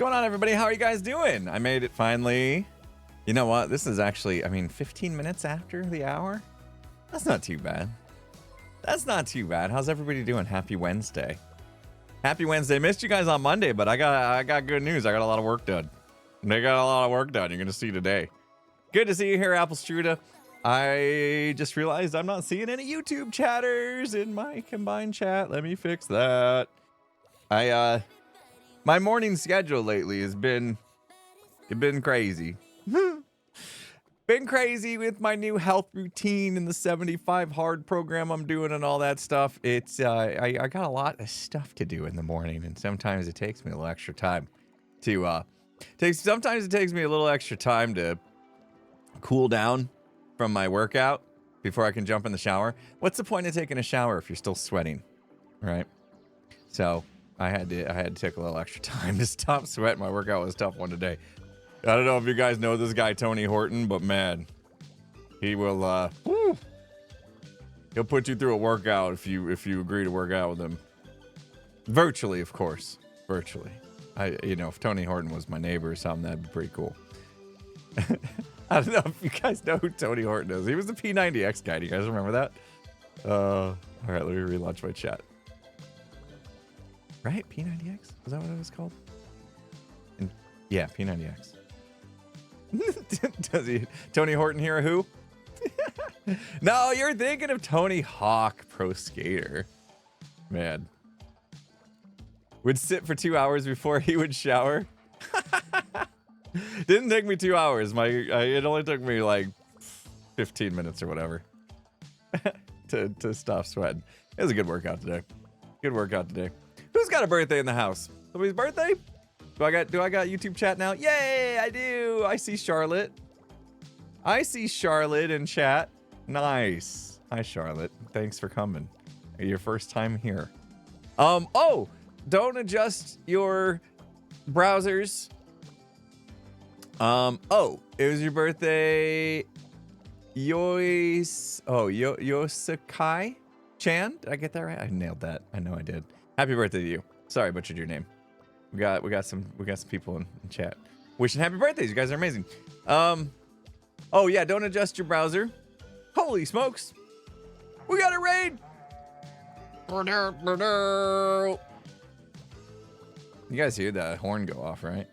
going on, everybody? How are you guys doing? I made it finally. You know what? This is actually, 15 minutes after the hour. That's not too bad. That's not too bad. How's everybody doing? Happy Wednesday. Happy Wednesday. Missed you guys on Monday, but I got good news. I got a lot of work done. They got a lot of work done. You're going to see today. Good to see you here, Apple Struda. I just realized I'm not seeing any YouTube chatters in my combined chat. Let me fix that. My morning schedule lately has been crazy. Been crazy with my new health routine and the 75 hard program I'm doing and all that stuff. It's I got a lot of stuff to do in the morning, and sometimes it takes me a little extra time to sometimes it takes me a little extra time to cool down from my workout before I can jump in the shower. What's the point of taking a shower if you're still sweating, right? So I had to take a little extra time to stop sweating. My workout was a tough one today. I don't know if you guys know this guy Tony Horton, but man, he will he'll put you through a workout if you agree to work out with him. Virtually, of course. Virtually. If Tony Horton was my neighbor or something, that'd be pretty cool. I don't know if you guys know who Tony Horton is. He was the P90X guy. Do you guys remember that? All right, let me relaunch my chat. Right? P90X? Was that what it was called? Yeah, P90X. Does he? Tony Horton here, who? No, you're thinking of Tony Hawk, pro skater. Man. Would sit for 2 hours before he would shower. Didn't take me 2 hours. It only took me like 15 minutes or whatever to stop sweating. It was a good workout today. Good workout today. Who's got a birthday in the house? Somebody's birthday? Do I got YouTube chat now? Yay, I do. I see Charlotte. I see Charlotte in chat. Nice. Hi, Charlotte. Thanks for coming. Your first time here. Oh, don't adjust your browsers. It was your birthday. Yosakai Chan? Did I get that right? I nailed that. I know I did. Happy birthday to you. Sorry I butchered your name. We got some people in chat wishing happy birthdays. You guys are amazing. Oh yeah, don't adjust your browser. Holy smokes. We got a raid. You guys hear that horn go off, right?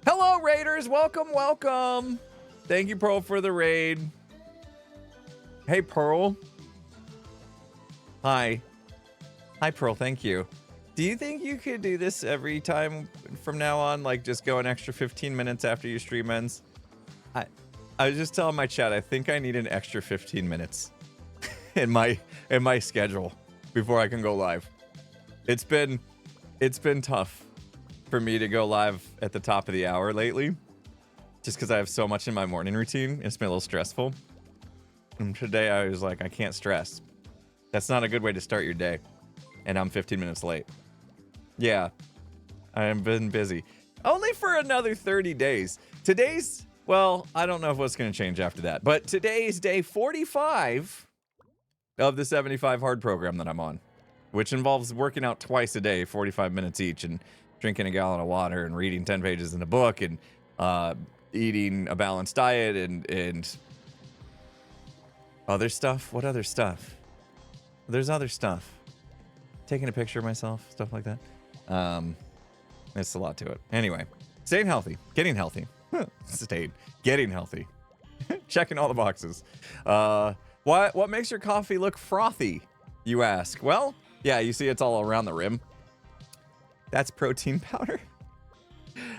Hello, raiders. Welcome. Thank you, Pearl, for the raid. Hey, Pearl. Hi, Pearl. Thank you. Do you think you could do this every time from now on? Like just go an extra 15 minutes after your stream ends? I was just telling my chat, I think I need an extra 15 minutes in my schedule before I can go live. It's been tough for me to go live at the top of the hour lately, just because I have so much in my morning routine. It's been a little stressful. And today I was like, I can't stress. That's not a good way to start your day. And I'm 15 minutes late. Yeah, I have been busy. Only for another 30 days. Today's, well, I don't know if what's going to change after that. But today is day 45 of the 75 hard program that I'm on, which involves working out twice a day, 45 minutes each, and drinking a gallon of water and reading 10 pages in a book and eating a balanced diet and other stuff. What other stuff? There's other stuff. Taking a picture of myself, stuff like that. It's a lot to it. Anyway, staying healthy, getting healthy, getting healthy, checking all the boxes. What makes your coffee look frothy, you ask? Well, yeah, you see it's all around the rim. That's protein powder.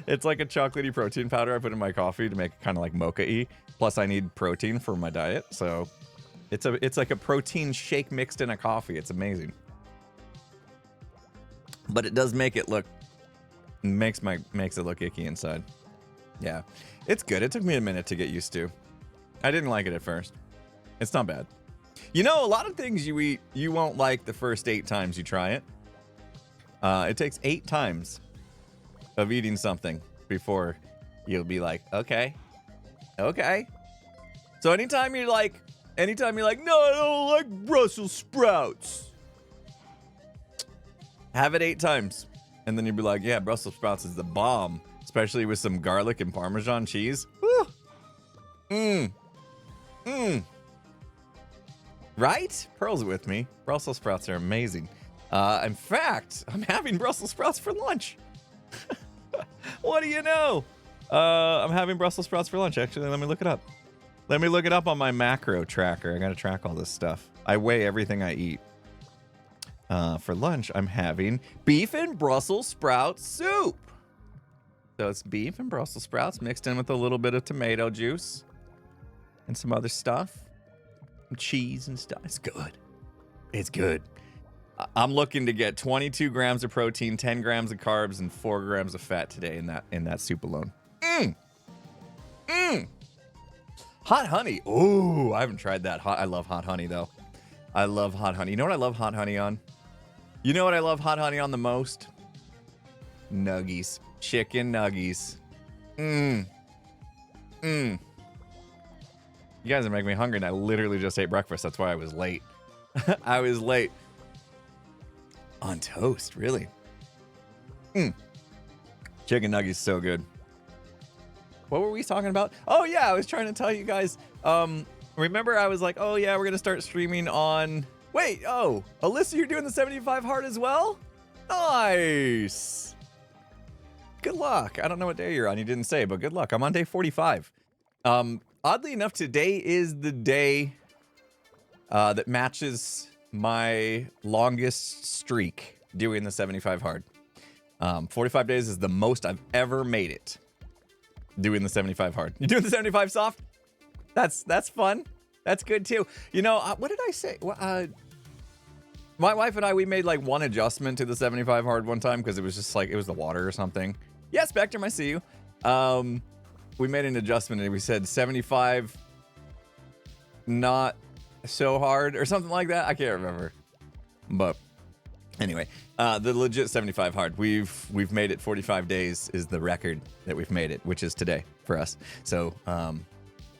It's like a chocolatey protein powder I put in my coffee to make it kind of like mocha-y. Plus, I need protein for my diet, so it's like a protein shake mixed in a coffee. It's amazing. But it does make it look, makes it look icky inside. Yeah, it's good. It took me a minute to get used to. I didn't like it at first. It's not bad. You know, a lot of things you eat, you won't like the first 8 times you try it. It takes 8 times of eating something before you'll be like, okay. So anytime you're like, no, I don't like Brussels sprouts. Have it 8 times. And then you'd be like, yeah, Brussels sprouts is the bomb, especially with some garlic and Parmesan cheese. Woo! Mmm. Mmm. Right? Pearl's with me. Brussels sprouts are amazing. In fact, I'm having Brussels sprouts for lunch. What do you know? I'm having Brussels sprouts for lunch. Actually, let me look it up. Let me look it up on my macro tracker. I gotta track all this stuff. I weigh everything I eat. For lunch, I'm having beef and Brussels sprout soup. So it's beef and Brussels sprouts mixed in with a little bit of tomato juice and some other stuff. Some cheese and stuff. It's good. It's good. I'm looking to get 22 grams of protein, 10 grams of carbs, and 4 grams of fat today in that soup alone. Mmm. Mmm. Hot honey. Ooh, I haven't tried that. I love hot honey, though. I love hot honey. You know what I love hot honey on? You know what I love hot honey on the most? Nuggies. Chicken nuggies. Mmm. Mmm. You guys are making me hungry, and I literally just ate breakfast. That's why I was late. I was late. On toast, really? Mmm. Chicken nuggets, so good. What were we talking about? Oh, yeah, I was trying to tell you guys. Remember I was like, oh, yeah, we're going to start streaming on... Wait, oh, Alyssa, you're doing the 75 hard as well? Nice. Good luck. I don't know what day you're on. You didn't say, but good luck. I'm on day 45. Oddly enough, today is the day that matches my longest streak doing the 75 hard. 45 days is the most I've ever made it doing the 75 hard. You doing the 75 soft? That's fun. That's good too. You know, what did I say? My wife and I, we made like one adjustment to the 75 hard one time because it was just like, it was the water or something. Yeah, Spectrum, I see you. We made an adjustment and we said 75 not so hard or something like that. I can't remember. But anyway, the legit 75 hard. We've made it 45 days is the record that we've made it, which is today for us. So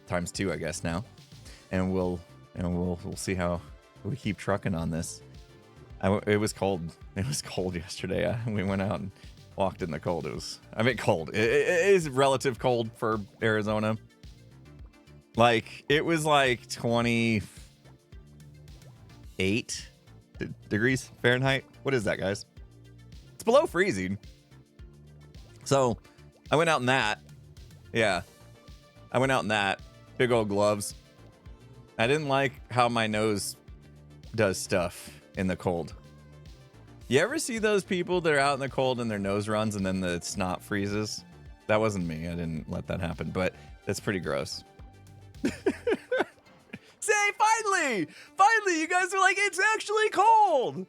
times 2, I guess now. And we'll see how we keep trucking on this. It was cold. It was cold yesterday. We went out and walked in the cold. Cold. It is relative cold for Arizona. Like, it was like 28 degrees Fahrenheit. What is that, guys? It's below freezing. So, I went out in that. Yeah. I went out in that. Big old gloves. I didn't like how my nose does stuff in the cold. You ever see those people that are out in the cold and their nose runs and then the snot freezes? That wasn't me. I didn't let that happen, but that's pretty gross. Say, finally, you guys are like, it's actually cold.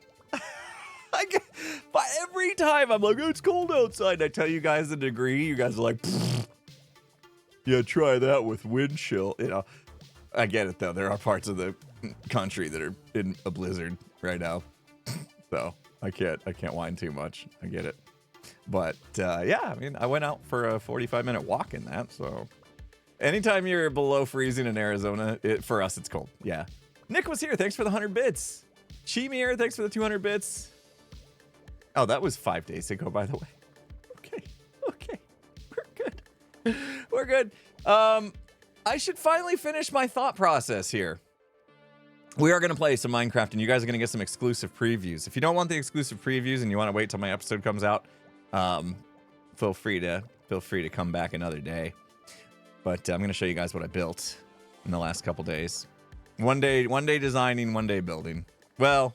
But every time I'm like, it's cold outside. I tell you guys the degree. You guys are like, yeah, try that with wind chill. You know, I get it though. There are parts of the country that are in a blizzard right now, so I can't whine too much. I get it, but yeah, I mean, I went out for a 45-minute walk in that. So anytime you're below freezing in Arizona, for us it's cold. Yeah. Nick was here. Thanks for the 100 bits. Chimir, thanks for the 200 bits. Oh, that was 5 days ago, by the way. Okay, we're good. I should finally finish my thought process here. We are going to play some Minecraft, and you guys are going to get some exclusive previews. If you don't want the exclusive previews and you want to wait till my episode comes out, feel free to come back another day. But I'm going to show you guys what I built in the last couple days. One day designing, one day building. Well,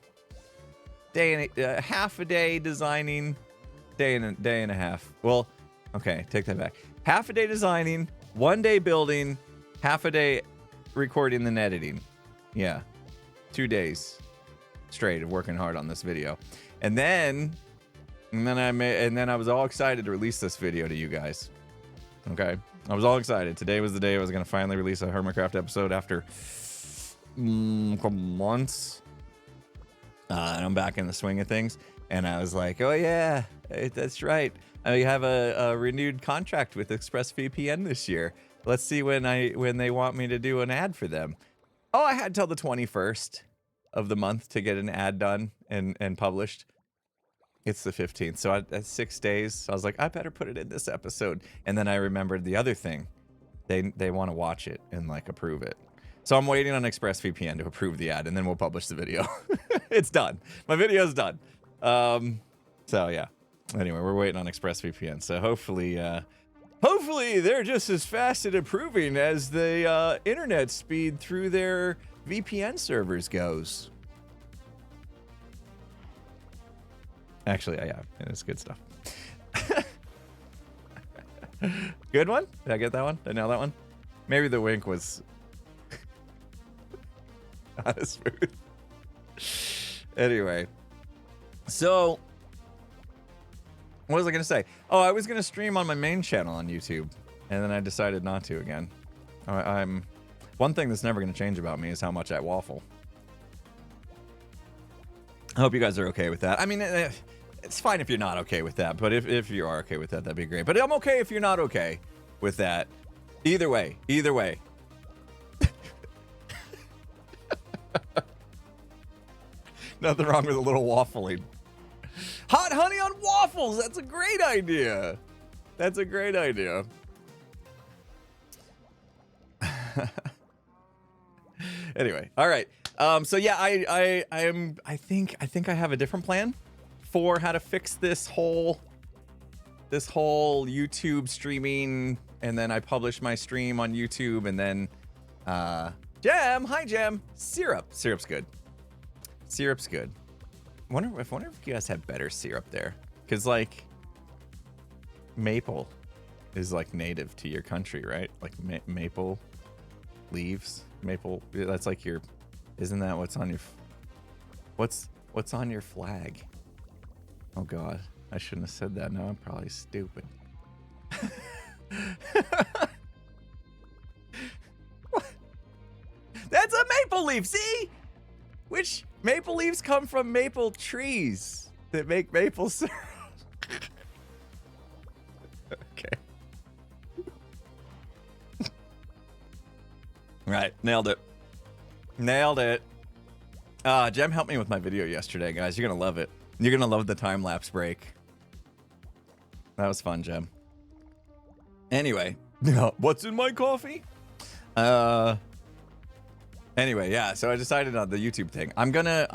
half a day designing, day and a half. Well, okay, take that back. Half a day designing, 1 day building, half a day recording and editing. Yeah. 2 days straight of working hard on this video. And then I was all excited to release this video to you guys. Okay. I was all excited. Today was the day I was going to finally release a Hermitcraft episode after a couple months. And I'm back in the swing of things. And I was like, oh yeah, that's right. I have a renewed contract with ExpressVPN this year. Let's see when they want me to do an ad for them. Oh, I had till the 21st of the month to get an ad done and published. It's the 15th. So at 6 days, so I was like, I better put it in this episode. And then I remembered the other thing. They want to watch it and like approve it. So I'm waiting on ExpressVPN to approve the ad, and then we'll publish the video. It's done. My video's done. So yeah. Anyway, we're waiting on ExpressVPN. So hopefully they're just as fast at approving as the internet speed through their VPN servers goes. Actually, yeah, it's good stuff. Good one? Did I get that one? Did I nail that one? Maybe the wink was not as smooth. Anyway, so what was I gonna say? Oh, I was gonna stream on my main channel on YouTube, and then I decided not to again. I'm one thing that's never gonna change about me is how much I waffle. I hope you guys are okay with that. I mean, it's fine if you're not okay with that, but if you are okay with that, that'd be great. But I'm okay if you're not okay with that. Either way. Nothing wrong with a little waffling. Hot honey on waffles. That's a great idea. That's a great idea. Anyway, all right. So yeah, I think I have a different plan for how to fix this whole YouTube streaming, and then I publish my stream on YouTube, and then Jam, hi Jam. Syrup's good. Syrup's good. Wonder if you guys had better syrup there, because like maple is like native to your country, right? Like maple leaves, maple. That's like your. Isn't that what's on your? What's on your flag? Oh God, I shouldn't have said that. No, I'm probably stupid. What? That's a maple leaf. See, which maple leaves come from maple trees that make maple syrup. Okay. Right, nailed it. Jem helped me with my video yesterday, guys. You're gonna love it. You're gonna love the time-lapse break. That was fun, Jem. Anyway, what's in my coffee? Anyway, yeah, so I decided on the YouTube thing. I'm gonna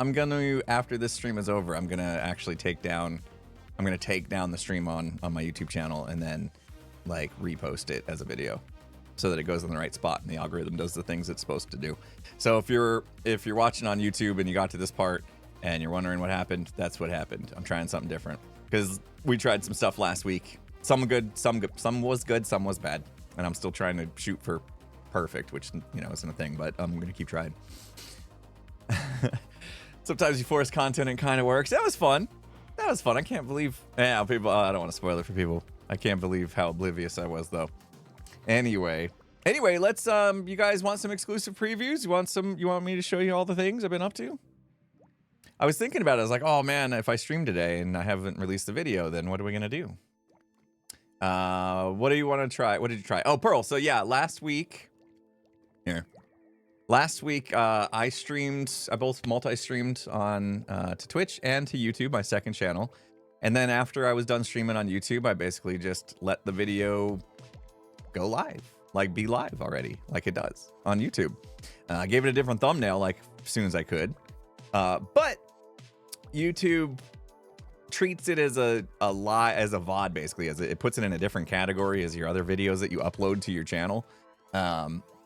after this stream is over, I'm gonna take down the stream on my YouTube channel, and then like repost it as a video, so that it goes in the right spot and the algorithm does the things it's supposed to do. So if you're watching on YouTube and you got to this part and you're wondering what happened, that's what happened. I'm trying something different, because we tried some stuff last week. Some was good, some was bad, and I'm still trying to shoot for perfect, which isn't a thing, but I'm gonna keep trying. Sometimes you force content and it kind of works. That was fun. I can't believe. Yeah, people. I don't want to spoil it for people. I can't believe how oblivious I was, though. Anyway, let's you guys want some exclusive previews? You want me to show you all the things I've been up to? I was thinking about it. I was like, oh man, if I stream today and I haven't released the video, then what are we gonna do? What do you want to try? What did you try? Oh, Pearl. So yeah, last week I both multi-streamed on to Twitch and to YouTube, my second channel. And then after I was done streaming on YouTube, I basically just let the video go live, like be live already, like it does on YouTube. I gave it a different thumbnail like as soon as I could. But YouTube treats it as a VOD, basically, it puts it in a different category as your other videos that you upload to your channel.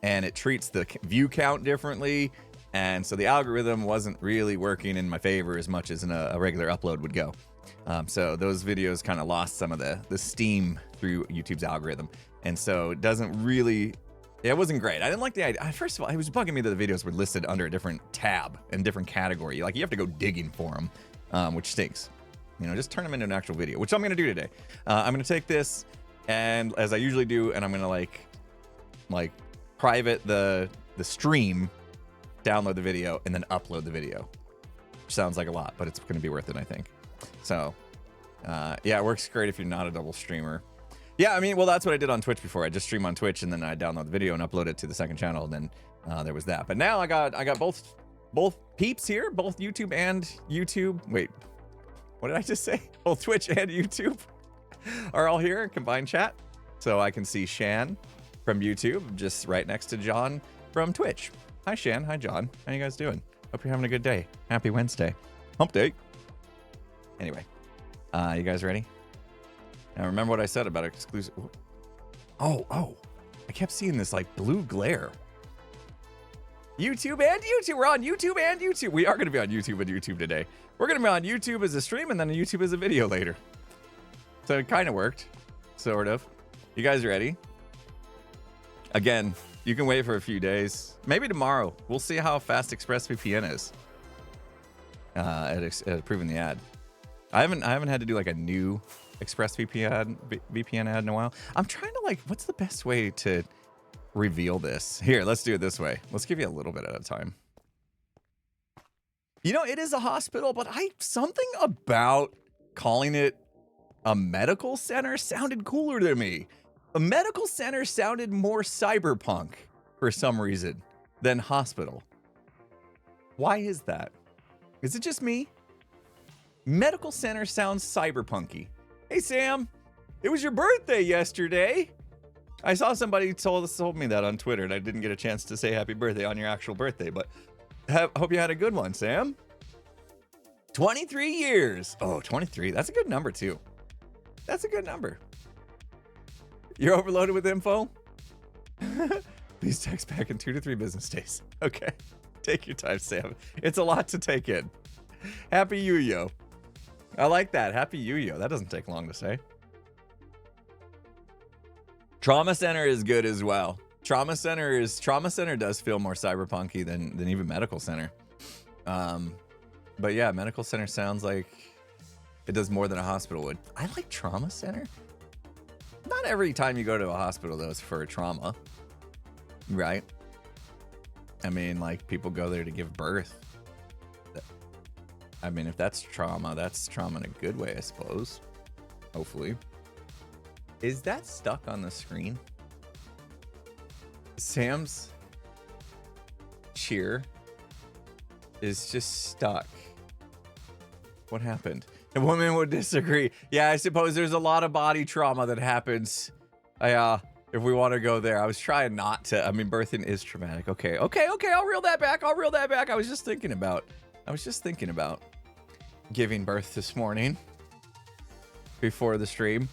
And it treats the view count differently, and so the algorithm wasn't really working in my favor as much as a regular upload would go. So those videos kind of lost some of the steam through YouTube's algorithm, and so it wasn't great. I didn't like the idea. First of all, it was bugging me that the videos were listed under a different tab and different category. Like you have to go digging for them, which stinks. Just turn them into an actual video, which I'm gonna do today. I'm gonna take this, and as I usually do, and I'm gonna like private the stream, download the video, and then upload the video. Which sounds like a lot, but it's going to be worth it, I think. So, yeah, it works great if you're not a double streamer. Yeah, I mean, well, that's what I did on Twitch before. I just stream on Twitch, and then I download the video and upload it to the second channel, and then there was that. But now I got both peeps here, both YouTube and YouTube. Wait, What did I just say? Oh, Twitch and YouTube are all here in combined chat. So I can see Shan from YouTube just right next to John from Twitch. Hi, Shan. Hi, John. How you guys doing? Hope you're having a good day. Happy Wednesday. Hump day. Anyway, you guys ready? Now remember what I said about exclusive. Oh. I kept seeing this like blue glare. YouTube and YouTube. We're on YouTube and YouTube. We are going to be on YouTube and YouTube today. We're going to be on YouTube as a stream and then on YouTube as a video later. So it kind of worked. Sort of. You guys ready? Again, you can wait for a few days. Maybe tomorrow. We'll see how fast ExpressVPN is at approving the ad. I haven't had to do like a new ExpressVPN ad in a while. I'm trying to like, what's the best way to reveal this? Here, let's do it this way. Let's give you a little bit at a time. You know, it is a hospital, but something about calling it a medical center sounded cooler to me. A medical center sounded more cyberpunk for some reason than hospital. Why is that? Is it just me? Medical center sounds cyberpunky. Hey, Sam, it was your birthday yesterday. I saw somebody told me that on Twitter, and I didn't get a chance to say happy birthday on your actual birthday, but hope you had a good one, Sam. 23 years. Oh, 23. That's a good number, too. That's a good number. You're overloaded with info? Please text back in 2 to 3 business days. Okay. Take your time, Sam. It's a lot to take in. Happy Yu-Yo. I like that. Happy Yu-Yo. That doesn't take long to say. Trauma Center is good as well. Trauma Center does feel more cyberpunky than even Medical Center. But yeah, Medical Center sounds like it does more than a hospital would. I like Trauma Center. Not every time you go to a hospital though is for a trauma, right? I mean, like people go there to give birth. I mean, if that's trauma in a good way, I suppose. Hopefully. Is that stuck on the screen? Sam's cheer is just stuck. What happened? A woman would disagree. Yeah, I suppose there's a lot of body trauma that happens. If we want to go there. I was trying not to. I mean, birthing is traumatic. Okay. I'll reel that back. I was just thinking about giving birth this morning before the stream.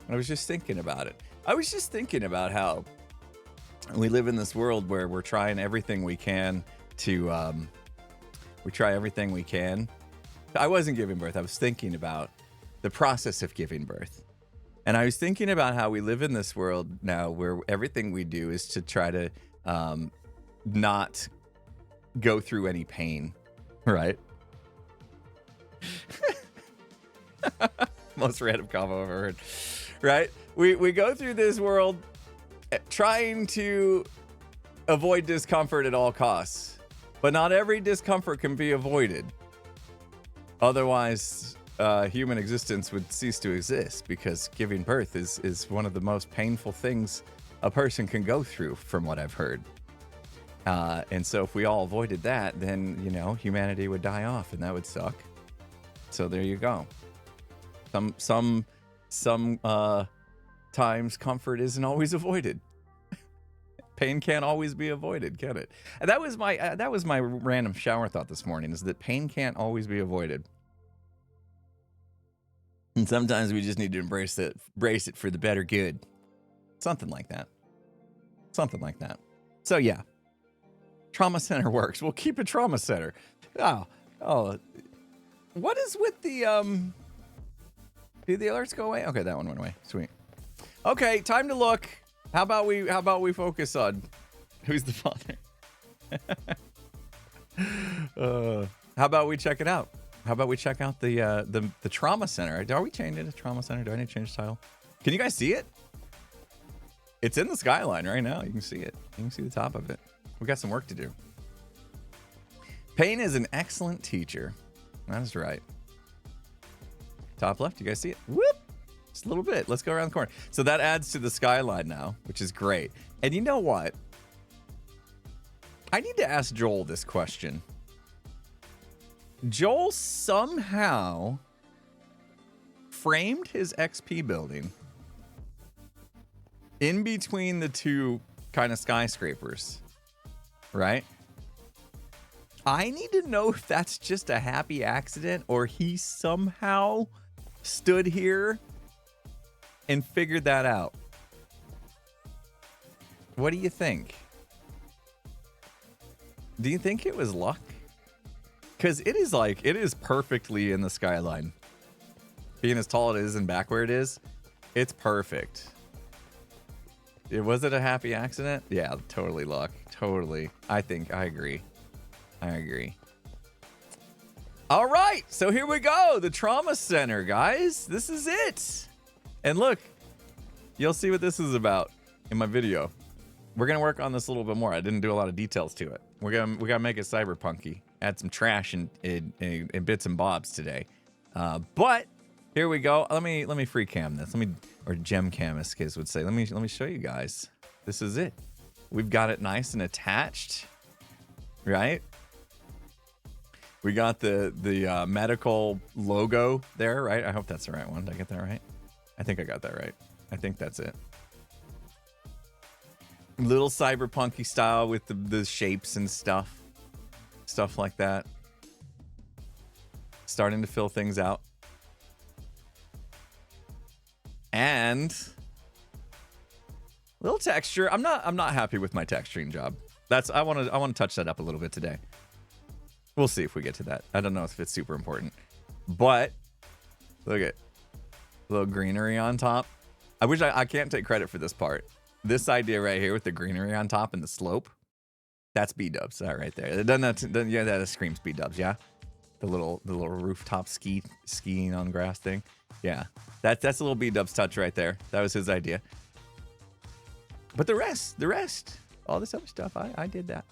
I was just thinking about it. I was just thinking about how we live in this world where we're trying everything we can to, I wasn't giving birth. I was thinking about the process of giving birth. And I was thinking about how we live in this world now where everything we do is to try to not go through any pain, right? Most random combo I've ever heard, right? We go through this world trying to avoid discomfort at all costs, but not every discomfort can be avoided. Otherwise, human existence would cease to exist, because giving birth is one of the most painful things a person can go through, from what I've heard. And so if we all avoided that, then, you know, humanity would die off, and that would suck. So there you go. Some times comfort isn't always avoided. Pain can't always be avoided, can it? And that was my random shower thought this morning, is that pain can't always be avoided. And sometimes we just need to embrace it for the better good. Something like that. So yeah. Trauma center works. We'll keep a trauma center. Oh. What is with the did the alerts go away? Okay, that one went away. Sweet. Okay, time to look. How about we focus on who's the father? How about we check it out? How about we check out the trauma center? Are we changing it to trauma center? Do I need to change the title? Can you guys see it? It's in the skyline right now. You can see it. You can see the top of it. We got some work to do. Pain is an excellent teacher. That is right. Top left, you guys see it? Whoop! Just a little bit. Let's go around the corner. So that adds to the skyline now, which is great. And you know what? I need to ask Joel this question. Joel somehow framed his XP building in between the two kind of skyscrapers, right? I need to know if that's just a happy accident or he somehow stood here and figured that out. What do you think? Do you think it was luck? Because it is perfectly in the skyline. Being as tall it is and back where it is, it's perfect. Was it a happy accident? Yeah, totally luck. Totally. I agree. I agree. All right, so here we go. The trauma center, guys. This is it. And look, you'll see what this is about in my video. We're gonna work on this a little bit more. I didn't do a lot of details to it. We gotta make it cyberpunky. Add some trash and bits and bobs today. But here we go. Let me free cam this. Or gem cam, as kids would say. Let me show you guys. This is it. We've got it nice and attached, right? We got the medical logo there, right? I hope that's the right one. Did I get that right? I think I got that right. I think that's it. Little cyberpunky style with the shapes and stuff like that. Starting to fill things out. And little texture. I'm not happy with my texturing job. I want to touch that up a little bit today. We'll see if we get to that. I don't know if it's super important. But look at a little greenery on top. I wish I can't take credit for this part. This idea right here with the greenery on top and the slope. That's B-dubs, that right there. Yeah, that screams B-dubs, yeah? The little rooftop skiing on grass thing. Yeah, that's a little B-dubs touch right there. That was his idea. But the rest, all this other stuff, I did that.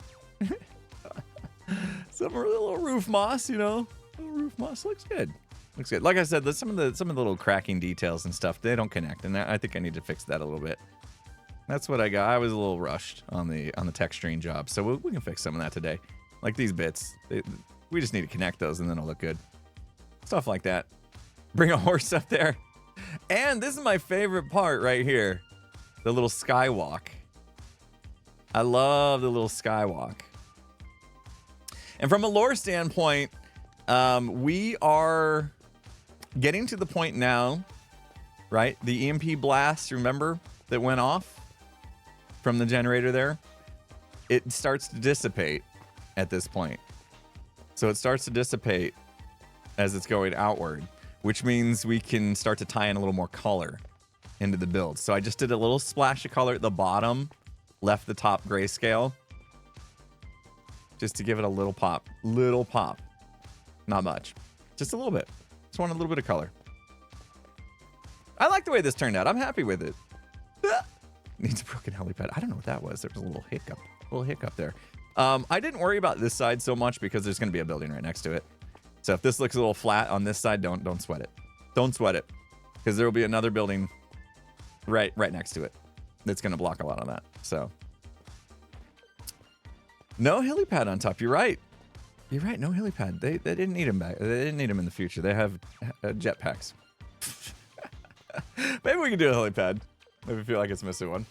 Some little roof moss, you know. Little roof moss looks good. Looks good. Like I said, some of the little cracking details and stuff, they don't connect, and I think I need to fix that a little bit. That's what I got. I was a little rushed on the texturing job, so we can fix some of that today. Like these bits, we just need to connect those, and then it'll look good. Stuff like that. Bring a horse up there, and this is my favorite part right here, the little skywalk. I love the little skywalk. And from a lore standpoint, we are getting to the point now, right? The EMP blast, remember, that went off from the generator there? It starts to dissipate at this point. So it starts to dissipate as it's going outward, which means we can start to tie in a little more color into the build. So I just did a little splash of color at the bottom, left the top grayscale, just to give it a little pop. Little pop. Not much. Just a little bit. Just want a little bit of color. I like the way this turned out. I'm happy with it. Needs a broken helipad. I don't know what that was. There was a little hiccup there. I didn't worry about this side so much because there's going to be a building right next to it. So if this looks a little flat on this side, don't sweat it. Don't sweat it, because there will be another building right next to it that's going to block a lot of that. So no helipad on top. You're right. You're right. No helipad. They didn't need him back. They didn't need him in the future. They have jetpacks. Maybe we can do a helipad. Maybe feel like it's missing one.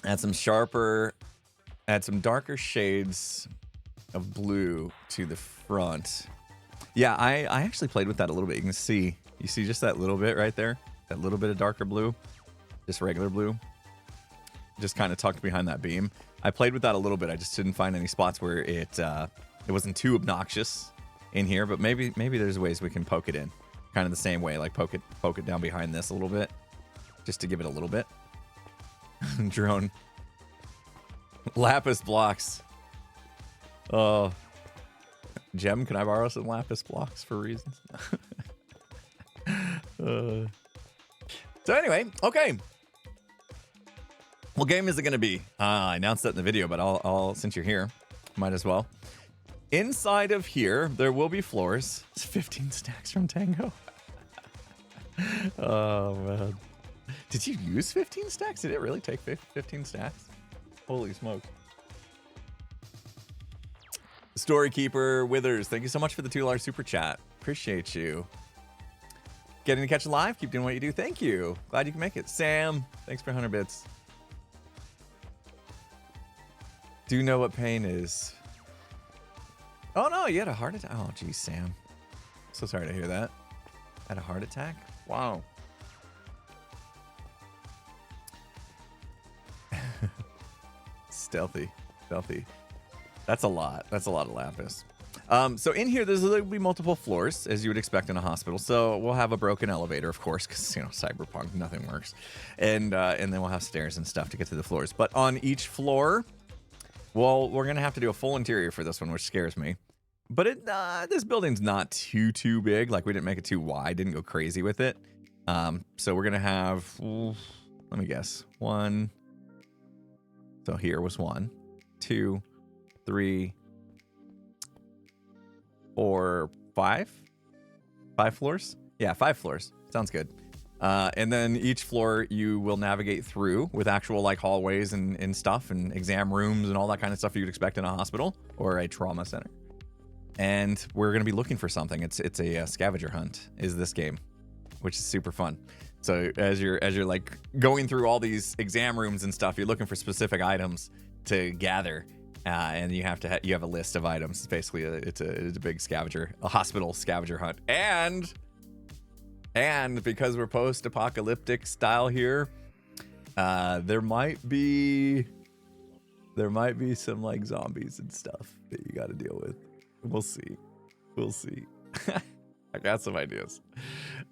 Add some darker shades of blue to the front. Yeah, I actually played with that a little bit. You see just that little bit right there? That little bit of darker blue? Just regular blue? Just kind of tucked behind that beam. I played with that a little bit. I just didn't find any spots where it wasn't too obnoxious in here, but maybe there's ways we can poke it in. Kind of the same way, like poke it down behind this a little bit, just to give it a little bit. Drone. Lapis blocks. Oh. Gem, can I borrow some lapis blocks for reasons? So anyway, okay. What game is it going to be? I announced that in the video, but I'll since you're here, might as well. Inside of here, there will be floors. It's 15 stacks from Tango. Oh, man. Did you use 15 stacks? Did it really take 15 stacks? Holy smoke. Storykeeper Withers, thank you so much for the $2 super chat. Appreciate you. Getting to catch live. Keep doing what you do. Thank you. Glad you can make it. Sam, thanks for 100 bits. Do you know what pain is? Oh, no, you had a heart attack. Oh, geez, Sam. So sorry to hear that. Had a heart attack? Wow. Stealthy. That's a lot. That's a lot of lapis. So in here, there'll be multiple floors, as you would expect in a hospital. So we'll have a broken elevator, of course, because, you know, cyberpunk, nothing works. And then we'll have stairs and stuff to get to the floors. But on each floor, well, we're going to have to do a full interior for this one, which scares me. But this building's not too big. Like, we didn't make it too wide, didn't go crazy with it. So we're going to have, let me guess, 1. So here was 1, 2, 3, 4, 5? 5 floors? Yeah, 5 floors. Sounds good. And then each floor you will navigate through with actual like hallways and stuff and exam rooms and all that kind of stuff you'd expect in a hospital or a trauma center. And we're going to be looking for something. It's a scavenger hunt is this game, which is super fun. So as you're like going through all these exam rooms and stuff, you're looking for specific items to gather. And you have to you have a list of items. It's basically it's a big a hospital scavenger hunt. And because we're post-apocalyptic style here, there might be some like zombies and stuff that you got to deal with. We'll see. I got some ideas.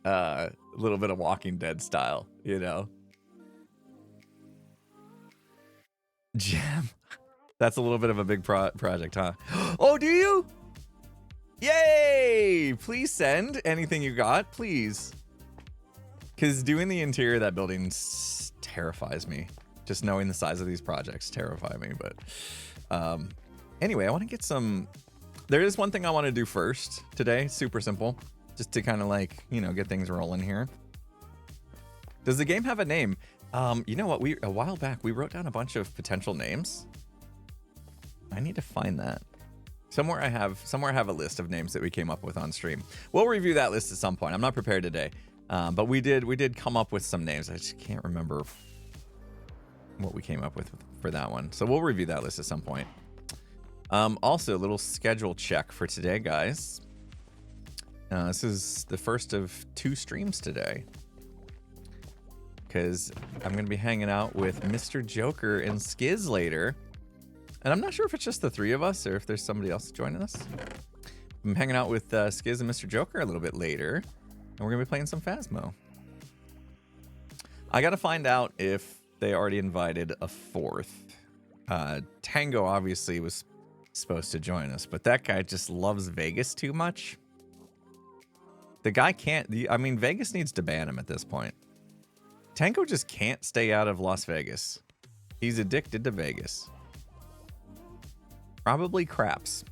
A little bit of Walking Dead style, you know. Jam. That's a little bit of a big project, huh? Oh, do you? Yay! Please send anything you got, please. Because doing the interior of that building terrifies me. Just knowing the size of these projects terrify me. But anyway, I want to get some... There is one thing I want to do first today. Super simple. Just to kind of like, you know, get things rolling here. Does the game have a name? You know what? A while back, we wrote down a bunch of potential names. I need to find that. Somewhere I have a list of names that we came up with on stream. We'll review that list at some point. I'm not prepared today. But we did come up with some names. I just can't remember what we came up with for that one. So we'll review that list at some point. Also, a little schedule check for today, guys. This is the first of 2 streams today. Because I'm going to be hanging out with Mr. Joker and Skiz later. And I'm not sure if it's just the 3 of us or if there's somebody else joining us. I'm hanging out with Skiz and Mr. Joker a little bit later. And we're going to be playing some Phasmo. I got to find out if they already invited a 4th. Tango obviously was supposed to join us, but that guy just loves Vegas too much. The guy can't... I mean, Vegas needs to ban him at this point. Tango just can't stay out of Las Vegas. He's addicted to Vegas. Probably craps.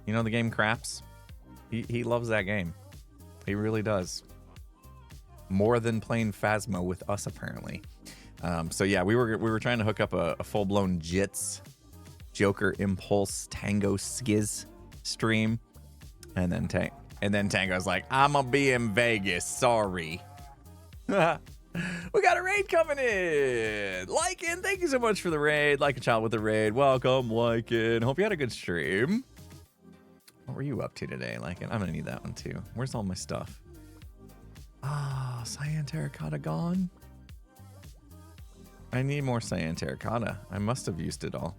You know the game Craps? He loves that game. He really does. More than playing Phasmo with us, apparently. So yeah, we were trying to hook up a full-blown Jits, Joker, Impulse, Tango, Skiz stream, and then Tango's like, "I'm gonna be in Vegas. Sorry." We got a raid coming in. Lycan, thank you so much for the raid. Like a child with the raid. Welcome, Lycan. Hope you had a good stream. What were you up to today, Lycan? I'm gonna need that one too. Where's all my stuff? Ah, cyan terracotta gone. I need more cyan terracotta. I must have used it all.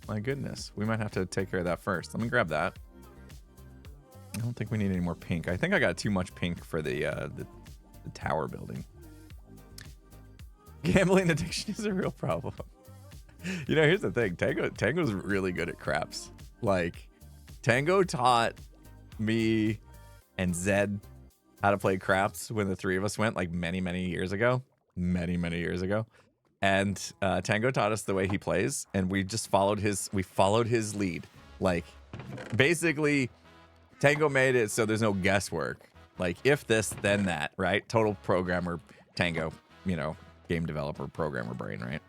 My goodness. We might have to take care of that first. Let me grab that. I don't think we need any more pink. I think I got too much pink for the tower building. Gambling addiction is a real problem. You know, here's the thing. Tango's really good at craps. Like, Tango taught me and Zed how to play craps when the 3 of us went, like many years ago. Many years ago. And Tango taught us the way he plays, and we just followed his lead. Like, basically, Tango made it so there's no guesswork. Like, if this, then that, right? Total programmer, Tango, you know, game developer, programmer brain, right?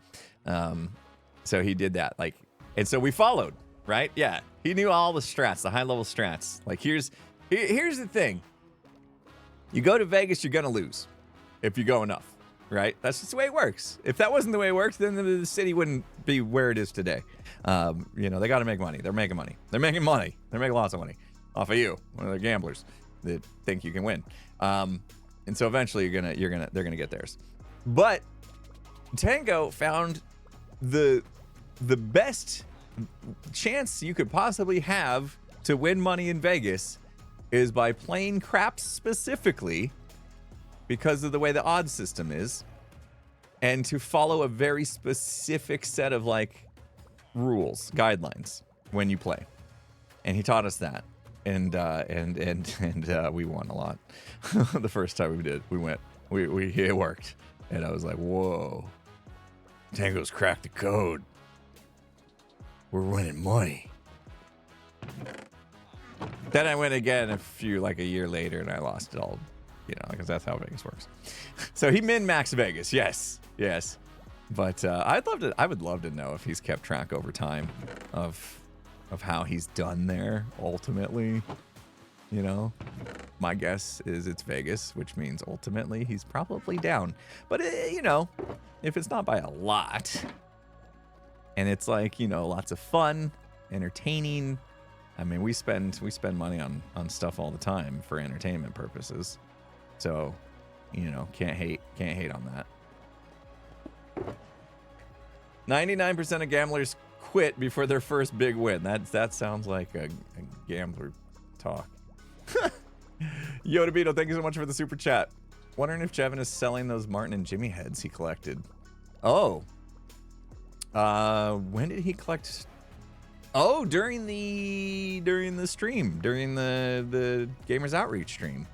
So he did that. Like, and so we followed, right? Yeah, he knew all the strats, the high-level strats. Like, here's the thing. You go to Vegas, you're going to lose if you go enough, right? That's just the way it works. If that wasn't the way it works, then the city wouldn't be where it is today. You know, they got to make money. They're making money. They're making money. They're making lots of money off of you, one of the gamblers that think you can win. And so eventually they're gonna get theirs. But Tango found the best chance you could possibly have to win money in Vegas is by playing craps specifically because of the way the odds system is, and to follow a very specific set of like rules, guidelines when you play. And he taught us that. And we won a lot. The first time we did, it worked. And I was like, whoa, Tango's cracked the code. We're winning money. Then I went again a year later, and I lost it all, you know, because that's how Vegas works. So he min-maxed Vegas, yes. But I would love to know if he's kept track over time of how he's done there ultimately. You know, my guess is it's Vegas, which means ultimately he's probably down. But you know, if it's not by a lot, and it's like, you know, lots of fun, entertaining. I mean, we spend money on stuff all the time for entertainment purposes. So, you know, can't hate on that. 99% of gamblers quit before their first big win. That sounds like a gambler talk. Yoda Beetle, thank you so much for the super chat. Wondering if Jevin is selling those Martin and Jimmy heads he collected. Oh. When did he collect? Oh, during the stream, during the Gamers Outreach stream.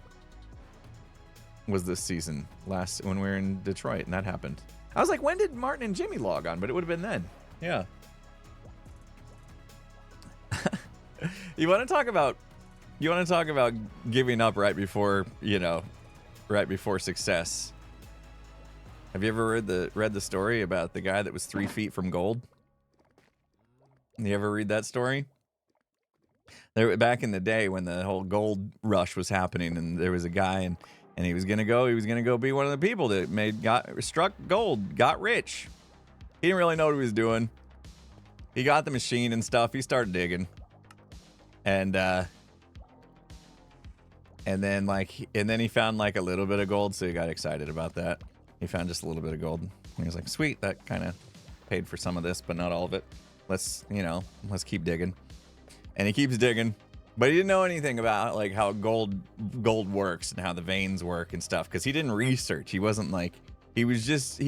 Was this season when we were in Detroit, and that happened. I was like, when did Martin and Jimmy log on? But it would have been then. Yeah. You want to talk about giving up right before success? Have you ever read the story about the guy that was 3 feet from gold? You ever read that story? There, back in the day when the whole gold rush was happening, and there was a guy, and he was gonna go be one of the people that struck gold, got rich. He didn't really know what he was doing. He got the machine and stuff. He started digging, and then he found like a little bit of gold, so he got excited about that. He found just a little bit of gold. And he was like, sweet, that kind of paid for some of this, but not all of it. Let's keep digging. And he keeps digging, but he didn't know anything about like how gold works and how the veins work and stuff, because he didn't research. He wasn't like, he was just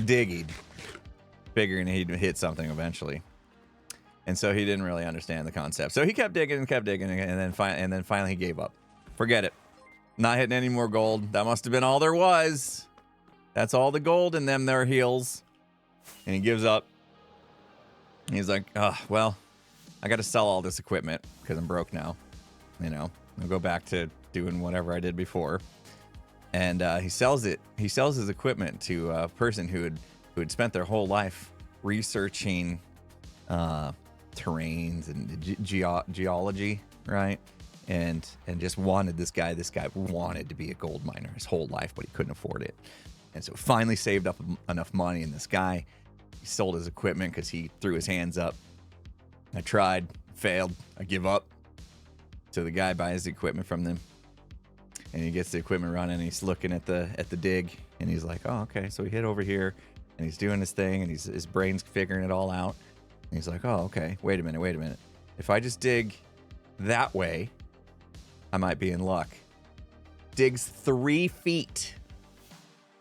digging, figuring he'd hit something eventually. And so he didn't really understand the concept. So he kept digging, and then finally he gave up. Forget it. Not hitting any more gold. That must have been all there was. That's all the gold in them there heels. And he gives up. He's like, oh, well, I got to sell all this equipment because I'm broke now. You know, I'll go back to doing whatever I did before. And he sells it. He sells his equipment to a person who had spent their whole life researching terrains and geology, right? And just wanted this guy wanted to be a gold miner his whole life, but he couldn't afford it. And so finally saved up enough money, and this guy, he sold his equipment because he threw his hands up. I tried, failed, I give up. So the guy buys the equipment from them, and he gets the equipment running, and he's looking at the dig, and he's like, oh, okay. So he hit over here, and he's doing his thing, and his brain's figuring it all out. And he's like, oh, okay, wait a minute. If I just dig that way, I might be in luck. Digs 3 feet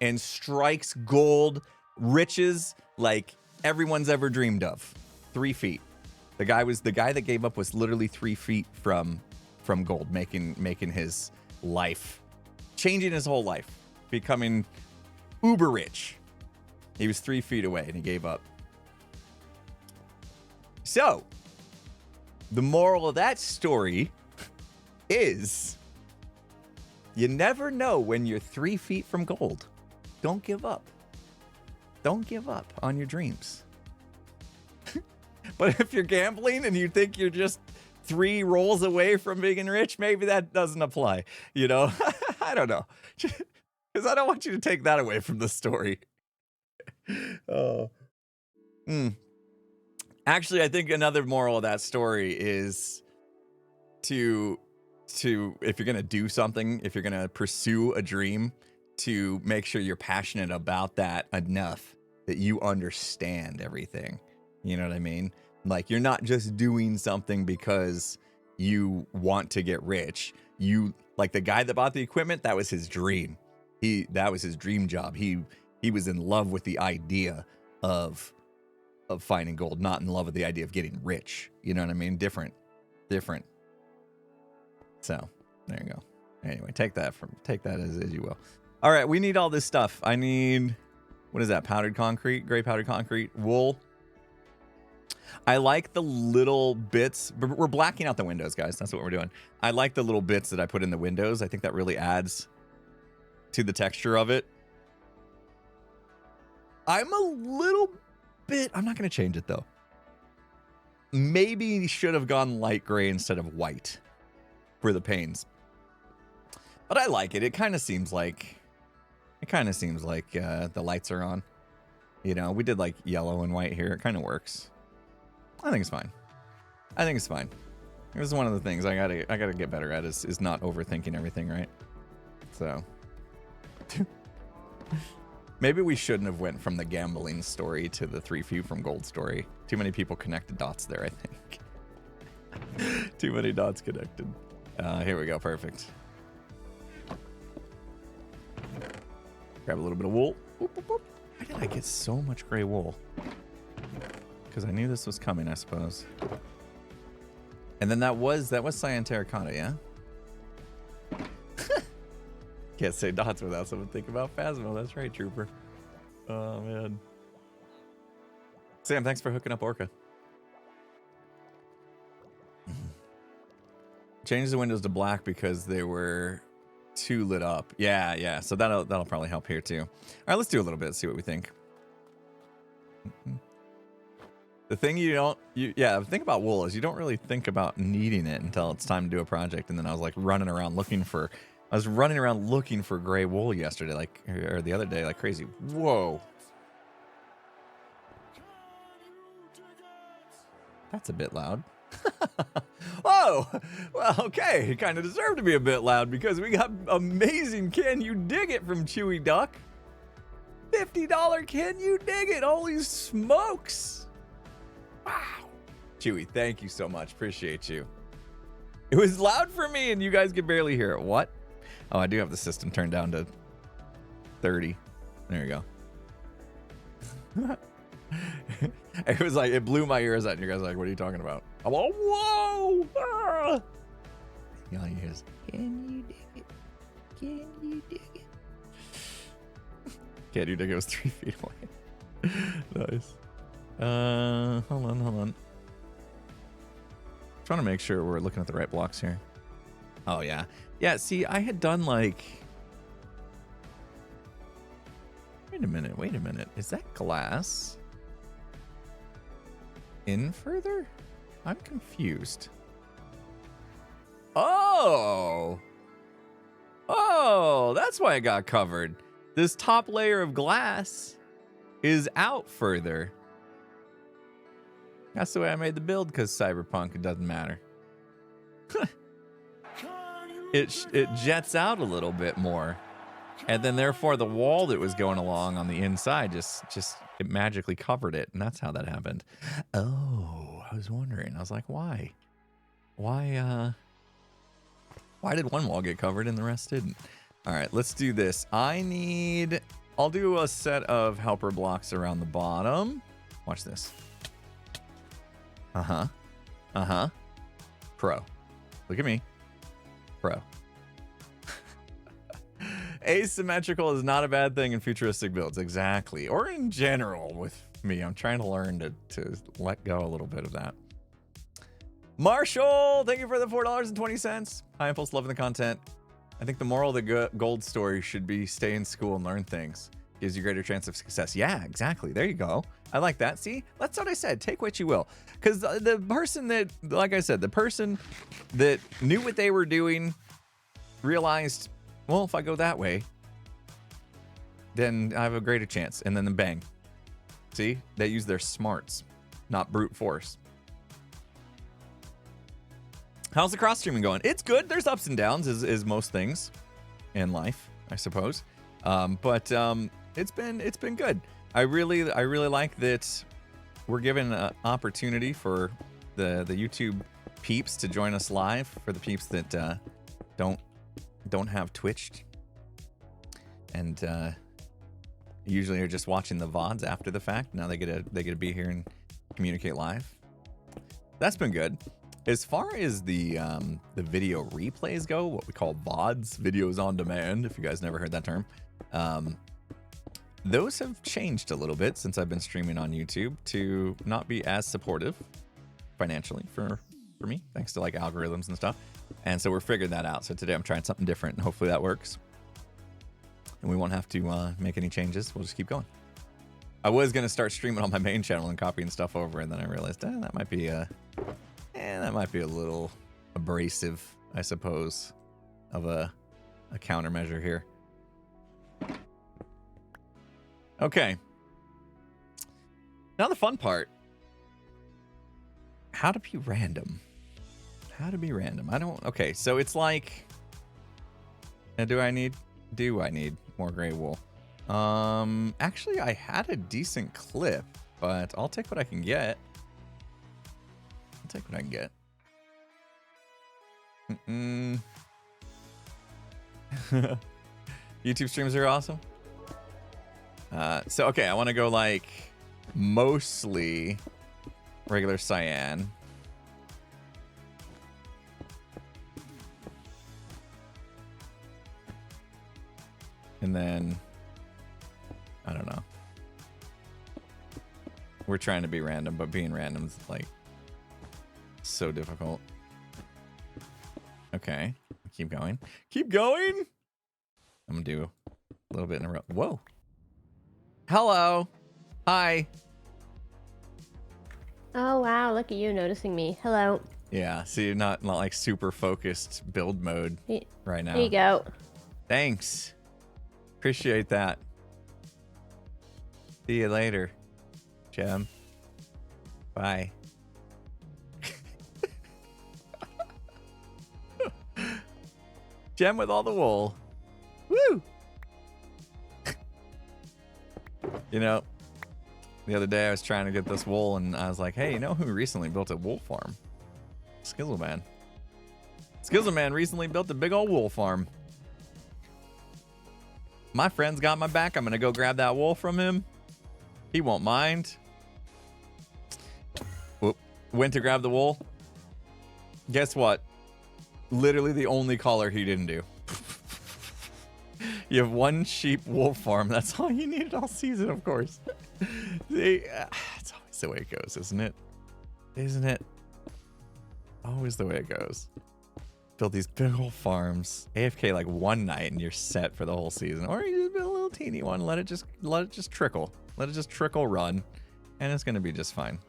and strikes gold riches like everyone's ever dreamed of. 3 feet. The guy that gave up was literally 3 feet from gold, making his life, changing his whole life, becoming uber rich. He was 3 feet away and he gave up. So, the moral of that story is you never know when you're 3 feet from gold. Don't give up. Don't give up on your dreams. But if you're gambling and you think you're just 3 rolls away from being rich, maybe that doesn't apply. You know, I don't know. Because I don't want you to take that away from the story. Oh. Actually, I think another moral of that story is to if you're going to do something, if you're going to pursue a dream, to make sure you're passionate about that enough that you understand everything. You know what I mean? Like, you're not just doing something because you want to get rich. You, like the guy that bought the equipment, that was his dream. That was his dream job. He was in love with the idea of finding gold, not in love with the idea of getting rich. You know what I mean? Different. So there you go. Anyway, take that as you will. All right, we need all this stuff. I need, what is that? Powdered concrete, gray powdered concrete, wool. I like the little bits. We're blacking out the windows, guys. That's what we're doing. I like the little bits that I put in the windows. I think that really adds to the texture of it. I'm a little bit, I'm not going to change it though. Maybe should have gone light gray instead of white for the panes. But I like it. It kind of seems like the lights are on. You know, we did like yellow and white here. It kind of works. I think it's fine. This is one of the things I gotta get better at is not overthinking everything, right? So maybe we shouldn't have went from the gambling story to the 3 feet from gold story. Too many people connected dots there, I think. Too many dots connected. Here we go. Perfect. Grab a little bit of wool. Boop, boop, boop. Why did I get so much gray wool? Because I knew this was coming, I suppose. And then that was cyan terracotta, yeah? Can't say dots without someone thinking about Phasmo. That's right, Trooper. Oh, man. Sam, thanks for hooking up Orca. Change the windows to black because they were too lit up. Yeah. So that'll probably help here too. All right, let's do a little bit. See what we think. The thing the thing about wool is you don't really think about needing it until it's time to do a project. And then I was like running around looking for gray wool yesterday, or the other day, like crazy. Whoa. That's a bit loud. Whoa! Well, okay. It kind of deserved to be a bit loud because we got amazing Can You Dig It from Chewy Duck. $50 Can You Dig It? Holy smokes! Wow. Chewy, thank you so much. Appreciate you. It was loud for me and you guys could barely hear it. What? Oh, I do have the system turned down to 30. There you go. It was like, it blew my ears out and you guys are like, what are you talking about? I'm like, whoa! Ah! All you hear is, can you dig it? Can you dig it? Can you dig it was 3 feet away. Nice. Hold on. Trying to make sure we're looking at the right blocks here. Oh, yeah. Yeah, see, I had done like... Wait a minute. Is that glass in further? I'm confused. Oh, that's why it got covered. This top layer of glass is out further. That's the way I made the build, because Cyberpunk, it doesn't matter. It jets out a little bit more. And then therefore the wall that was going along on the inside just it magically covered it. And that's how that happened. Oh, I was wondering. I was like, why? Why did one wall get covered and the rest didn't? All right, let's do this. I'll do a set of helper blocks around the bottom. Watch this. Pro. Look at me. Pro. Asymmetrical is not a bad thing in futuristic builds. Exactly. Or in general with me. I'm trying to learn to let go a little bit of that. Marshall, thank you for the $4.20. High Impulse, loving the content. I think the moral of the gold story should be stay in school and learn things. gives you greater chance of success. Yeah, exactly. There you go. I like that. See, that's what I said. Take what you will. Because the person that, like I said, the person that knew what they were doing realized, well, if I go that way, then I have a greater chance. And then bang. See, they use their smarts, not brute force. How's the cross streaming going? It's good. There's ups and downs, as most things in life, I suppose. But it's been good. I really like that we're given an opportunity for the YouTube peeps to join us live. For the peeps that don't have Twitch and usually are just watching the VODs after the fact. Now they get to be here and communicate live. That's been good. As far as the video replays go, what we call VODs, videos on demand, if you guys never heard that term, those have changed a little bit since I've been streaming on YouTube to not be as supportive financially for me, thanks to like algorithms and stuff. And so we're figuring that out. So today I'm trying something different, and hopefully that works. And we won't have to make any changes. We'll just keep going. I was going to start streaming on my main channel and copying stuff over, and then I realized that might be a little abrasive, I suppose, of a countermeasure here. Okay. Now the fun part. How to be random. How to be random. Okay, so it's like, do I need more gray wool? Actually, I had a decent clip, but I'll take what I can get. YouTube streams are awesome. So, okay, I want to go like mostly regular cyan. And then, I don't know. We're trying to be random, but being random is like so difficult. Okay, keep going. Keep going. I'm gonna do a little bit in a row. Whoa. Hello. Hi. Oh, wow. Look at you noticing me. Hello. Yeah, see, not like super focused build mode right now. There you go. Thanks. Appreciate that. See you later, Gem. Bye. Gem with all the wool. Woo! You know, the other day I was trying to get this wool, and I was like, hey, you know who recently built a wool farm? Skizzleman. Skizzleman recently built a big old wool farm. My friend's got my back. I'm going to go grab that wool from him. He won't mind. Whoop. Went to grab the wool. Guess what? Literally the only color he didn't do. You have one sheep wool farm. That's all you needed all season, of course. It's always the way it goes, isn't it? Isn't it? Always the way it goes. Build these big old farms. AFK like one night and you're set for the whole season. Or you just build a little teeny one. Let it just trickle. Let it just trickle run. And it's gonna be just fine.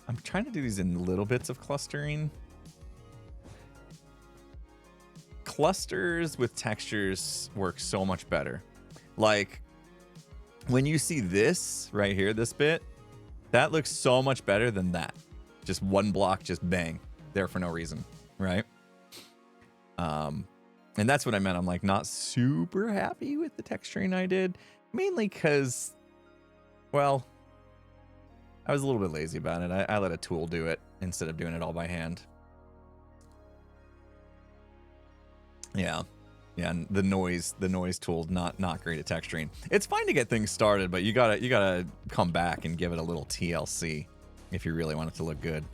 I'm trying to do these in little bits of clustering. Clusters with textures work so much better. Like when you see this right here, this bit, that looks so much better than that. Just one block, just bang, there for no reason, right? And that's what I meant. I'm like not super happy with the texturing I did, mainly because, well, I was a little bit lazy about it. I let a tool do it instead of doing it all by hand. Yeah, and the noise tool's not great at texturing. It's fine to get things started, but you gotta come back and give it a little TLC if you really want it to look good.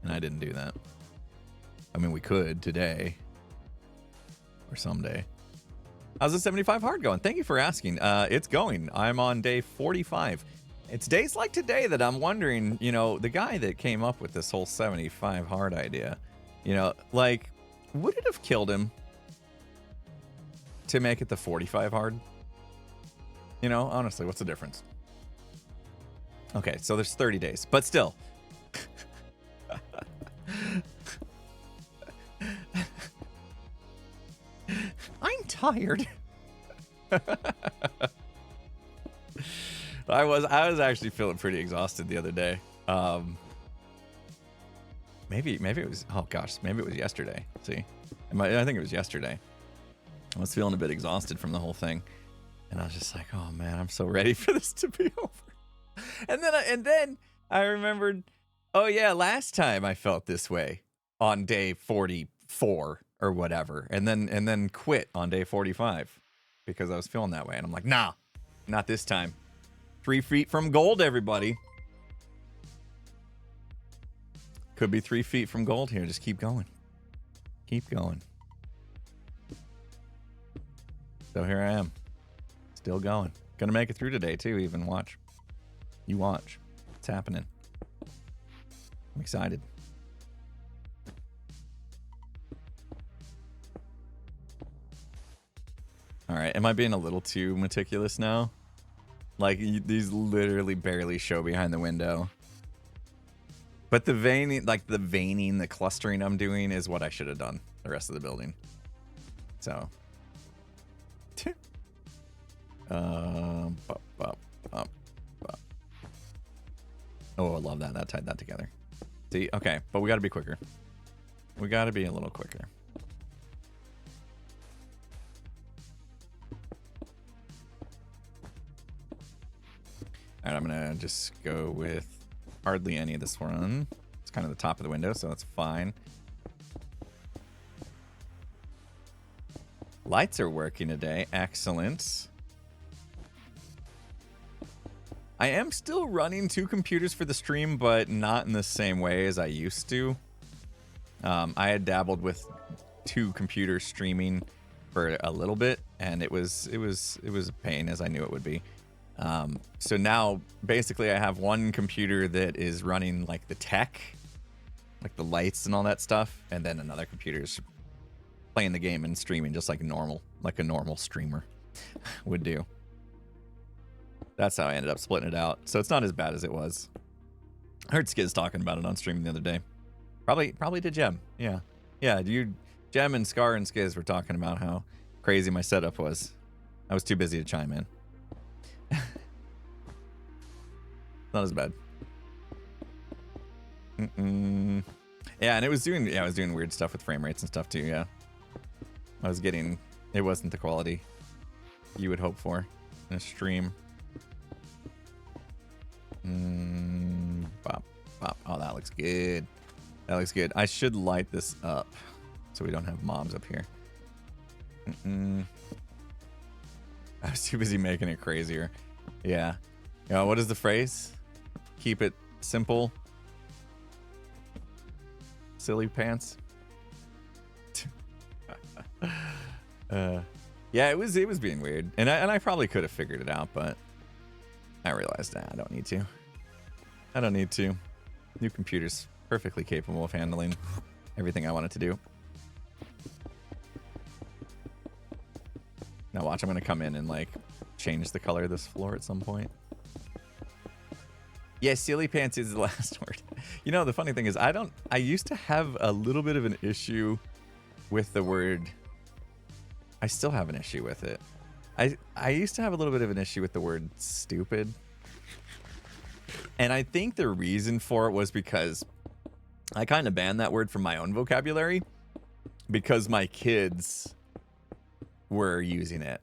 And I didn't do that. I mean, we could today or someday. How's the 75 hard going? Thank you for asking. It's going. I'm on day 45. It's days like today that I'm wondering, you know, the guy that came up with this whole 75 hard idea, you know, like, would it have killed him to make it the 45 hard. You know, honestly, what's the difference? Okay, so there's 30 days, but still. I'm tired. I was actually feeling pretty exhausted the other day. Maybe it was, oh gosh, maybe it was yesterday. See, I think it was yesterday. I was feeling a bit exhausted from the whole thing, and I was just like, oh man, I'm so ready for this to be over. And then I remembered, oh yeah, last time I felt this way on day 44 or whatever, and then quit on day 45 because I was feeling that way, and I'm like, nah, not this time. 3 feet from gold, everybody. Could be 3 feet from gold here. Just keep going. Keep going. So here I am. Still going. Gonna make it through today, too, even. Watch. You watch. It's happening. I'm excited. All right. Am I being a little too meticulous now? Like, these literally barely show behind the window. But the veining, the clustering I'm doing is what I should have done the rest of the building. So. Oh, I love that. That tied that together. See? Okay, but we got to be quicker. We got to be a little quicker. All right, I'm going to just go with hardly any of this one. It's kind of the top of the window, so that's fine. Lights are working today. Excellent. I am still running 2 computers for the stream, but not in the same way as I used to. I had dabbled with 2 computers streaming for a little bit, and it was a pain, as I knew it would be. So now basically I have one computer that is running like the tech, like the lights and all that stuff, and then another computer is playing the game and streaming just like a normal streamer would do. That's how I ended up splitting it out. So it's not as bad as it was. I heard Skiz talking about it on stream the other day. Probably to Gem. Yeah. Yeah, Gem and Scar and Skiz were talking about how crazy my setup was. I was too busy to chime in. Not as bad. Yeah, and I was doing weird stuff with frame rates and stuff too, yeah. It wasn't the quality you would hope for in a stream. Bop, bop. Oh, that looks good. That looks good. I should light this up so we don't have mobs up here. I was too busy making it crazier. Yeah. What is the phrase? Keep it simple. Silly pants. Yeah, it was being weird, and I probably could have figured it out, but I realized I don't need to. I don't need to. New computer's perfectly capable of handling everything I want it to do. Now watch, I'm gonna come in and like change the color of this floor at some point. Yeah, silly pants is the last word. You know, the funny thing is I used to have a little bit of an issue with the word. I still have an issue with it. I used to have a little bit of an issue with the word stupid. And I think the reason for it was because I kind of banned that word from my own vocabulary because my kids were using it.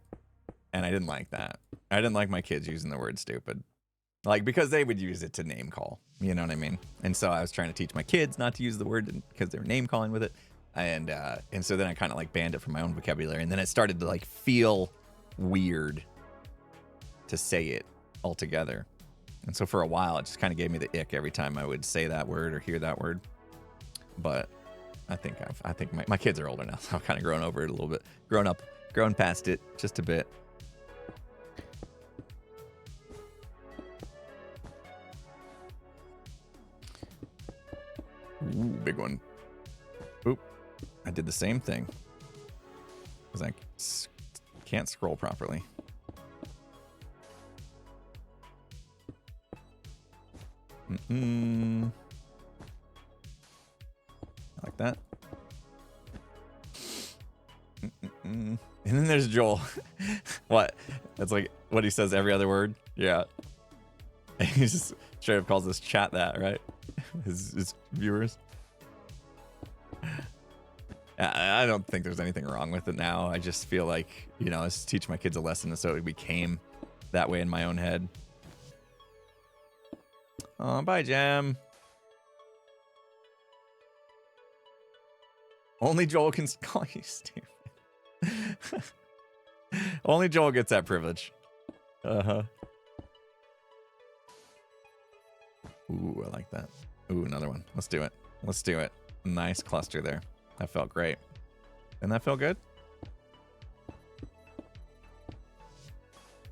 And I didn't like that. I didn't like my kids using the word stupid. Like, because they would use it to name call. You know what I mean? And so I was trying to teach my kids not to use the word because they were name calling with it. And so then I kind of like banned it from my own vocabulary. And then it started to like feel weird to say it altogether. And so for a while, it just kind of gave me the ick every time I would say that word or hear that word. But I think my kids are older now, so I've kind of grown over it a little bit. Grown past it just a bit. Ooh, big one. Oop. I did the same thing. I was like, Can't scroll properly. Like that. And then there's Joel. What? That's like what he says every other word. Yeah. He just straight up calls this chat that, right? His viewers. I don't think there's anything wrong with it now. I just feel like, you know, I just teach my kids a lesson, so it became that way in my own head. Oh, bye, Jam. Only Joel can call you stupid. Only Joel gets that privilege. Uh-huh. Ooh, I like that. Ooh, another one. Let's do it. Let's do it. Nice cluster there. That felt great. Didn't that feel good? You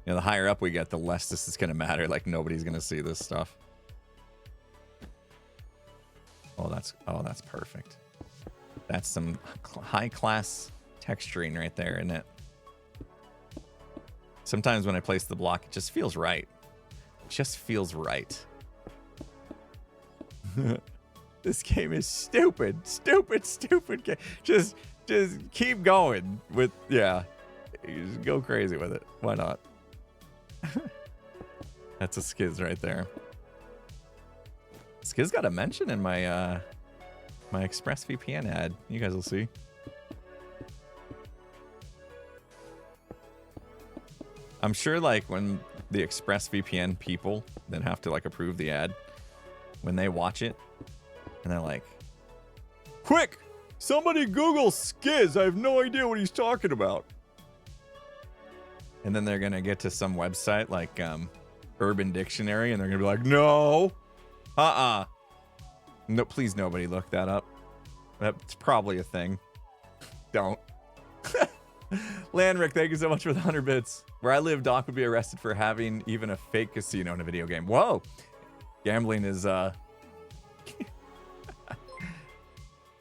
know, the higher up we get, the less this is going to matter. Like, nobody's going to see this stuff. Oh, that's perfect. That's some high-class texturing right there, isn't it? Sometimes when I place the block, it just feels right. It just feels right. This game is stupid. Stupid game. Just keep going with, yeah. You just go crazy with it. Why not? That's a Skiz right there. Skiz got a mention in my my ExpressVPN ad. You guys will see. I'm sure like when the ExpressVPN people then have to like approve the ad, when they watch it and they're like, quick, somebody Google Skiz. I have no idea what he's talking about. And then they're going to get to some website like Urban Dictionary and they're going to be like, no, no, please nobody look that up. That's probably a thing. Don't. Landrick, thank you so much for the 100 bits. Where I live, Doc would be arrested for having even a fake casino in a video game. Whoa. Gambling is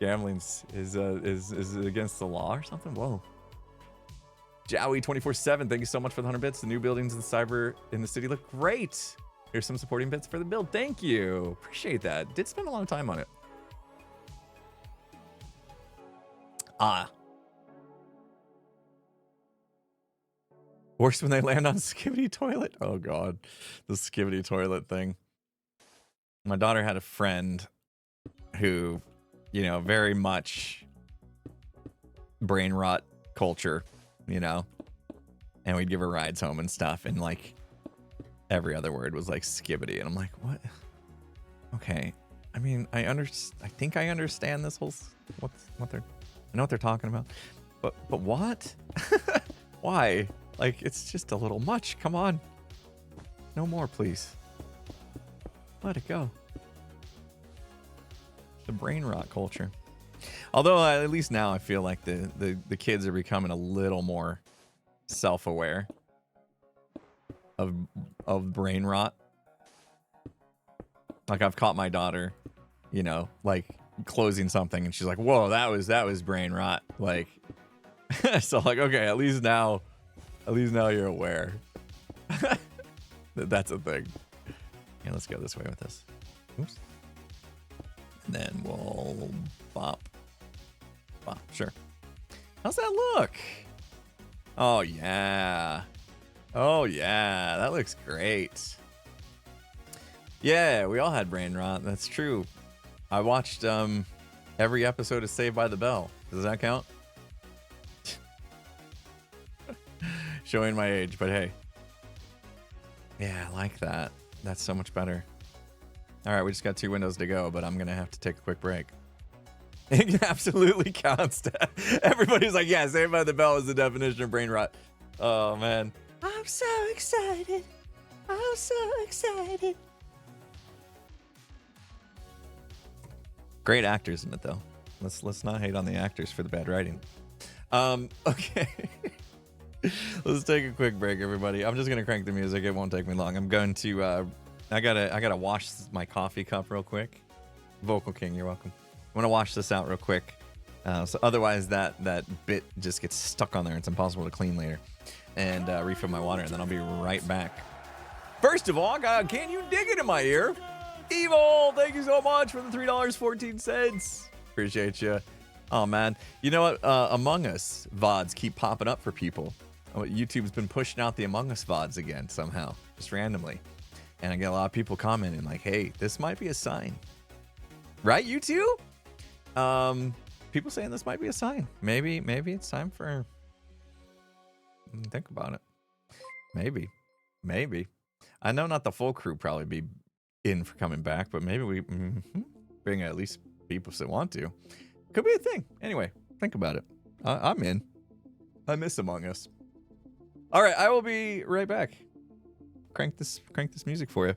gambling is against the law or something. Whoa. Jowie 24/7, thank you so much for the 100 bits. The new buildings in the city look great. Here's some supporting bits for the build. Thank you. Appreciate that. Did spend a lot of time on it. Worse when they land on a skivvy toilet. Oh god, the skivvy toilet thing. My daughter had a friend who, you know, very much brain rot culture, you know, and we'd give her rides home and stuff, and like every other word was like skivvy, and I'm like, what? Okay, I mean, I think I understand this whole I know what they're talking about, but what? Why? Like, it's just a little much. Come on. No more, please. Let it go. The brain rot culture. Although, at least now I feel like the kids are becoming a little more self-aware of brain rot. Like, I've caught my daughter, you know, like, closing something, and she's like, whoa, that was brain rot. Like, so, like, okay, at least now you're aware. That's a thing. Yeah, let's go this way with this. Oops. And then we'll bop. Bop, sure. How's that look? Oh, yeah. Oh, yeah. That looks great. Yeah, we all had brain rot. That's true. I watched every episode of Saved by the Bell. Does that count? Showing my age, but hey. Yeah, I like that. That's so much better. All right, we just got 2 windows to go, but I'm going to have to take a quick break. It absolutely counts. Everybody's like, yeah, Saved by the Bell is the definition of brain rot. Oh, man. I'm so excited. I'm so excited. Great actors in it, though. Let's not hate on the actors for the bad writing. Okay. Let's take a quick break, everybody. I'm just gonna crank the music. It won't take me long. I'm going to I gotta wash my coffee cup real quick. Vocal King, you're welcome. I'm gonna wash this out real quick, So otherwise, that bit just gets stuck on there. It's impossible to clean later. And refill my water, and then I'll be right back. First of all, can you dig it in my ear? Evil, thank you so much for the $3.14. Appreciate you. Oh, man. You know what? Among Us VODs keep popping up for people. YouTube's been pushing out the Among Us VODs again somehow, just randomly. And I get a lot of people commenting like, hey, this might be a sign. Right, you too? People saying this might be a sign. Maybe it's time for... Think about it. Maybe. I know not the full crew probably be in for coming back, but maybe we bring at least people that want to. Could be a thing. Anyway, think about it. I'm in. I miss Among Us. All right, I will be right back. Crank this music for you.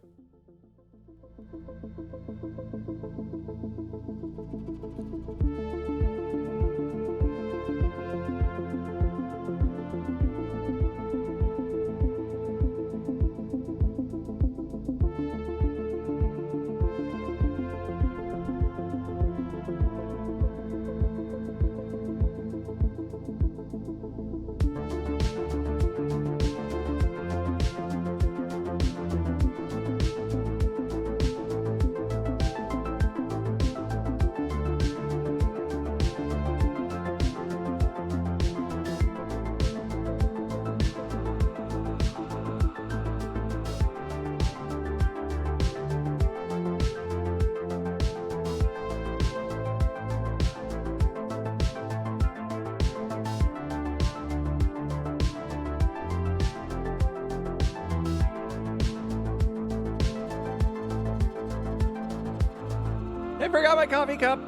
I forgot my coffee cup.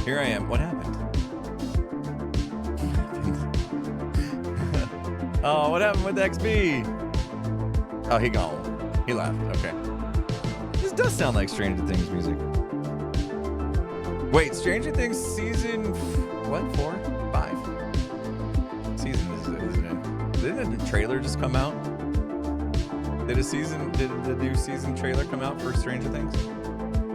Here I am. What happened? Oh, what happened with XB? Oh, he gone. He left. Okay. This does sound like Stranger Things music. Wait, Stranger Things season... What? 4? 5? Season is it? Didn't the trailer just come out? Did the new season trailer come out for Stranger Things?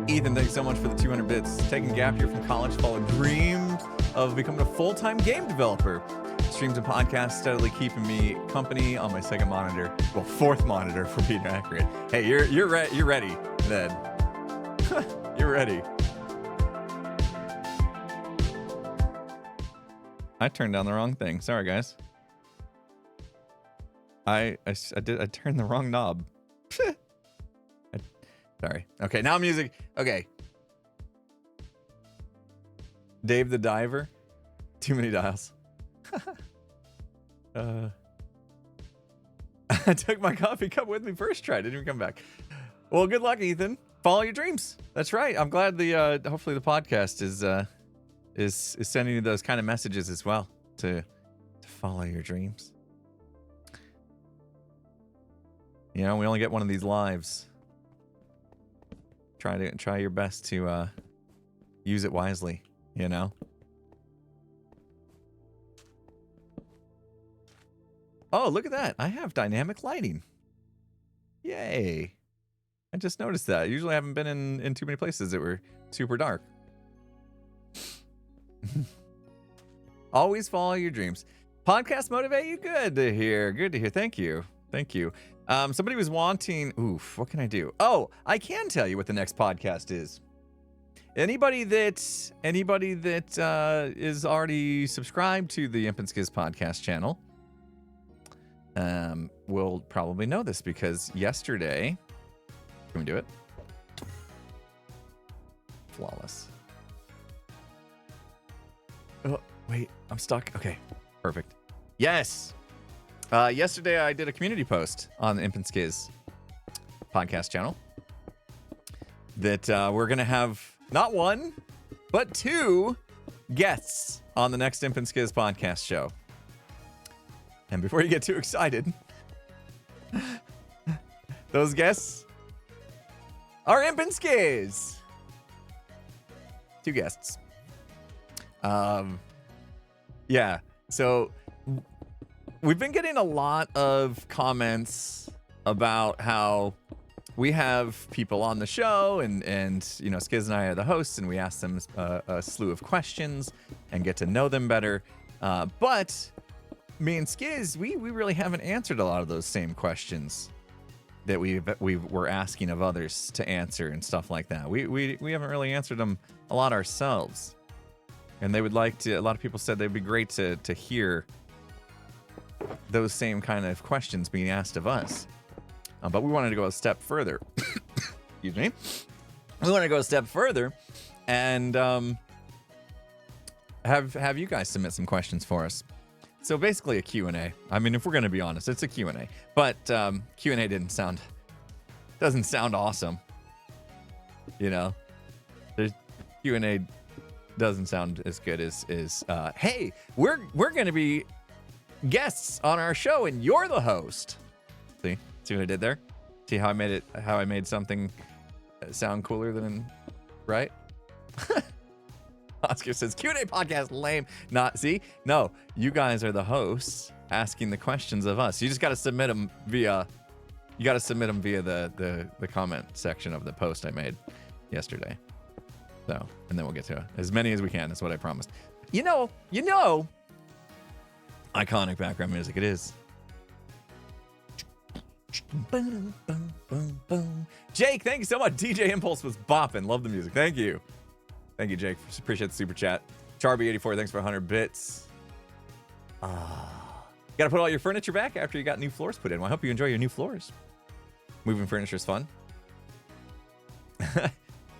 Ethan, thanks so much for the 200 bits. Taking a gap year from college, followed dreams of becoming a full-time game developer. Streams and podcasts steadily keeping me company on my second monitor. Well, fourth monitor for being accurate. Hey, you're ready, Ned. You're ready. I turned down the wrong thing. Sorry, guys. I turned the wrong knob. Sorry. Okay, now music. Okay. Dave the Diver. Too many dials. I took my coffee cup with me first try. Didn't even come back. Well, good luck, Ethan. Follow your dreams. That's right. I'm glad the hopefully the podcast is sending you those kind of messages as well to follow your dreams. You know, we only get one of these lives. Try your best to use it wisely, you know? Oh, look at that. I have dynamic lighting. Yay. I just noticed that. Usually I haven't been in too many places that were super dark. Always follow your dreams. Podcasts motivate you? Good to hear. Good to hear. Thank you. Thank you. Somebody was wanting... Oof, what can I do? Oh, I can tell you what the next podcast is. Anybody that is already subscribed to the Imp and Skiz podcast channel will probably know this because yesterday... Can we do it? Flawless. Wait, I'm stuck. Okay, perfect. Yes. Yesterday I did a community post on the Imp and Skiz podcast channel that we're going to have not one, but two guests on the next Imp and Skiz podcast show. And before you get too excited, those guests are Imp and Skiz. Two guests. Yeah, so we've been getting a lot of comments about how we have people on the show and you know, Skiz and I are the hosts, and we ask them a slew of questions and get to know them better. But me and Skiz, we really haven't answered a lot of those same questions that we were asking of others to answer and stuff like that. We haven't really answered them a lot ourselves. And they would like to, a lot of people said they'd be great to hear those same kind of questions being asked of us. But we wanted to go a step further. Excuse me. We want to go a step further and have you guys submit some questions for us. So basically a Q&A. I mean, if we're going to be honest, it's a Q&A. But Q&A doesn't sound awesome. You know, there's Q&A doesn't sound as good as hey, we're going to be guests on our show and you're the host. See what I did there? See how I made something sound cooler than right? Oscar says Q&A podcast lame. Not see? No, you guys are the hosts asking the questions of us. You just got to submit them via the comment section of the post I made yesterday. So, and then we'll get to as many as we can. That's what I promised. You know, iconic background music it is. Jake, thank you so much. DJ Impulse was bopping. Love the music. Thank you, Jake. Appreciate the super chat. Charby84, thanks for 100 bits. Gotta put all your furniture back after you got new floors put in. Well, I hope you enjoy your new floors. Moving furniture is fun.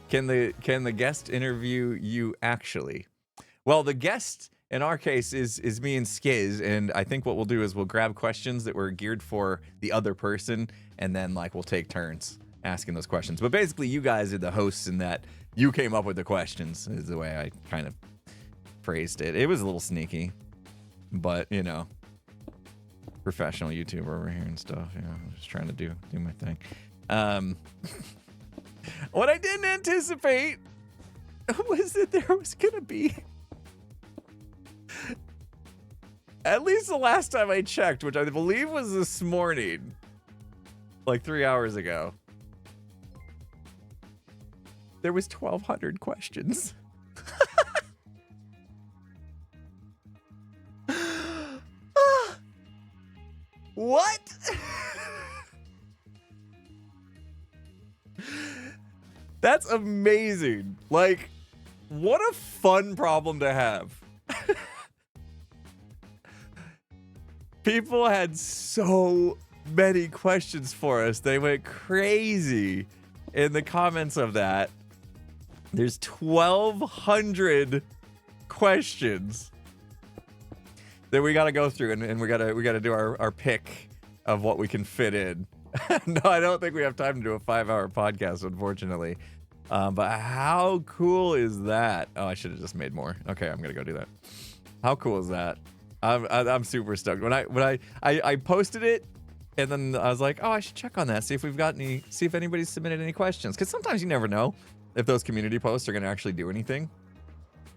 Can the guest interview you actually? Well, the guest in our case is me and Skiz, and I think what we'll do is we'll grab questions that were geared for the other person, and then like we'll take turns asking those questions. But basically, you guys are the hosts in that you came up with the questions, is the way I kind of phrased it. It was a little sneaky, but you know, professional YouTuber over here and stuff. You know, I'm just trying to do my thing. What I didn't anticipate was that there was gonna be, at least the last time I checked, which I believe was this morning, like 3 hours ago, there was 1,200 questions. What? That's amazing. Like, what a fun problem to have. People had so many questions for us. They went crazy in the comments of that. There's 1,200 questions that we got to go through, and we got to do our pick of what we can fit in. No, I don't think we have time to do a 5-hour podcast, unfortunately. But how cool is that? Oh, I should have just made more. Okay, I'm gonna go do that. How cool is that? I'm super stoked. When I posted it, and then I was like, oh, I should check on that, see if anybody's submitted any questions, because sometimes you never know if those community posts are gonna actually do anything.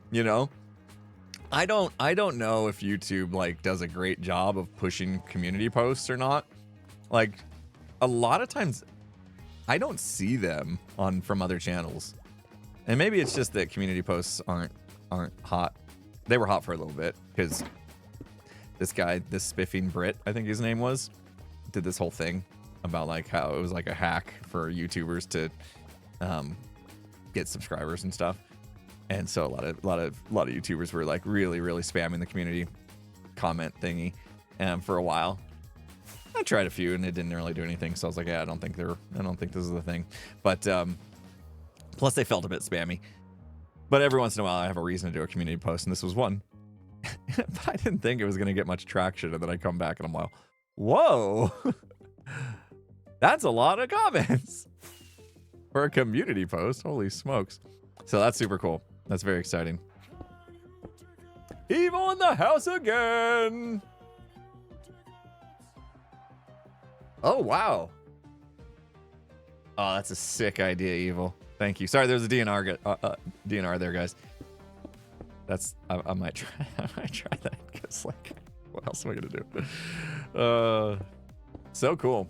You know, I don't know if YouTube like does a great job of pushing community posts or not. Like, a lot of times I don't see them from other channels, and maybe it's just that community posts aren't hot. They were hot for a little bit because this guy, this spiffing Brit, I think his name was, did this whole thing about like how it was like a hack for YouTubers to get subscribers and stuff. And so a lot of YouTubers were like really spamming the community comment thingy for a while. I tried a few and it didn't really do anything, so I was like, yeah, I don't think this is the thing. But plus they felt a bit spammy. But every once in a while I have a reason to do a community post, and this was one. but I didn't think it was going to get much traction. And then I come back and I'm like, whoa, that's a lot of comments for a community post. Holy smokes. So that's super cool. That's very exciting. Evil in the house again. Oh, wow. Oh, that's a sick idea, Evil. Thank you. Sorry, there's a DNR there, guys. That's I might try. I might try that because, like, what else am I gonna do? So cool.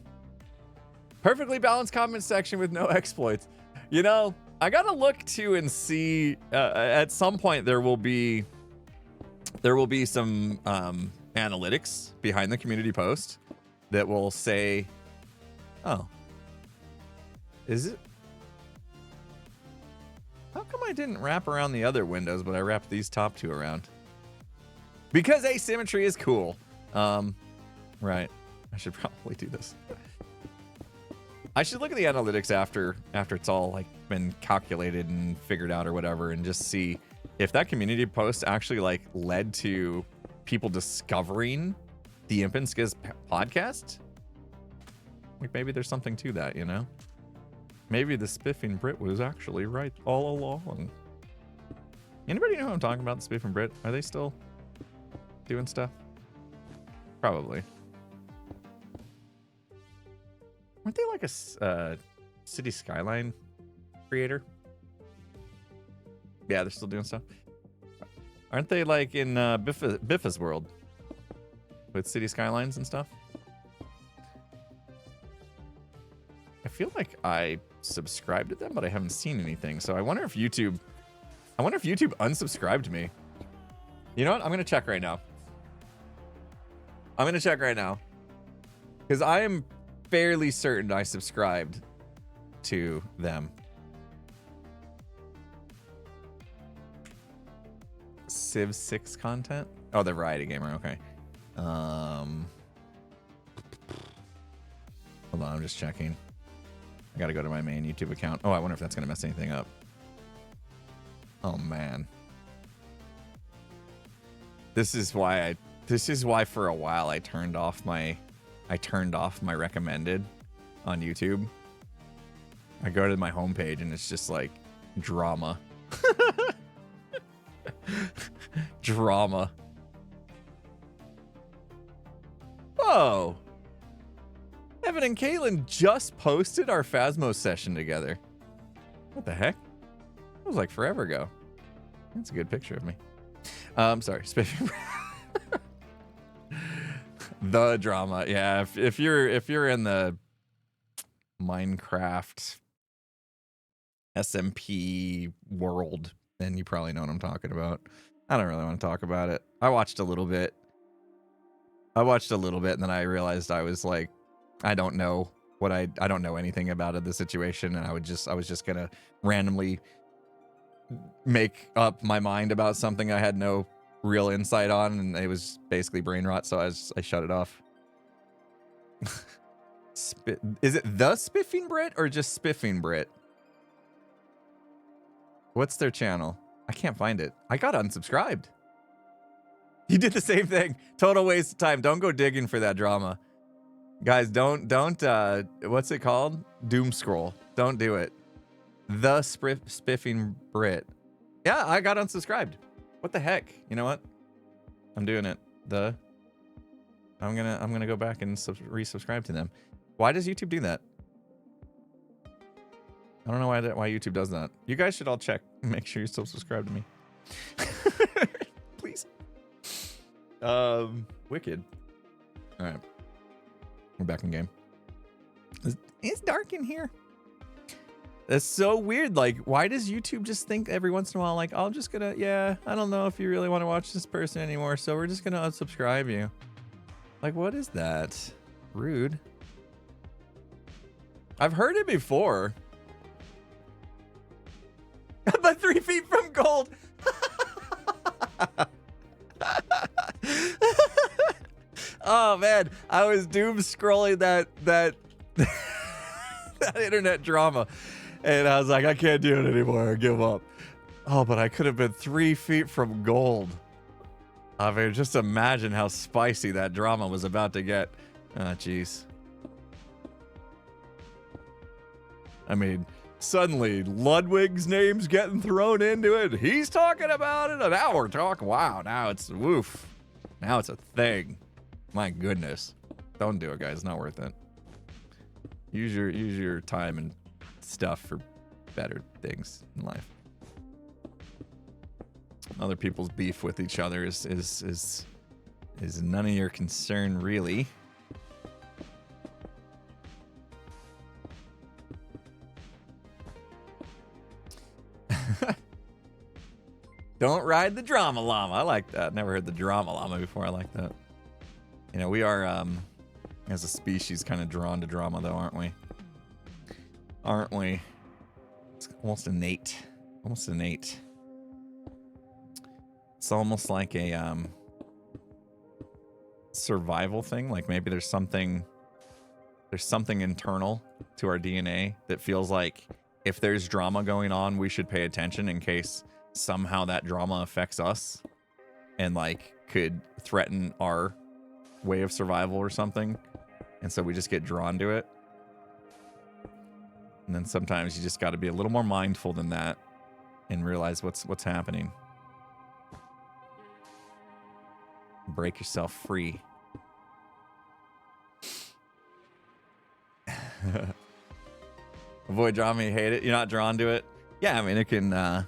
Perfectly balanced comment section with no exploits. You know, I gotta look too and see. At some point, there will be some analytics behind the community post that will say, "Oh, is it? How come I didn't wrap around the other windows, but I wrapped these top two around?" Because asymmetry is cool. Right. I should probably do this. I should look at the analytics after it's all like been calculated and figured out or whatever, and just see if that community post actually like led to people discovering the Imp and Skiz podcast. Like maybe there's something to that, you know? Maybe the spiffing Brit was actually right all along. Anybody know who I'm talking about, the spiffing Brit? Are they still doing stuff? Probably. Aren't they like a city skyline creator? Yeah, they're still doing stuff. Aren't they like in Biffa's world with city skylines and stuff? I feel like I subscribed to them, but I haven't seen anything. So I wonder if YouTube unsubscribed me. You know what? I'm gonna check right now. Because I am fairly certain I subscribed to them. Civ 6 content? Oh, the Variety Gamer. Okay. Hold on, I'm just checking. I gotta go to my main YouTube account. Oh, I wonder if that's gonna mess anything up. Oh man. This is why for a while I turned off my recommended on YouTube. I go to my homepage and it's just like drama. Drama. Whoa. Evan and Kaylin just posted our Phasmo session together. What the heck? It was like forever ago. That's a good picture of me. Sorry, spiffing. The drama. Yeah, if you're in the Minecraft SMP world, then you probably know what I'm talking about. I don't really want to talk about it. I watched a little bit and then I realized I was like, I don't know anything about it, the situation, and I was just gonna randomly make up my mind about something I had no real insight on, and it was basically brain rot, so I shut it off. Is it the Spiffing Brit or just Spiffing Brit? What's their channel? I can't find it. I got unsubscribed. You did the same thing. Total waste of time. Don't go digging for that drama. Guys, don't what's it called? Doom scroll. Don't do it. The Spiffing Brit. Yeah, I got unsubscribed. What the heck? You know what? I'm doing it. I'm gonna go back and resubscribe to them. Why does YouTube do that? I don't know why YouTube does that. You guys should all check. Make sure you still subscribe to me. Please. Wicked. All right. We're back in game. It's dark in here. That's so weird. Like, why does YouTube just think every once in a while, like, I'm just gonna, yeah, I don't know if you really want to watch this person anymore, so we're just gonna unsubscribe you. Like, what is that? Rude. I've heard it before. But 3 feet from gold. Oh man, I was doom scrolling that that internet drama, and I was like, I can't do it anymore. I give up. Oh, but I could have been 3 feet from gold. I mean, just imagine how spicy that drama was about to get. Ah, jeez. I mean, suddenly Ludwig's name's getting thrown into it. He's talking about it, and now we're talking. Wow, now it's woof. Now it's a thing. My goodness. Don't do it, guys. It's not worth it. Use your time and stuff for better things in life. Other people's beef with each other is none of your concern, really. Don't ride the drama llama. I like that. Never heard the drama llama before. I like that. You know, we are as a species kind of drawn to drama, though, aren't we? Aren't we? It's almost innate. Almost innate. It's almost like a survival thing. Like maybe there's something internal to our DNA that feels like if there's drama going on, we should pay attention in case somehow that drama affects us and like could threaten our way of survival or something. And so we just get drawn to it. And then sometimes you just got to be a little more mindful than that and realize what's happening. Break yourself free. Avoid drama, you hate it. You're not drawn to it. Yeah, I mean it can. A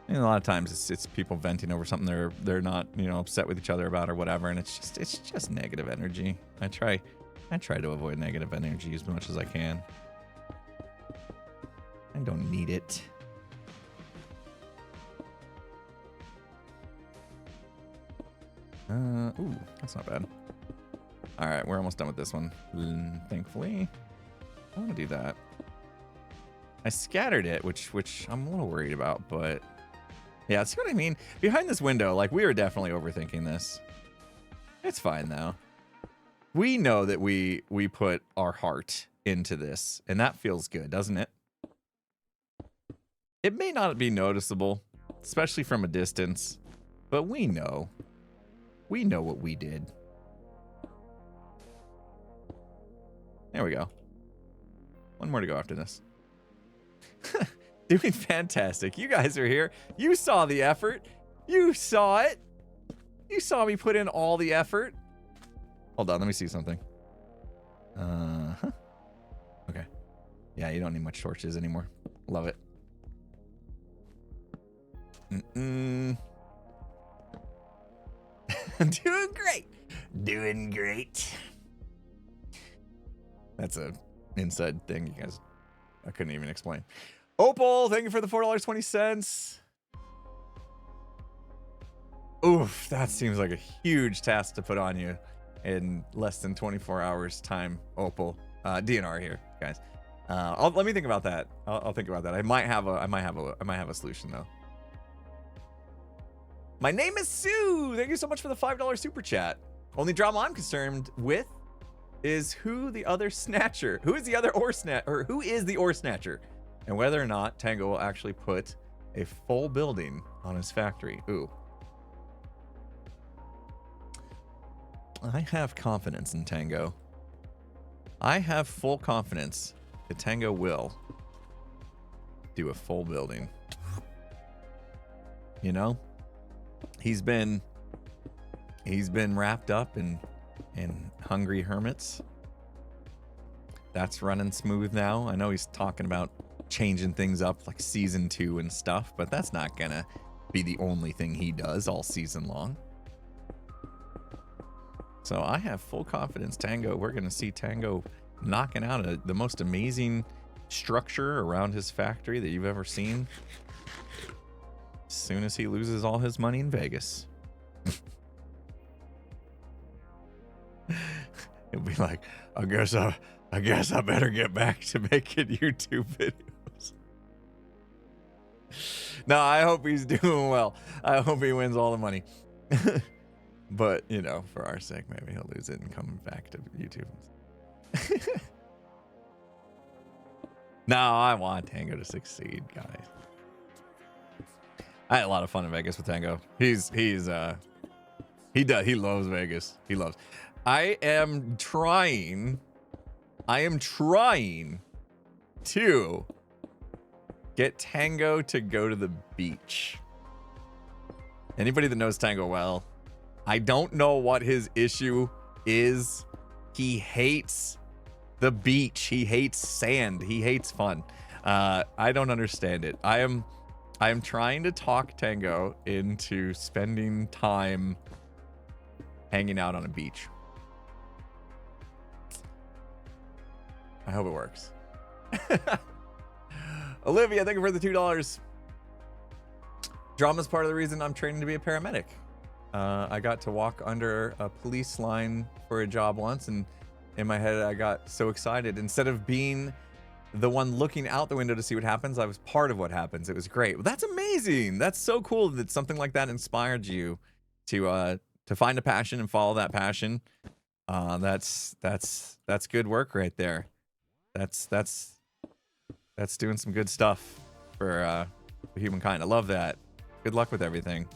lot of times it's people venting over something they're not upset with each other about or whatever, and it's just negative energy. I try to avoid negative energy as much as I can. I don't need it. Ooh, that's not bad. All right, we're almost done with this one. Thankfully, I want to do that. I scattered it, which I'm a little worried about, but yeah, see what I mean? Behind this window, like we are definitely overthinking this. It's fine though. We know that we put our heart into this, and that feels good, doesn't it? It may not be noticeable, especially from a distance, but we know. We know what we did. There we go. One more to go after this. Doing fantastic. You guys are here. You saw the effort. You saw it. You saw me put in all the effort. Hold on, let me see something. Okay. Yeah, you don't need much torches anymore. Love it. Doing great. Doing great. That's a inside thing, you guys. I couldn't even explain. Opal, thank you for the $4.20. Oof, that seems like a huge task to put on you in less than 24 hours time. Opal, DNR here, guys. Let me think about that. I'll think about that. I might have a solution though. My name is Sue. Thank you so much for the $5 super chat. Only drama I'm concerned with is who is the ore snatcher, and whether or not Tango will actually put a full building on his factory. Ooh. I have confidence in Tango. I have full confidence that Tango will do a full building. You know? He's been wrapped up in Hungry Hermits. That's running smooth now. I know he's talking about changing things up like season 2 and stuff, but that's not gonna be the only thing he does all season long. So I have full confidence Tango. We're gonna see Tango knocking out the most amazing structure around his factory that you've ever seen. As soon as he loses all his money in Vegas. He'll be like, I guess I better get back to making YouTube videos. No, I hope he's doing well. I hope he wins all the money. But, you know, for our sake, maybe he'll lose it and come back to YouTube. No, I want Tango to succeed, guys. I had a lot of fun in Vegas with Tango. He loves Vegas. He loves. I am trying to get Tango to go to the beach. Anybody that knows Tango well, I don't know what his issue is. He hates the beach. He hates sand. He hates fun. I don't understand it. I am trying to talk Tango into spending time hanging out on a beach. I hope it works. Olivia, thank you for the $2. Drama's part of the reason I'm training to be a paramedic. I got to walk under a police line for a job once, and in my head I got so excited. Instead of being the one looking out the window to see what happens, I was part of what happens. It was great. Well, that's amazing. That's so cool that something like that inspired you to find a passion and follow that passion. That's good work right there. That's doing some good stuff for humankind. I love that. Good luck with everything.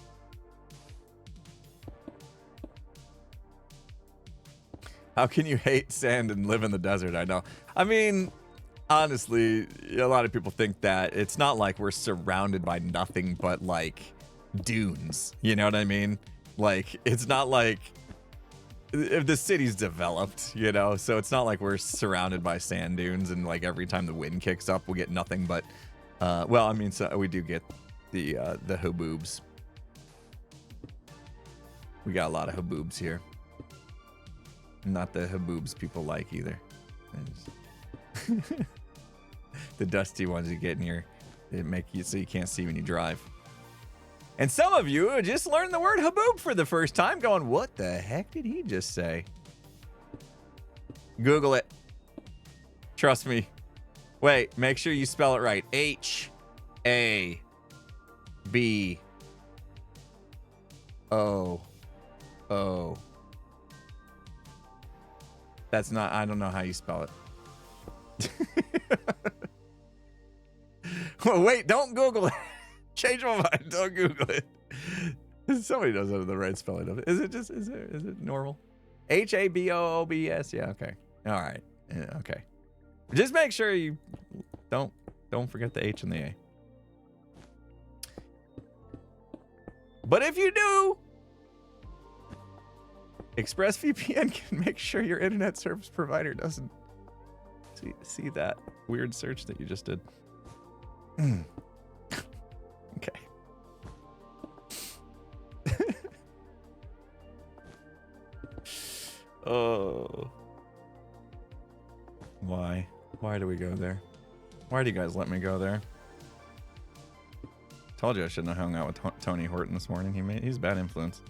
How can you hate sand and live in the desert? I know. I mean, honestly, a lot of people think that it's not like we're surrounded by nothing but like dunes. You know what I mean? Like, it's not like if the city's developed, you know, so it's not like we're surrounded by sand dunes and like every time the wind kicks up, we'll get nothing but, well, I mean, so we do get the haboobs. We got a lot of haboobs here. Not the haboobs people like either. The dusty ones you get in here, they make you so you can't see when you drive. And some of you just learned the word haboob for the first time, going, what the heck did he just say? Google it. Trust me. Wait, make sure you spell it right. H-A-B-O-O. That's not, I don't know how you spell it. Well, wait, don't Google it. Change my mind. Don't Google it. Somebody knows the right spelling of it. Is it normal? H-A-B-O-O-B-S. Yeah, okay. All right. Yeah, okay. Just make sure you don't forget the H and the A. But if you do, ExpressVPN can make sure your internet service provider doesn't see that weird search that you just did. Okay. Oh. Why? Why do we go there? Why do you guys let me go there? Told you I shouldn't have hung out with Tony Horton this morning. He's a bad influence.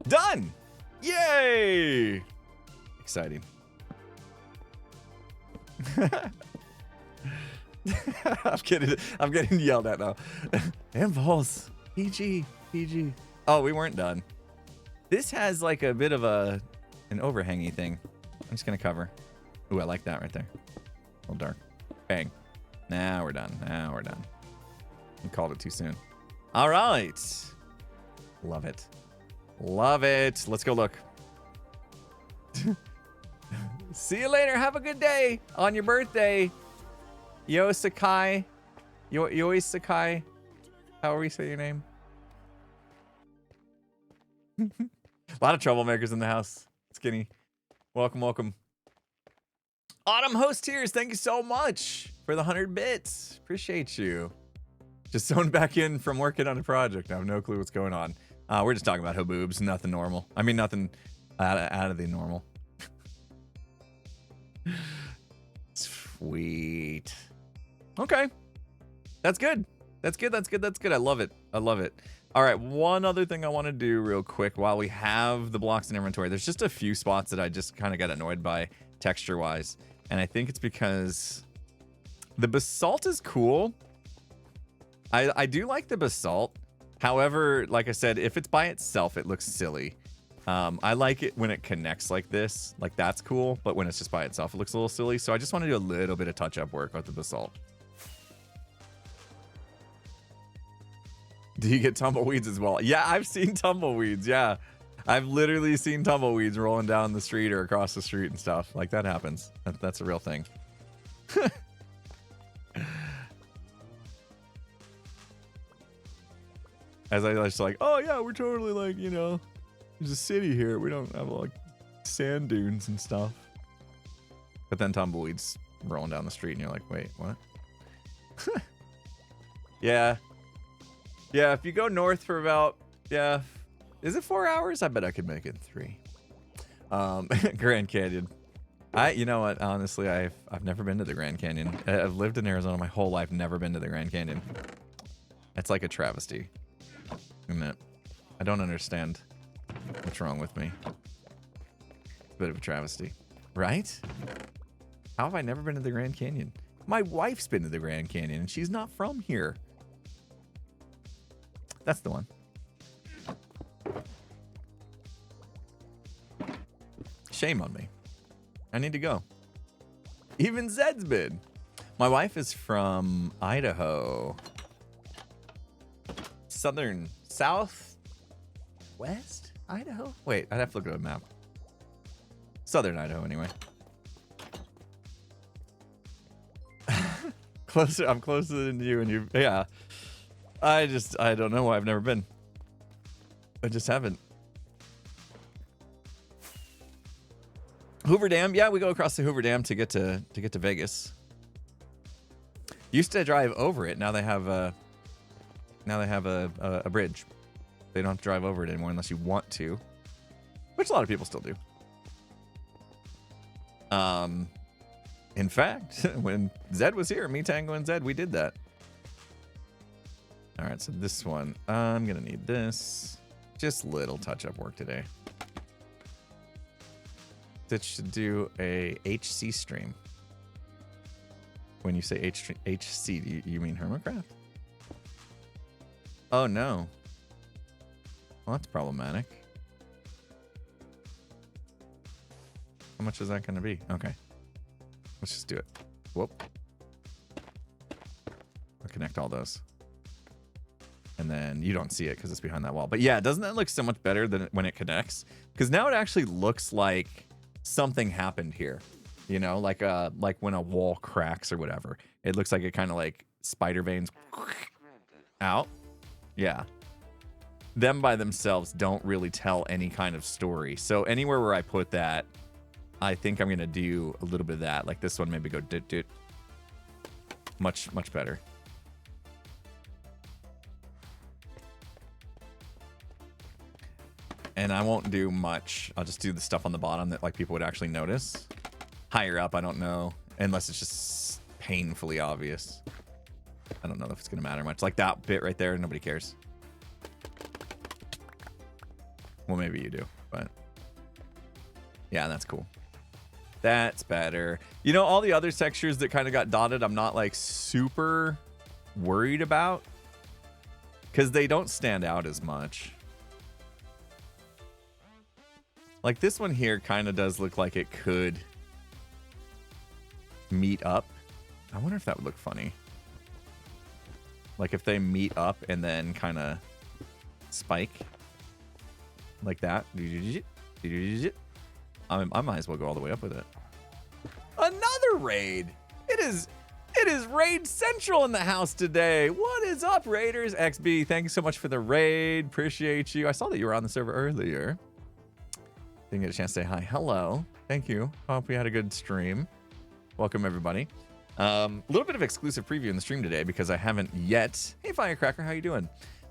Done! Yay! Exciting. I'm getting yelled at now. Impulse. PG. Oh, we weren't done. This has like a bit of an overhangy thing. I'm just gonna cover. Ooh, I like that right there. A little dark. Bang. Now we're done. You called it too soon. All right. Love it. Let's go look. See you later. Have a good day on your birthday. Yo Sakai. Yoi Sakai. However you say your name. A lot of troublemakers in the house. Skinny. Welcome. Autumn Host Tears, thank you so much for the 100 bits. Appreciate you. Just zoned back in from working on a project. I have no clue what's going on. We're just talking about haboobs. Nothing normal. I mean, nothing out of the normal. Sweet. Okay. That's good. I love it. All right, one other thing I want to do real quick while we have the blocks in inventory. There's just a few spots that I just kind of got annoyed by texture-wise. And I think it's because the basalt is cool. I do like the basalt. However, like I said, if it's by itself, it looks silly. I like it when it connects like this. Like, that's cool. But when it's just by itself, it looks a little silly. So I just want to do a little bit of touch-up work with the basalt. Do you get tumbleweeds as well? Yeah, I've seen tumbleweeds. Yeah. I've literally seen tumbleweeds rolling down the street or across the street and stuff. Like, that happens. That's a real thing. As I was like, oh yeah, we're totally like, you know, there's a city here. We don't have like sand dunes and stuff. But then tumbleweeds rolling down the street and you're like, wait, what? Yeah. Yeah, if you go north for about, yeah. Is it 4 hours? I bet I could make it 3. Grand Canyon. You know what? Honestly, I've never been to the Grand Canyon. I've lived in Arizona my whole life, never been to the Grand Canyon. It's like a travesty, isn't it? I don't understand what's wrong with me. It's a bit of a travesty, right? How have I never been to the Grand Canyon? My wife's been to the Grand Canyon, and she's not from here. That's the one. Shame on me. I need to go. Even Zed's been. My wife is from Idaho. Southwest Idaho? Wait, I'd have to look at a map. Southern Idaho, anyway. Closer, I'm closer than you and you. Yeah. I don't know why I've never been. I just haven't. Hoover Dam, yeah, we go across the Hoover Dam to get to Vegas. Used to drive over it. Now they have a bridge. They don't have to drive over it anymore unless you want to, which a lot of people still do. In fact, when Zed was here, me, Tango, and Zed, we did that. All right, so this one, I'm gonna need this. Just little touch-up work today. That should do a HC stream. When you say HC, do you mean Hermitcraft? Oh no. Well, that's problematic. How much is that going to be? Okay. Let's just do it. Whoop. I'll connect all those. And then you don't see it because it's behind that wall. But yeah, doesn't that look so much better than when it connects? Because now it actually looks like something happened here. You know, like when a wall cracks or whatever. It looks like it kind of like spider veins out. Yeah. Them by themselves don't really tell any kind of story. So anywhere where I put that, I think I'm going to do a little bit of that. Like this one, maybe go doot doot. Much, much better. And I won't do much. I'll just do the stuff on the bottom that like people would actually notice. Higher up, I don't know. Unless it's just painfully obvious. I don't know if it's going to matter much. Like that bit right there, nobody cares. Well, maybe you do, but yeah, that's cool. That's better. You know, all the other textures that kind of got dotted, I'm not like super worried about because they don't stand out as much. Like this one here kind of does look like it could meet up. I wonder if that would look funny. Like if they meet up and then kind of spike like that. I might as well go all the way up with it. Another raid. It is raid central in the house today. What is up, raiders? XB, thank you so much for the raid. Appreciate you. I saw that you were on the server earlier. Didn't get a chance to say hi. Hello. Thank you. Hope you had a good stream. Welcome, everybody. A little bit of exclusive preview in the stream today because I haven't yet. Hey, Firecracker, how you doing?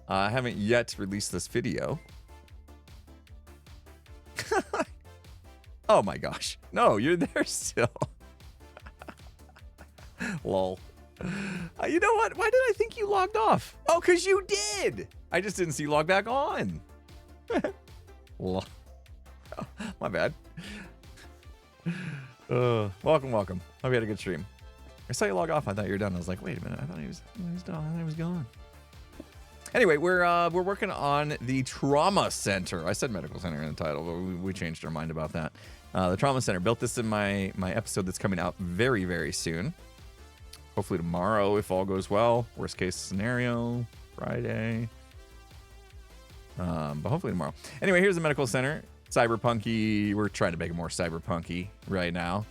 I haven't yet released this video. Oh my gosh. No, you're there still. Lol. You know what? Why did I think you logged off? Oh, because you did. I just didn't see you log back on. Lol. Oh, my bad. Welcome. Hope you had a good stream. I saw you log off. I thought you were done. I was like, wait a minute. I thought he was done. I thought he was gone. Anyway, we're working on the trauma center. I said medical center in the title, but we changed our mind about that. The trauma center. Built this in my episode that's coming out very, very soon. Hopefully tomorrow, if all goes well. Worst case scenario, Friday. But hopefully tomorrow. Anyway, here's the medical center. Cyberpunky. We're trying to make it more cyberpunky right now.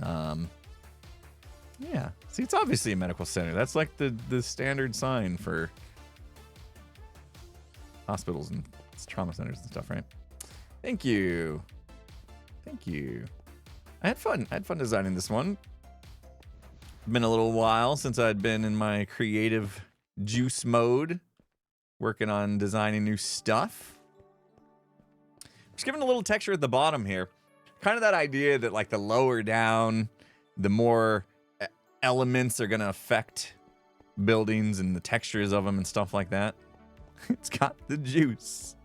Yeah. See, it's obviously a medical center. That's like the standard sign for hospitals and trauma centers and stuff, right? Thank you. Thank you. I had fun. I had fun designing this one. Been a little while since I'd been in my creative juice mode, working on designing new stuff. Just giving a little texture at the bottom here. Kind of that idea that like the lower down, the more elements are going to affect buildings and the textures of them and stuff like that. It's got the juice.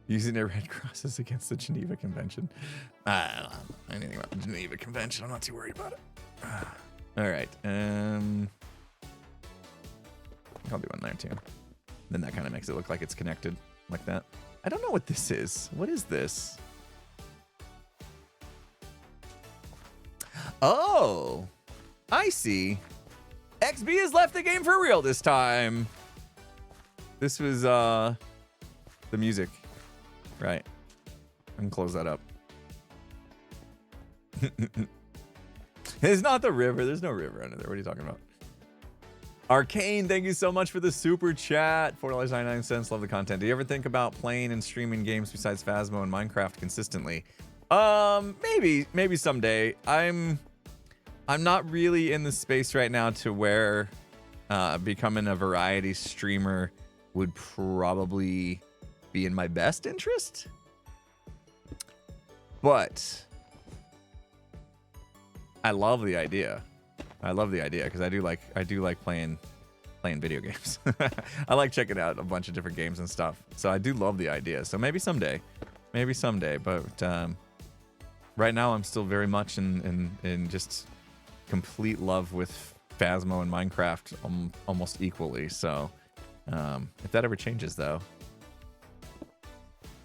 Using their red crosses against the Geneva Convention. I don't know anything about the Geneva Convention. I'm not too worried about it. All right. I'll do one there too. Then that kind of makes it look like it's connected like that. I don't know what this is. What is this? Oh, I see. XB has left the game for real this time. This was the music. Right. I can close that up. It's not the river. There's no river under there. What are you talking about? Arcane, thank you so much for the super chat. $4.99. Love the content. Do you ever think about playing and streaming games besides Phasmo and Minecraft consistently? Maybe someday. I'm not really in the space right now to where becoming a variety streamer would probably be in my best interest, but I love the idea. I love the idea because I do like playing video games. I like checking out a bunch of different games and stuff. So I do love the idea. So maybe someday, but right now I'm still very much in just complete love with Phasmo and Minecraft almost equally. So if that ever changes though,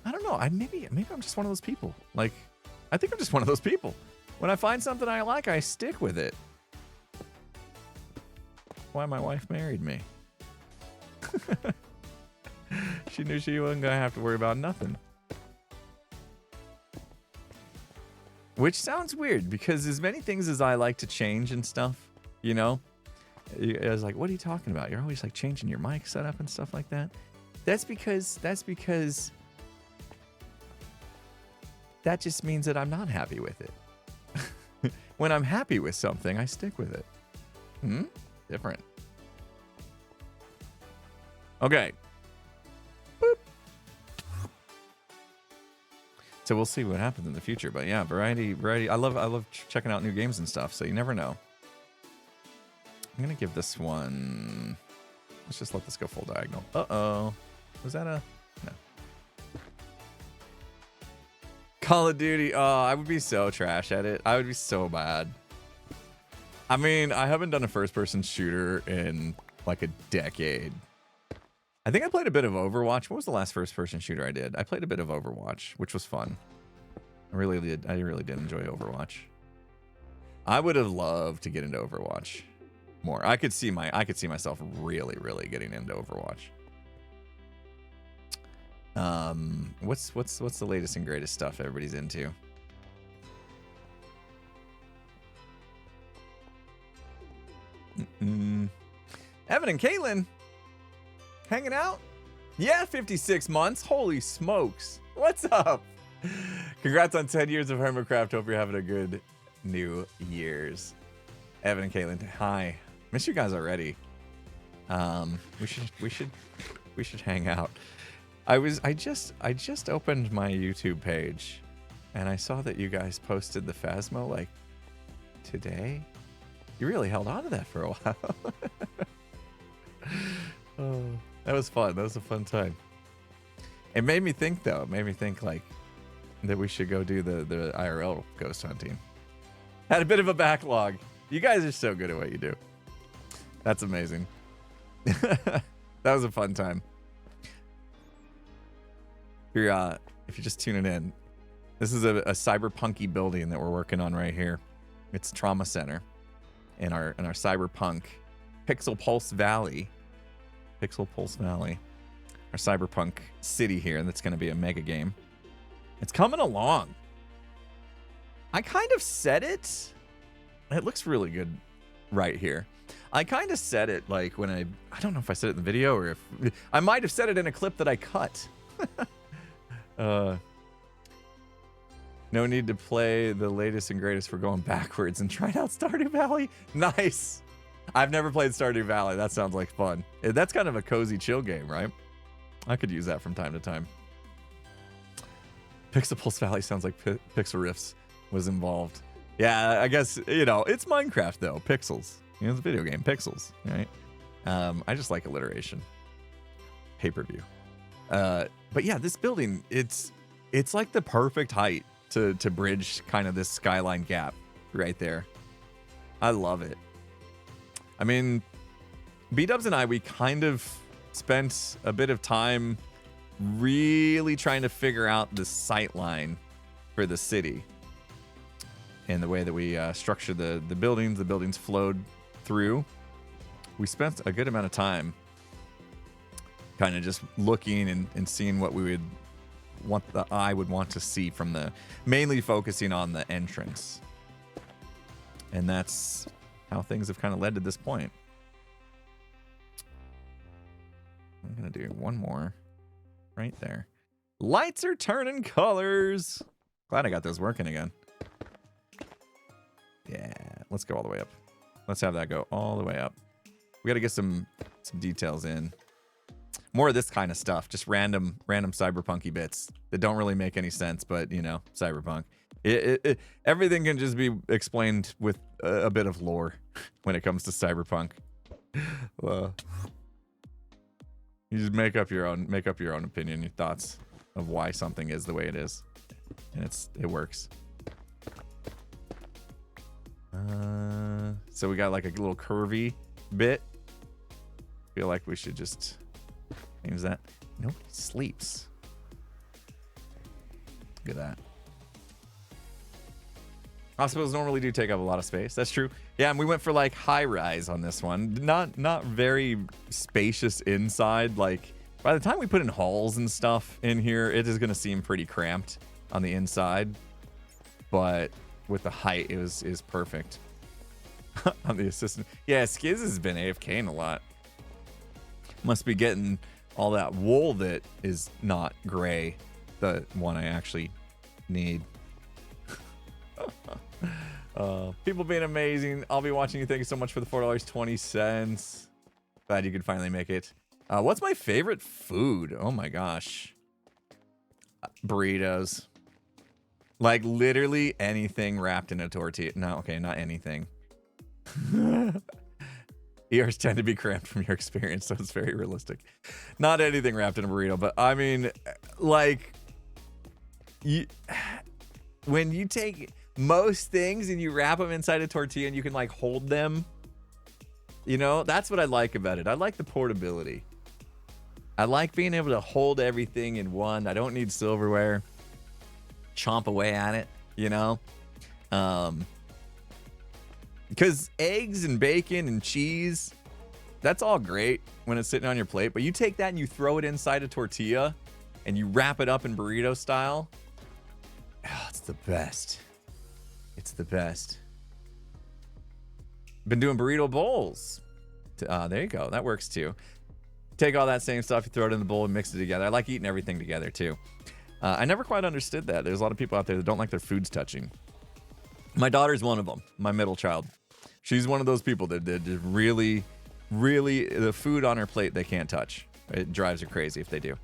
I don't know. Maybe I'm just one of those people. Like, I think I'm just one of those people. When I find something I like, I stick with it. Why my wife married me. She knew she wasn't gonna have to worry about nothing. Which sounds weird because as many things as I like to change and stuff, you know, I was like, what are you talking about? You're always like changing your mic setup and stuff like that. That's because that just means that I'm not happy with it. When I'm happy with something, I stick with it. Different. Okay. Boop. So we'll see what happens in the future. But yeah, variety. I love checking out new games and stuff. So you never know. I'm gonna give this one. Let's just let this go full diagonal. Uh-oh. Was that a no? Call of Duty. Oh, I would be so trash at it. I would be so bad. I mean, I haven't done a first-person shooter in like a decade. I think I played a bit of Overwatch. What was the last first-person shooter I did? I played a bit of Overwatch, which was fun. I really did enjoy Overwatch. I would have loved to get into Overwatch more. I could see myself really getting into Overwatch. What's the latest and greatest stuff everybody's into? Evan and Caitlin hanging out? Yeah, 56 months. Holy smokes. What's up? Congrats on 10 years of Hermitcraft. Hope you're having a good New Year's. Evan and Caitlin, hi. Miss you guys already. We should hang out. I just opened my YouTube page and I saw that you guys posted the Phasmo like today. You really held on to that for a while. Oh, that was fun. That was a fun time. It made me think though. It made me think like that we should go do the IRL ghost hunting. Had a bit of a backlog. You guys are so good at what you do. That's amazing. That was a fun time. If you're just tuning in, this is a cyberpunky building that we're working on right here. It's Trauma Center in our cyberpunk Pixel Pulse Valley. Pixel Pulse Valley. Our cyberpunk city here that's going to be a mega game. It's coming along. I kind of said it. It looks really good right here. I kind of said it like when I don't know if I said it in the video or if I might have said it in a clip that I cut. No need to play the latest and greatest for going backwards and trying out Stardew Valley. Nice. I've never played Stardew Valley. That sounds like fun. That's kind of a cozy chill game, right? I could use that from time to time. Pixel Pulse Valley sounds like Pixel Riffs was involved. Yeah, I guess, you know, it's Minecraft though. Pixels. You know, it's a video game. Pixels, right? I just like alliteration. Pay-per-view. But yeah, this building, it's like the perfect height to bridge kind of this skyline gap right there. I love it. I mean, B-Dubs and I, we kind of spent a bit of time really trying to figure out the sight line for the city and the way that we structure the buildings flowed through. We spent a good amount of time kind of just looking and seeing what we would want, the eye would want to see from mainly focusing on the entrance. And that's how things have kind of led to this point. I'm going to do one more right there. Lights are turning colors. Glad I got those working again. Yeah, let's go all the way up. Let's have that go all the way up. We got to get some details in. More of this kind of stuff, just random cyberpunky bits that don't really make any sense, but you know, cyberpunk. Everything can just be explained with a bit of lore when it comes to cyberpunk. You just make up your own opinion, your thoughts of why something is the way it is, and it works. So we got like a little curvy bit. Feel like we should just change that. Nobody sleeps. Look at that. Hospitals normally do take up a lot of space. That's true. Yeah, and we went for like high rise on this one. Not very spacious inside. Like by the time we put in halls and stuff in here, it is going to seem pretty cramped on the inside. But with the height, it is perfect. On the assistant. Yeah, Skiz has been AFKing a lot. Must be getting all that wool that is not gray. The one I actually need. People being amazing. I'll be watching you. Thank you so much for the $4.20. Glad you could finally make it. What's my favorite food? Oh my gosh. Burritos. Like literally anything wrapped in a tortilla. No, okay, not anything. ERs tend to be cramped from your experience, so it's very realistic. Not anything wrapped in a burrito, but I mean, like, when you take most things and you wrap them inside a tortilla and you can like hold them, you know, that's what I like about it. I like the portability. I like being able to hold everything in one. I don't need silverware. Chomp away at it, you know? Because eggs and bacon and cheese, that's all great when it's sitting on your plate. But you take that and you throw it inside a tortilla and you wrap it up in burrito style. Oh, it's the best. It's the best. Been doing burrito bowls. There you go. That works too. Take all that same stuff, you throw it in the bowl and mix it together. I like eating everything together too. I never quite understood that. There's a lot of people out there that don't like their foods touching. My daughter's one of them, my middle child. She's one of those people that really, the food on her plate they can't touch. It drives her crazy if they do.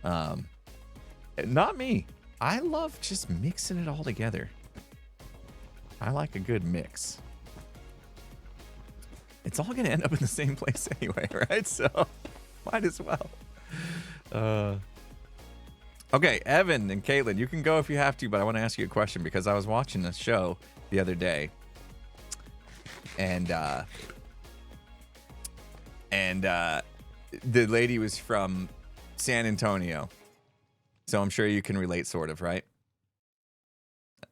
Not me. I love just mixing it all together. I like a good mix. It's all going to end up in the same place anyway, right? So might as well. Okay, Evan and Caitlin, you can go if you have to, but I want to ask you a question because I was watching this show the other day. and the lady was from San Antonio, so I'm sure you can relate, sort of, right?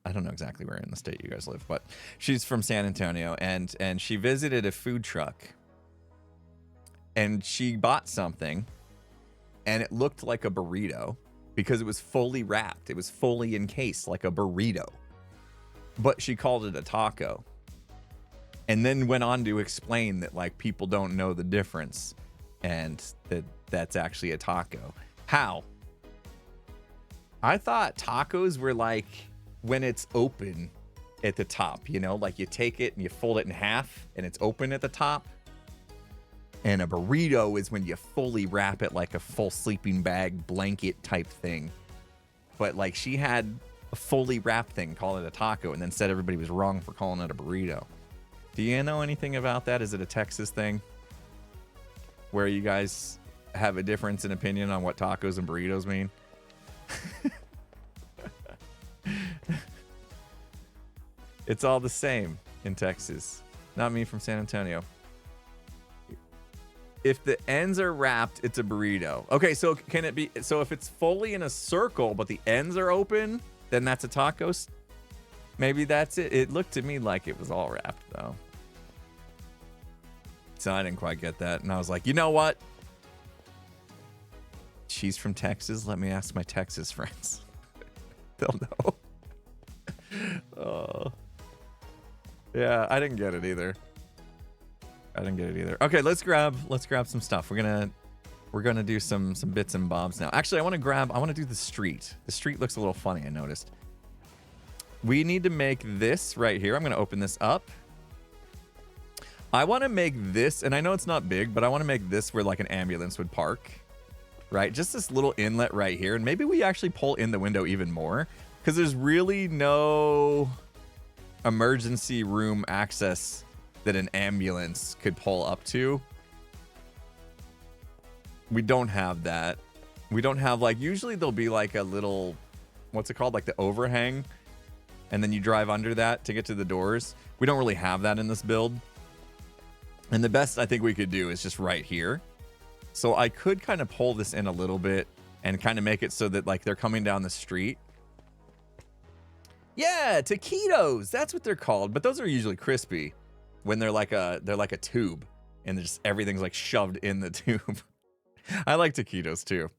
I don't know exactly where in the state you guys live, but she's from San Antonio, and she visited a food truck, and she bought something, and it looked like a burrito because it was fully wrapped. It was fully encased like a burrito, but she called it a taco, and then went on to explain that like people don't know the difference, and that's actually a taco. How? I thought tacos were like when it's open at the top, you know, like you take it and you fold it in half and it's open at the top. And a burrito is when you fully wrap it like a full sleeping bag blanket type thing. But like she had a fully wrapped thing, calling it a taco, and then said everybody was wrong for calling it a burrito. Do you know anything about that? Is it a Texas thing where you guys have a difference in opinion on what tacos and burritos mean? It's all the same in Texas. Not me from San Antonio. If the ends are wrapped, it's a burrito. Okay, so can it be, so if it's fully in a circle but the ends are open, then that's a taco? Maybe that's it. It looked to me like it was all wrapped though. So I didn't quite get that. And I was like, you know what? She's from Texas. Let me ask my Texas friends. They'll know. Oh. Yeah, I didn't get it either. Okay, let's grab some stuff. We're gonna do some bits and bobs now. Actually, I want to do the street. The street looks a little funny, I noticed. We need to make this right here. I'm gonna open this up. I want to make this, and I know it's not big, but I want to make this where like an ambulance would park. Right? Just this little inlet right here. And maybe we actually pull in the window even more, because there's really no emergency room access that an ambulance could pull up to. We don't have that. We don't have, like, usually there'll be like a little, what's it called? Like the overhang. And then you drive under that to get to the doors. We don't really have that in this build. And the best I think we could do is just right here. So I could kind of pull this in a little bit and kind of make it so that like they're coming down the street. Yeah, taquitos. That's what they're called. But those are usually crispy when they're like a tube and just everything's like shoved in the tube. I like taquitos too.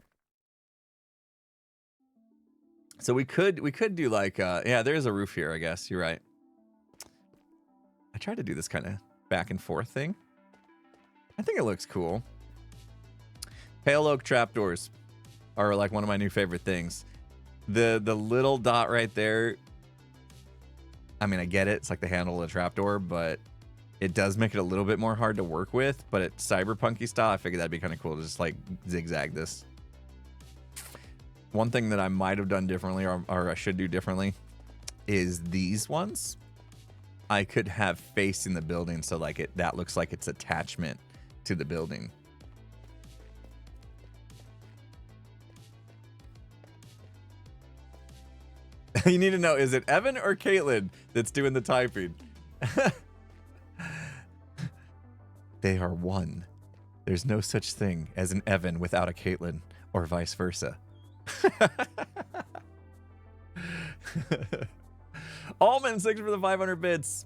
So we could do like yeah, there's a roof here, I guess. You're right. I tried to do this kind of back and forth thing. I think it looks cool. Pale oak trapdoors are like one of my new favorite things. The little dot right there, I mean, I get it. It's like the handle of a trapdoor, but it does make it a little bit more hard to work with. But it's cyberpunky style. I figured that'd be kind of cool to just like zigzag this. One thing that I might have done differently, or I should do differently, is these ones. I could have facing the building so like that looks like it's attachment to the building. You need to know, is it Evan or Caitlin that's doing the typing? They are one. There's no such thing as an Evan without a Caitlin, or vice versa. Almond, thanks for the 500 bits.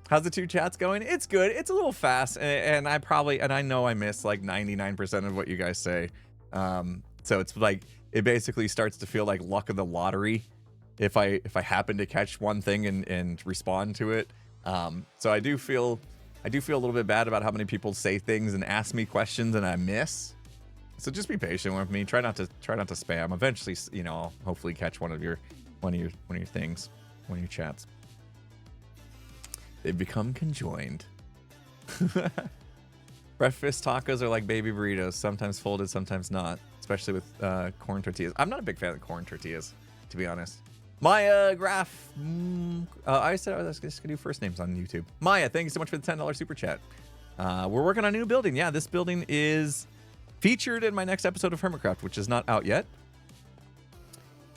How's the two chats going? It's good. It's a little fast, and I know I miss like 99% of what you guys say. So it's like it basically starts to feel like luck of the lottery if I happen to catch one thing and respond to it. So I do feel a little bit bad about how many people say things and ask me questions and I miss. So just be patient with me. Try not to spam. Eventually, you know, I'll hopefully catch one of your things, one of your chats. They've become conjoined. Breakfast tacos are like baby burritos, sometimes folded, sometimes not, especially with corn tortillas. I'm not a big fan of corn tortillas, to be honest. Maya Graph. I said I was just going to do first names on YouTube. Maya, thank you so much for the $10 super chat. We're working on a new building. Yeah, this building is featured in my next episode of Hermitcraft, which is not out yet.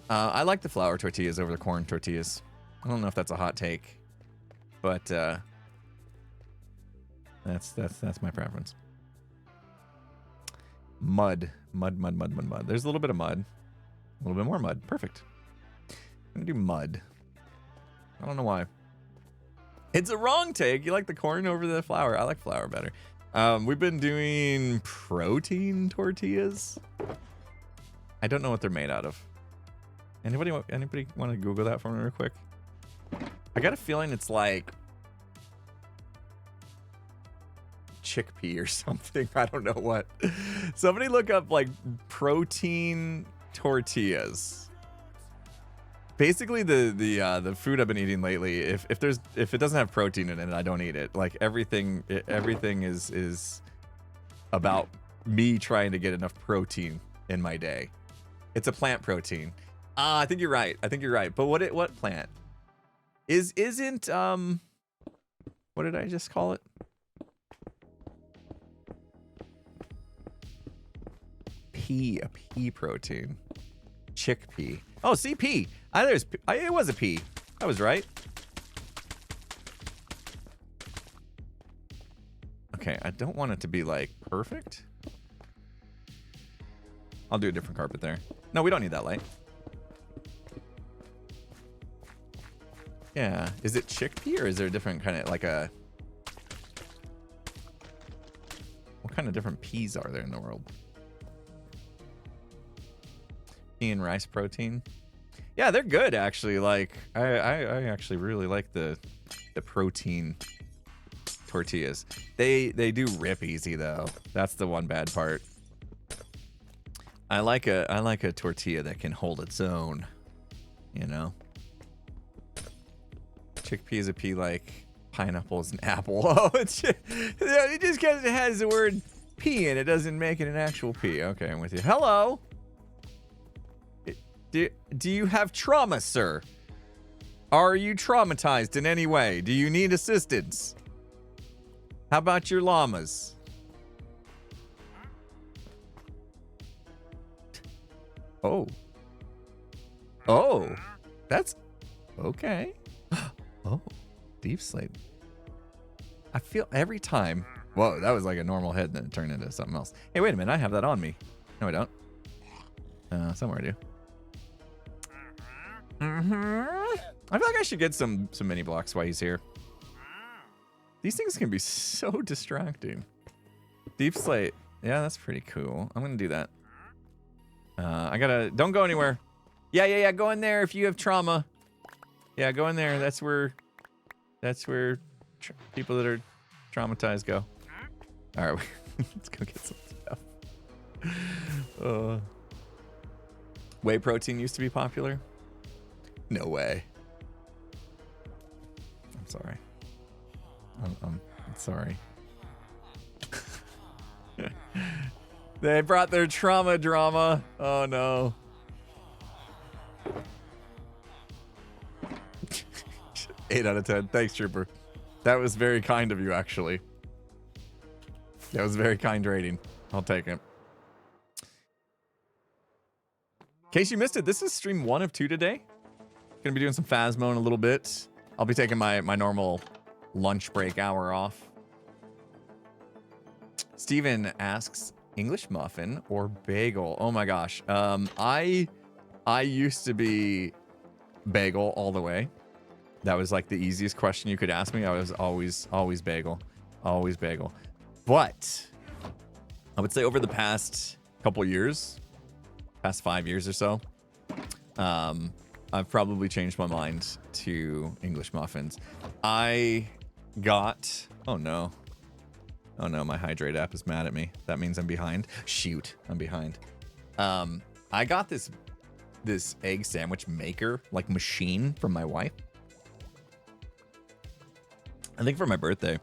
I like the flour tortillas over the corn tortillas. I don't know if that's a hot take, but That's my preference. Mud. There's a little bit of mud. A little bit more mud. Perfect. I'm gonna do mud. I don't know why. It's a wrong take. You like the corn over the flour. I like flour better. We've been doing protein tortillas. I don't know what they're made out of. Anybody want to Google that for me real quick? I got a feeling it's like chickpea or something. I don't know what. Somebody look up like protein tortillas. Basically, the food I've been eating lately, if it doesn't have protein in it, I don't eat it. Like everything is about me trying to get enough protein in my day. It's a plant protein. I think you're right. But what plant? Isn't what did I just call it? A pea protein. Chickpea. Oh, CP. It was a pea. I was right. Okay, I don't want it to be like perfect. I'll do a different carpet there. No, we don't need that light. Yeah. Is it chickpea or is there a different kind of like a... What kind of different peas are there in the world? Pea and rice protein. Yeah, they're good actually. Like I actually really like the protein tortillas. They do rip easy though. That's the one bad part. I like a tortilla that can hold its own, you know. Chickpea is a pea like pineapple is an apple. Oh, it's just because it has the word pea in it doesn't make it an actual pea. Okay, I'm with you. Hello. Do you have trauma, sir? Are you traumatized in any way? Do you need assistance? How about your llamas? Oh. Oh. That's okay. Oh. Deep sleep. I feel every time. Whoa, that was like a normal head and then it turned into something else. Hey, wait a minute. I have that on me. No, I don't. Somewhere I do. I feel like I should get some mini blocks while he's here. These things can be so distracting. Deep slate. Yeah, that's pretty cool. I'm gonna do that. Don't go anywhere. Yeah. Go in there if you have trauma. Yeah, go in there. That's where people that are traumatized go. All right, let's go get some stuff. Whey protein used to be popular. No way. I'm sorry. I'm sorry. They brought their trauma drama. Oh no. 8 out of 10. Thanks, Trooper. That was very kind of you, actually. That was a very kind rating. I'll take it. In case you missed it, this is stream 1 of 2 today. Gonna be doing some Phasmo in a little bit. I'll be taking my normal lunch break hour off. Steven asks, English muffin or bagel? Oh my gosh. I used to be bagel all the way. That was like the easiest question you could ask me. I was always bagel. Always bagel. But I would say over the past couple years, past 5 years or so, I've probably changed my mind to English muffins. I got... Oh no, my Hydrate app is mad at me. That means I'm behind. Shoot, I'm behind. I got this egg sandwich maker, like machine from my wife. I think for my birthday.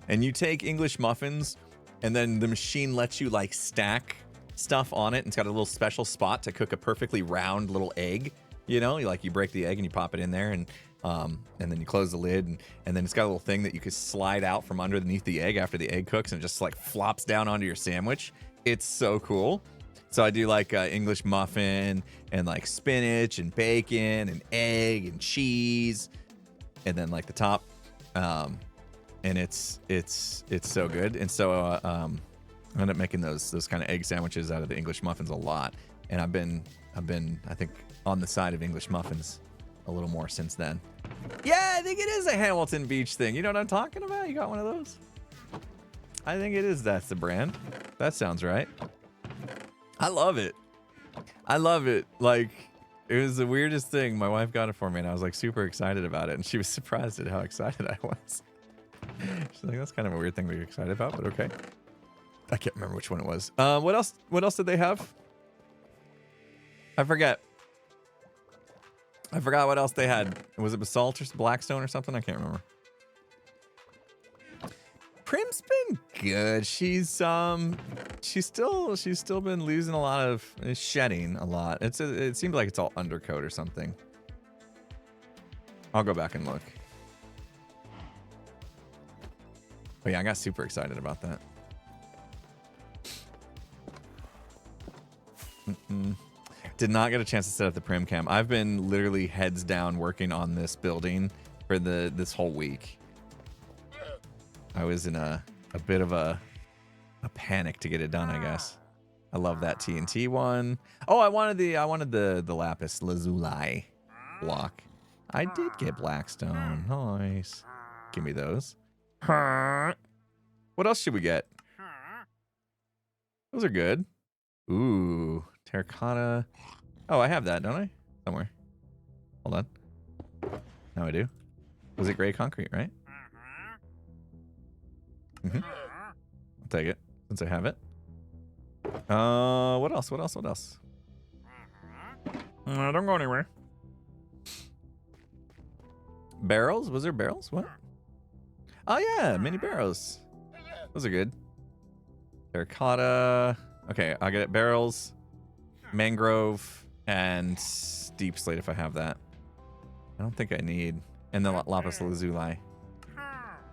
And you take English muffins, and then the machine lets you like stack stuff on it, and it's got a little special spot to cook a perfectly round little egg. You know, you break the egg and you pop it in there, and then you close the lid, and then it's got a little thing that you could slide out from underneath the egg after the egg cooks, and it just like flops down onto your sandwich. It's so cool. So I do like English muffin and like spinach and bacon and egg and cheese, and then like the top. and it's so good. And so I ended up making those kind of egg sandwiches out of the English muffins a lot, and I've been I think on the side of English muffins a little more since then. Yeah, I think it is a Hamilton Beach thing. You know what I'm talking about? You got one of those? I think it is. That's the brand. That sounds right. I love it. I love it. Like, it was the weirdest thing. My wife got it for me, and I was like super excited about it, and she was surprised at how excited I was. She's like, that's kind of a weird thing to be excited about, but okay. I can't remember which one it was. What else? What else did they have? I forget. I forgot what else they had. Was it basalt or blackstone or something? I can't remember. Prim's been good. She's still been losing a lot of shedding a lot. It seems like it's all undercoat or something. I'll go back and look. But yeah, I got super excited about that. Did not get a chance to set up the Prim cam. I've been literally heads down working on this building for this whole week. I was in a bit of a panic to get it done, I guess. I love that TNT one. Oh, I wanted the lapis lazuli block. I did get blackstone. Nice. Give me those. What else should we get? Those are good. Ooh, terracotta. Oh, I have that, don't I? Somewhere. Hold on. Now I do. Was it gray concrete, right? I'll take it since I have it. What else? What else? What else? Don't go anywhere. Barrels? Was there barrels? What? Oh yeah, mini barrels. Those are good. Terracotta. Okay, I'll get it. Barrels, mangrove, and deep slate if I have that. I don't think I need. And the lapis lazuli.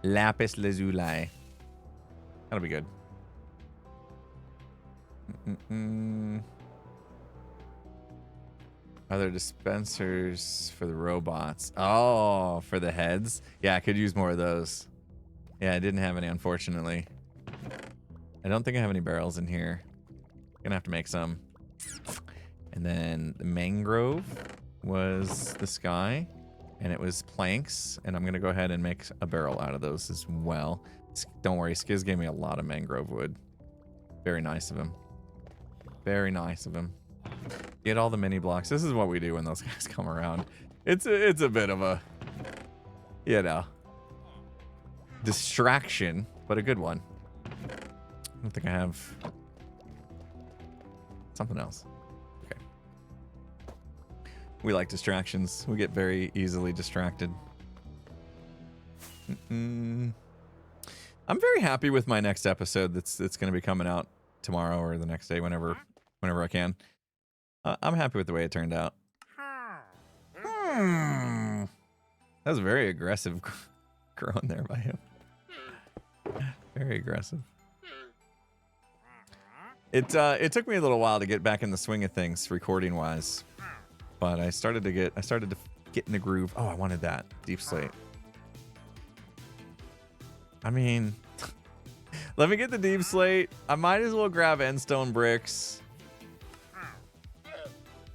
Lapis lazuli. That'll be good. Other dispensers for the robots. Oh, for the heads? Yeah, I could use more of those. Yeah, I didn't have any, unfortunately. I don't think I have any barrels in here. Gonna have to make some. And then the mangrove was the sky, and it was planks, and I'm gonna go ahead and make a barrel out of those as well. Don't worry, Skiz gave me a lot of mangrove wood. Very nice of him. Very nice of him. Get all the mini blocks. This is what we do when those guys come around. It's a bit of a, you know, distraction, but a good one. I don't think I have something else. Okay. We like distractions. We get very easily distracted. I'm very happy with my next episode that's going to be coming out tomorrow or the next day, whenever I can. I'm happy with the way it turned out. That was very aggressive growing there by him. Very aggressive. It took me a little while to get back in the swing of things, recording wise, but I started to get in the groove. Oh, I wanted that deep slate. I mean, let me get the deep slate. I might as well grab endstone bricks.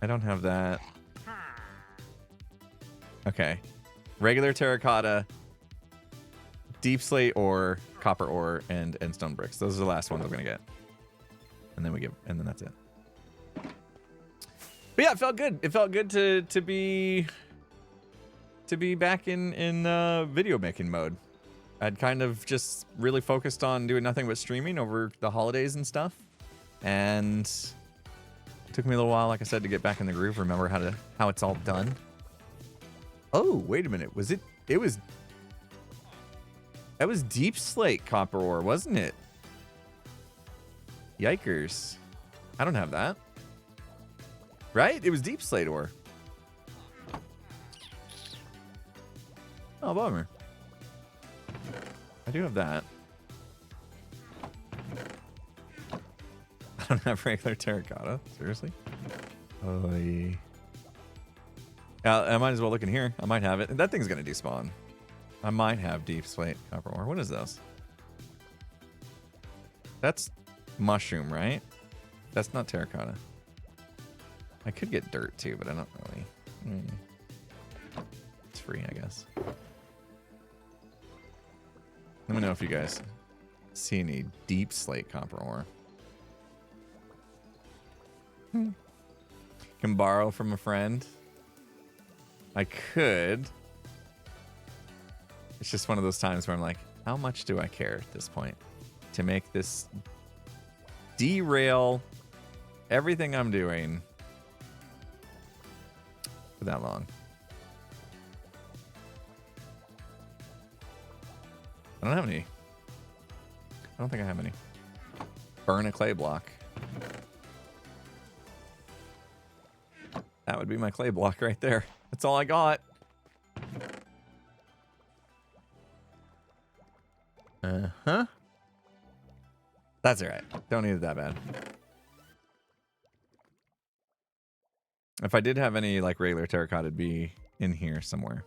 I don't have that. Okay. Regular terracotta, deep slate ore, copper ore, and endstone bricks. Those are the last ones I'm gonna get. And then that's it. But yeah, it felt good. It felt good to be back in video making mode. I'd kind of just really focused on doing nothing but streaming over the holidays and stuff. And it took me a little while, like I said, to get back in the groove, remember how it's all done. Oh, wait a minute. That was deep slate copper ore, wasn't it? Yikers. I don't have that. Right? It was deep slate ore. Oh, bummer. I do have that. I don't have regular terracotta. Seriously? I might as well look in here. I might have it. That thing's gonna despawn. I might have deep slate copper ore. What is this? That's mushroom, right? That's not terracotta. I could get dirt too, but I don't really. It's free, I guess. Let me know if you guys see any deep slate copper ore. Can borrow from a friend. I could. It's just one of those times where I'm like, how much do I care at this point to make this derail everything I'm doing for that long? I don't have any. I don't think I have any. Burn a clay block. That would be my clay block right there. That's all I got. Uh-huh. That's all right. Don't need it that bad. If I did have any like regular terracotta, it'd be in here somewhere.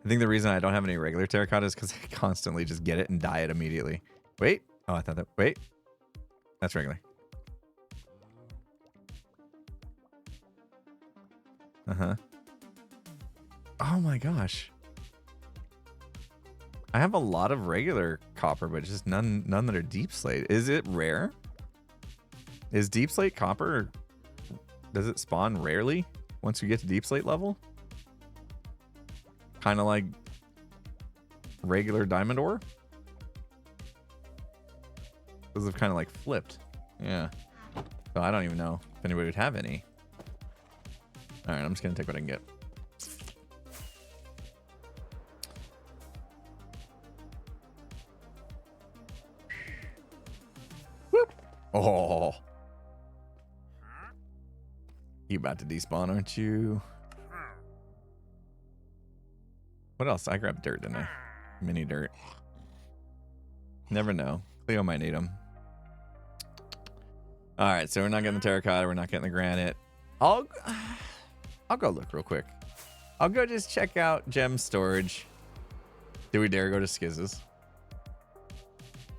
I think the reason I don't have any regular terracotta is because I constantly just get it and dye it immediately. Wait. Oh, I thought that. Wait. That's regular. Uh-huh. Oh my gosh. I have a lot of regular copper, but just none that are deep slate. Is it rare? Is deep slate copper, does it spawn rarely once you get to deep slate level? Kind of like regular diamond ore? Those have kind of like flipped. Yeah. So I don't even know if anybody would have any. All right, I'm just going to take what I can get. Whoop. Oh. You about to despawn, aren't you? What else? I grabbed dirt, didn't I? Mini dirt. Never know. Cleo might need them. All right, so we're not getting the terracotta. We're not getting the granite. I'll go look real quick. I'll go just check out gem storage. Do we dare go to Skizz's?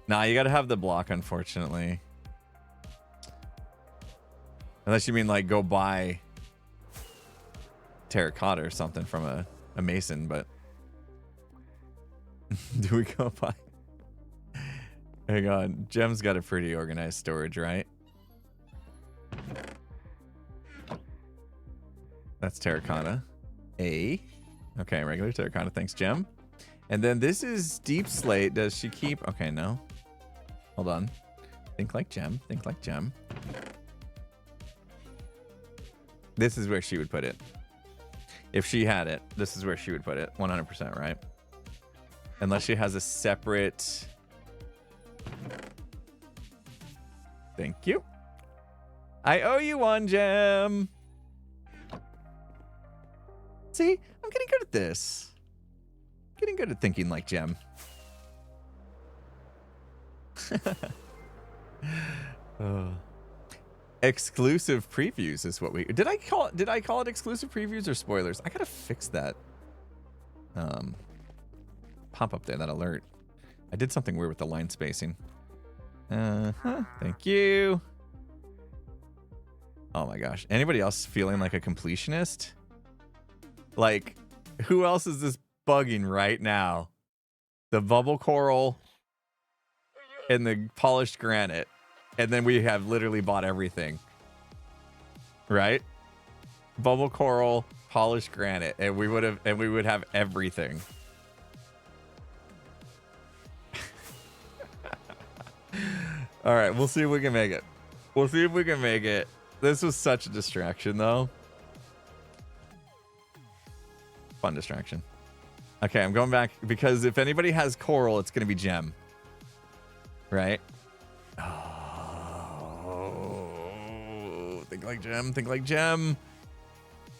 Nah, you got to have the block, unfortunately. Unless you mean like go buy terracotta or something from a mason, but do we go buy? Hang on, Gem's got a pretty organized storage, right? That's terracotta. Okay, regular terracotta. Thanks, Gem. And then this is deep slate. Does she keep? Okay, no. Hold on. Think like Gem. Think like Gem. This is where she would put it. If she had it, this is where she would put it. 100%, right? Unless she has a separate... Thank you. I owe you one, Gem. See, I'm getting good at this. Getting good at thinking like Gem. Exclusive previews is what we did. I call it exclusive previews or spoilers? I gotta fix that. Pop up there, that alert. I did something weird with the line spacing. Thank you. Oh my gosh. Anybody else feeling like a completionist? Like, who else is this bugging right now? The bubble coral and the polished granite. And then we have literally bought everything. Right? Bubble coral, polished granite, and we would have everything. All right, we'll see if we can make it. We'll see if we can make it. This was such a distraction, though. Fun distraction. Okay, I'm going back because if anybody has coral, it's going to be Gem. Right? Oh, think like Gem. Think like Gem.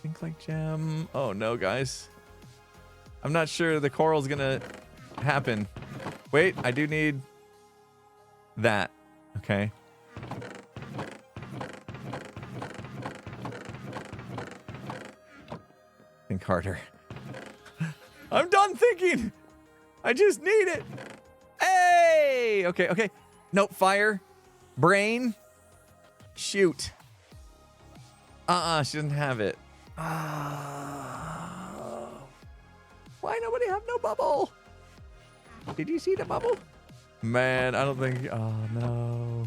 Think like Gem. Oh, no, guys. I'm not sure the coral's going to happen. Wait, I do need that. Okay. Think harder. I'm done thinking. I just need it. Hey! Okay, okay. Nope, fire. Brain. Shoot. She doesn't have it. Why nobody have no bubble? Did you see the bubble? Man, I don't think... Oh, no.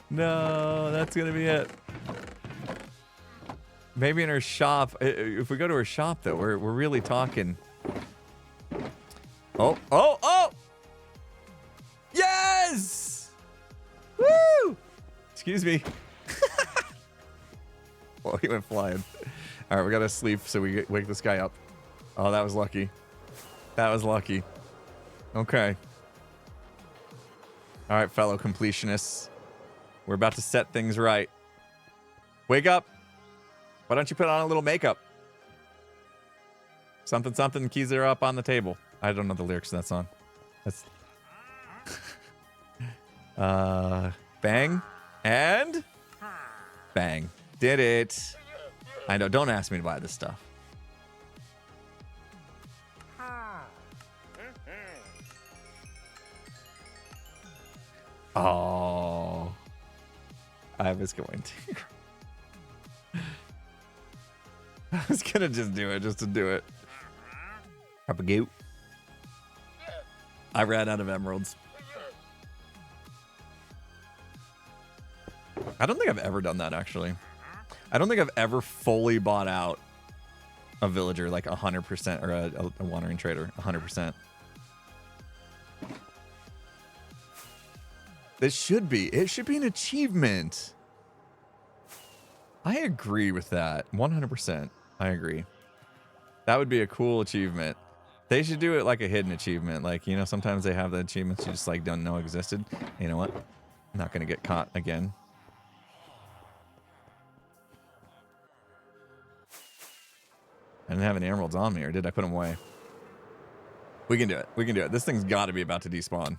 No, that's gonna be it. Maybe in her shop. If we go to her shop, though, we're really talking. Oh, oh, oh! Yes! Woo! Excuse me. Well, he went flying. All right, we gotta sleep so we wake this guy up. Oh, that was lucky. That was lucky. Okay. All right, fellow completionists. We're about to set things right. Wake up. Why don't you put on a little makeup? Something, something, keys are up on the table. I don't know the lyrics to that song. That's... bang. And... bang. Did it. I know, don't ask me to buy this stuff. Oh. I was going to. I was gonna just do it, just to do it. Propagate. I ran out of emeralds. I don't think I've ever done that, actually. I don't think I've ever fully bought out a villager, like 100%, or a wandering trader, 100%. It should be. It should be an achievement. I agree with that. 100%. I agree. That would be a cool achievement. They should do it like a hidden achievement. Like, you know, sometimes they have the achievements you just like don't know existed. You know what? I'm not going to get caught again. I didn't have any emeralds on me, or did I put them away? We can do it. We can do it. This thing's got to be about to despawn.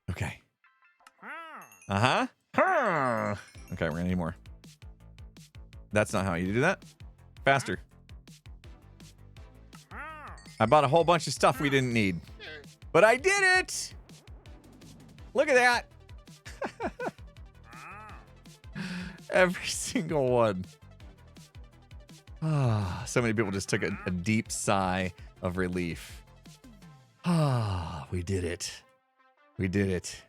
Okay. Uh-huh. Okay, we're gonna need more. That's not how you do that. Faster. I bought a whole bunch of stuff we didn't need. But I did it! Look at that! Every single one. Ah, so many people just took a deep sigh of relief. Ah, we did it. We did it.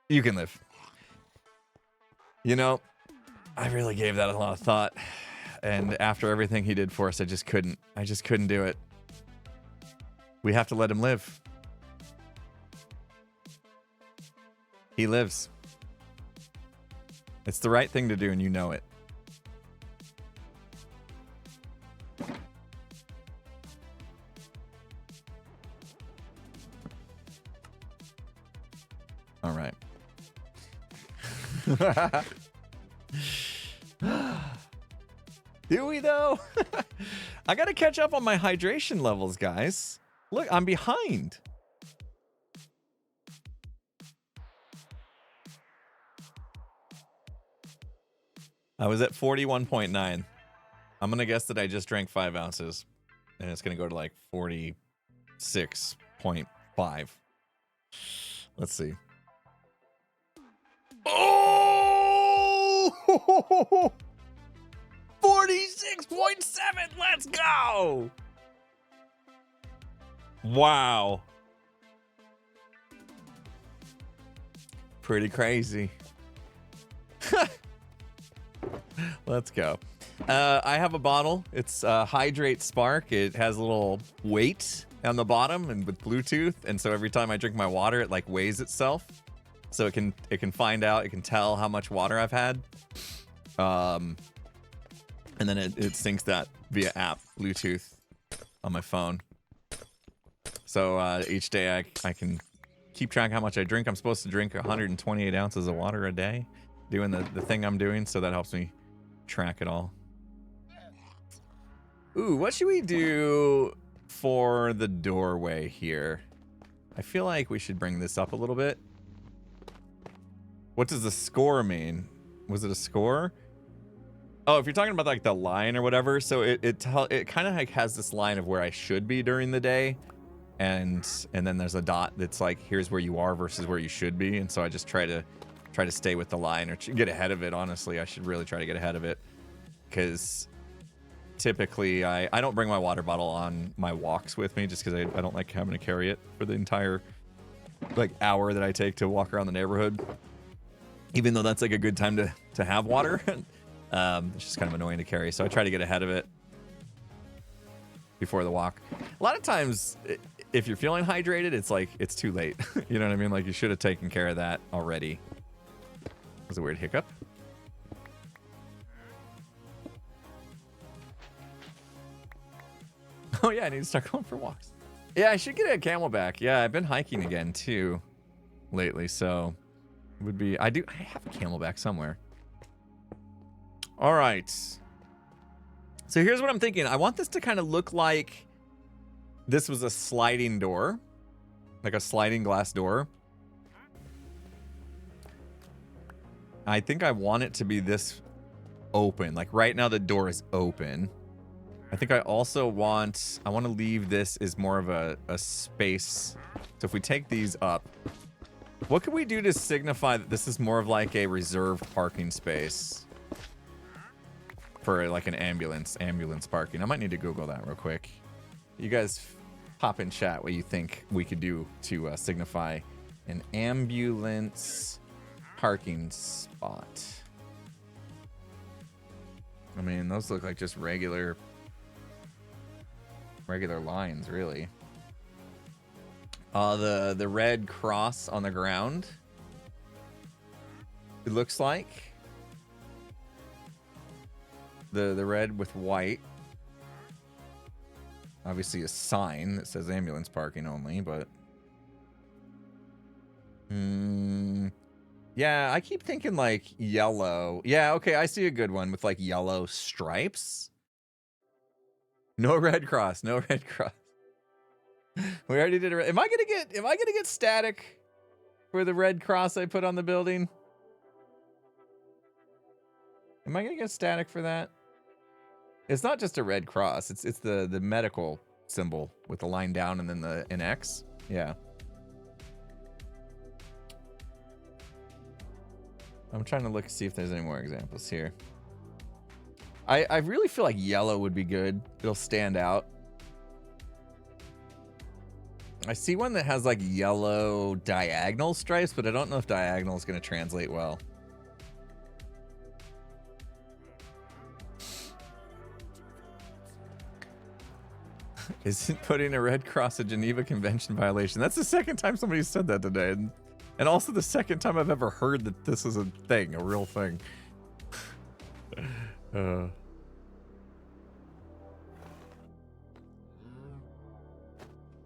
You can live. You know, I really gave that a lot of thought. And after everything he did for us, I just couldn't do it. We have to let him live. He lives. It's the right thing to do, and you know it. All right. Do we, though? I gotta catch up on my hydration levels, guys. Look, I'm behind. I was at 41.9. I'm gonna guess that I just drank 5 ounces. And it's gonna go to like 46.5. Let's see. Oh! 46.7! Let's go! Wow. Pretty crazy. Let's go. I have a bottle. It's Hydrate Spark. It has a little weight on the bottom and with Bluetooth, and so every time I drink my water, it like weighs itself, so it can find out, it can tell how much water I've had, and then it syncs that via app Bluetooth on my phone. So each day I can keep track of how much I drink. I'm supposed to drink 128 ounces of water a day, doing the thing I'm doing, so that helps me track it all. Ooh, what should we do for the doorway here? I feel like we should bring this up a little bit. What does the score mean? Was it a score? Oh, if you're talking about like the line or whatever, so it kind of like has this line of where I should be during the day, and then there's a dot that's like here's where you are versus where you should be, and so I just try to stay with the line or get ahead of it. Honestly, I should really try to get ahead of it, because typically I don't bring my water bottle on my walks with me just because I don't like having to carry it for the entire like hour that I take to walk around the neighborhood, even though that's like a good time to have water. It's just kind of annoying to carry, so I try to get ahead of it before the walk. A lot of times, if you're feeling hydrated, it's like it's too late. You know what I mean? Like you should have taken care of that already. That was a weird hiccup. Oh yeah, I need to start going for walks. Yeah, I should get a camelback. Yeah, I've been hiking again too lately, so it would be. I have a camelback somewhere. All right. So here's what I'm thinking. I want this to kind of look like this was a sliding door, like a sliding glass door. I think I want it to be this open. Like right now the door is open. I think I also want to leave this as more of a space. So if we take these up, what can we do to signify that this is more of like a reserved parking space? For like an ambulance parking. I might need to Google that real quick. You guys pop in chat what you think we could do to signify an ambulance parking spot. I mean, those look like just regular lines, really. The red cross on the ground, it looks like. The red with white. Obviously a sign that says ambulance parking only, but yeah, I keep thinking like yellow. Yeah, okay, I see a good one with like yellow stripes. No red cross, no red cross. We already did it. Am I gonna get static for the red cross I put on the building? Am I gonna get static for that? It's not just a red cross. It's the medical symbol with the line down and then an X. Yeah. I'm trying to look see if there's any more examples here. I really feel like yellow would be good. It'll stand out. I see one that has like yellow diagonal stripes, but I don't know if diagonal is going to translate well. Isn't putting a red cross a Geneva Convention violation? That's the second time somebody said that today. And also the second time I've ever heard that this is a thing, a real thing.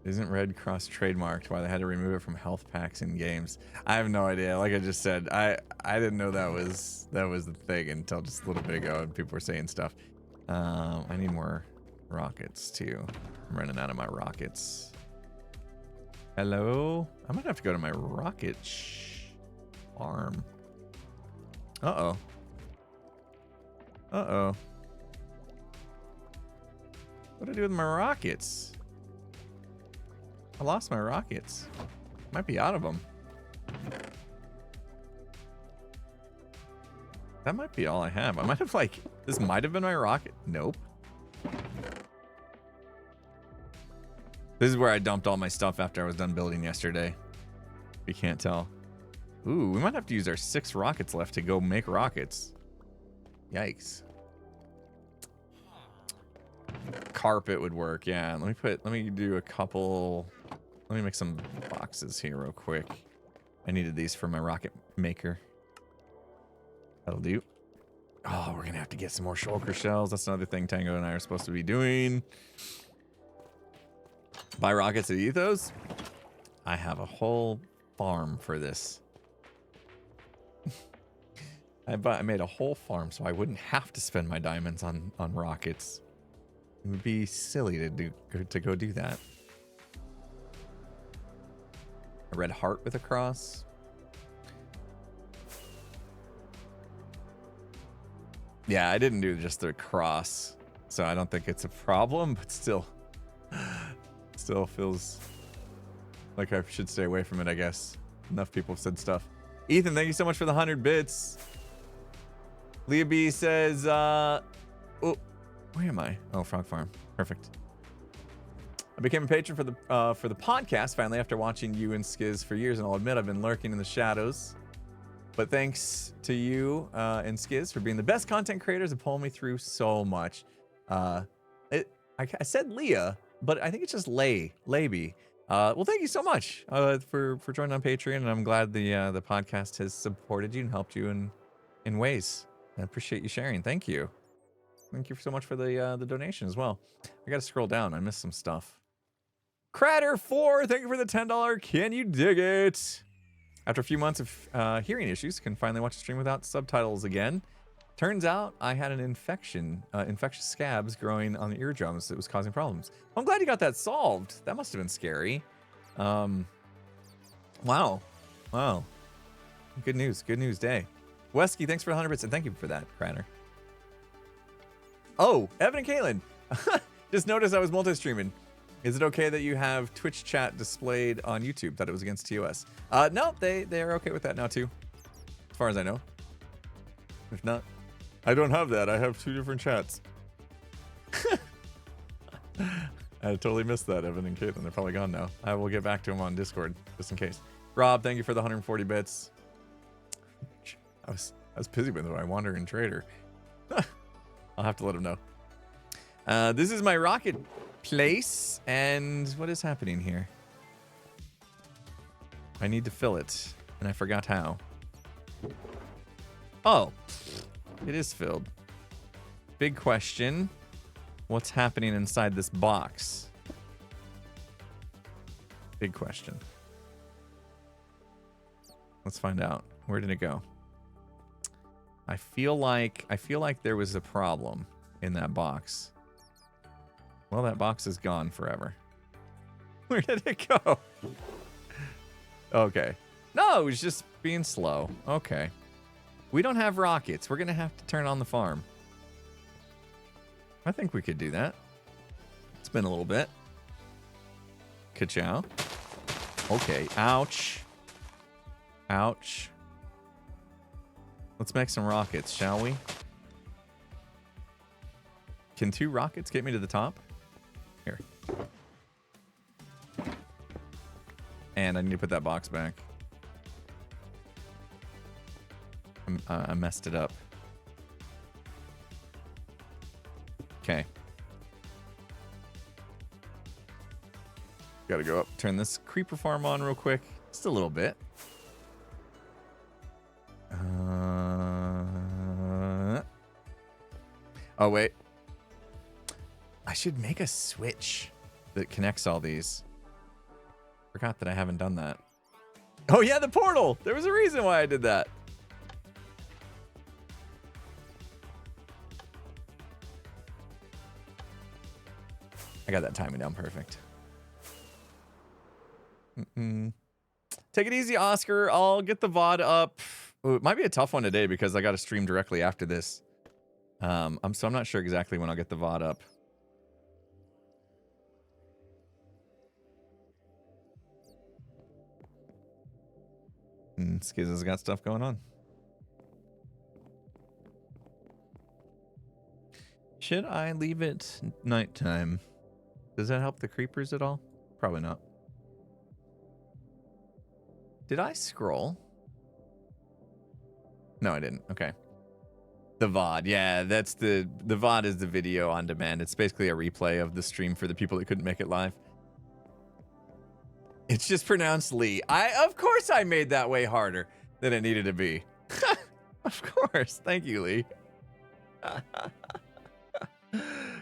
Isn't Red Cross trademarked? Why they had to remove it from health packs in games? I have no idea. Like I just said, I didn't know that was the thing until just a little bit ago, and people were saying stuff. I need more rockets too. I'm running out of my rockets. Hello? I might have to go to my rocket farm. Uh-oh. Uh-oh. What do I do with my rockets? I lost my rockets. Might be out of them. That might be all I have. I might have like, this might have been my rocket. Nope. This is where I dumped all my stuff after I was done building yesterday. You can't tell. Ooh, we might have to use our 6 rockets left to go make rockets. Yikes. Carpet would work, yeah. Let me do a couple. Let me make some boxes here real quick. I needed these for my rocket maker. That'll do. Oh, we're gonna have to get some more shulker shells. That's another thing Tango and I are supposed to be doing. Buy rockets at Ethos. I have a whole farm for this. I made a whole farm so I wouldn't have to spend my diamonds on rockets. It would be silly to go do that. A red heart with a cross. Yeah, I didn't do just the cross, so I don't think it's a problem, but still feels like I should stay away from it, I guess. Enough people have said stuff. Ethan, thank you so much for the 100 bits. Leah B says, oh, where am I? Oh, Frog Farm. Perfect. I became a patron for the podcast finally after watching you and Skiz for years, and I'll admit I've been lurking in the shadows. But thanks to you and Skiz for being the best content creators and pulling me through so much. I said Leah, but I think it's just Laby. Well, thank you so much for joining on Patreon, and I'm glad the podcast has supported you and helped you in ways. I appreciate you sharing. Thank you. Thank you so much for the donation as well. I got to scroll down. I missed some stuff. Cratter4, thank you for the $10. Can you dig it? After a few months of hearing issues, can finally watch the stream without subtitles again. Turns out I had an infectious scabs growing on the eardrums that was causing problems. I'm glad you got that solved. That must have been scary. Wow. Good news day. Wesky, thanks for the 100 bits, and thank you for that, Cratter. Oh, Evan and Kaylin. Just noticed I was multi-streaming. Is it okay that you have Twitch chat displayed on YouTube? Thought it was against TOS. No, they're okay with that now too, as far as I know. If not, I don't have that. I have 2 different chats. I totally missed that, Evan and Caitlin. They're probably gone now. I will get back to them on Discord just in case. Rob, thank you for the 140 bits. I was busy with my wandering trader. I'll have to let him know. This is my rocket place, and what is happening here? I need to fill it, and I forgot how. Oh, it is filled. Big question. What's happening inside this box? Big question. Let's find out. Where did it go? I feel like there was a problem in that box. Well, that box is gone forever. Where did it go? Okay. No, it was just being slow. Okay. We don't have rockets. We're going to have to turn on the farm. I think we could do that. It's been a little bit. Ka-chow. Okay. Ouch. Ouch. Let's make some rockets, shall we? Can 2 rockets get me to the top? Here. And I need to put that box back. I messed it up. Okay. Gotta go up. Turn this creeper farm on real quick. Just a little bit. Oh, wait. I should make a switch that connects all these. Forgot that I haven't done that. Oh, yeah, the portal. There was a reason why I did that. I got that timing down perfect. Take it easy, Oscar. I'll get the VOD up. Ooh, it might be a tough one today because I got to stream directly after this. So I'm not sure exactly when I'll get the VOD up. Skiz has got stuff going on. Should I leave it nighttime? Does that help the creepers at all? Probably not. Did I scroll? No, I didn't. Okay. The VOD. Yeah, that's the VOD is the video on demand. It's basically a replay of the stream for the people that couldn't make it live. It's just pronounced Lee. Of course I made that way harder than it needed to be. Of course. Thank you, Lee.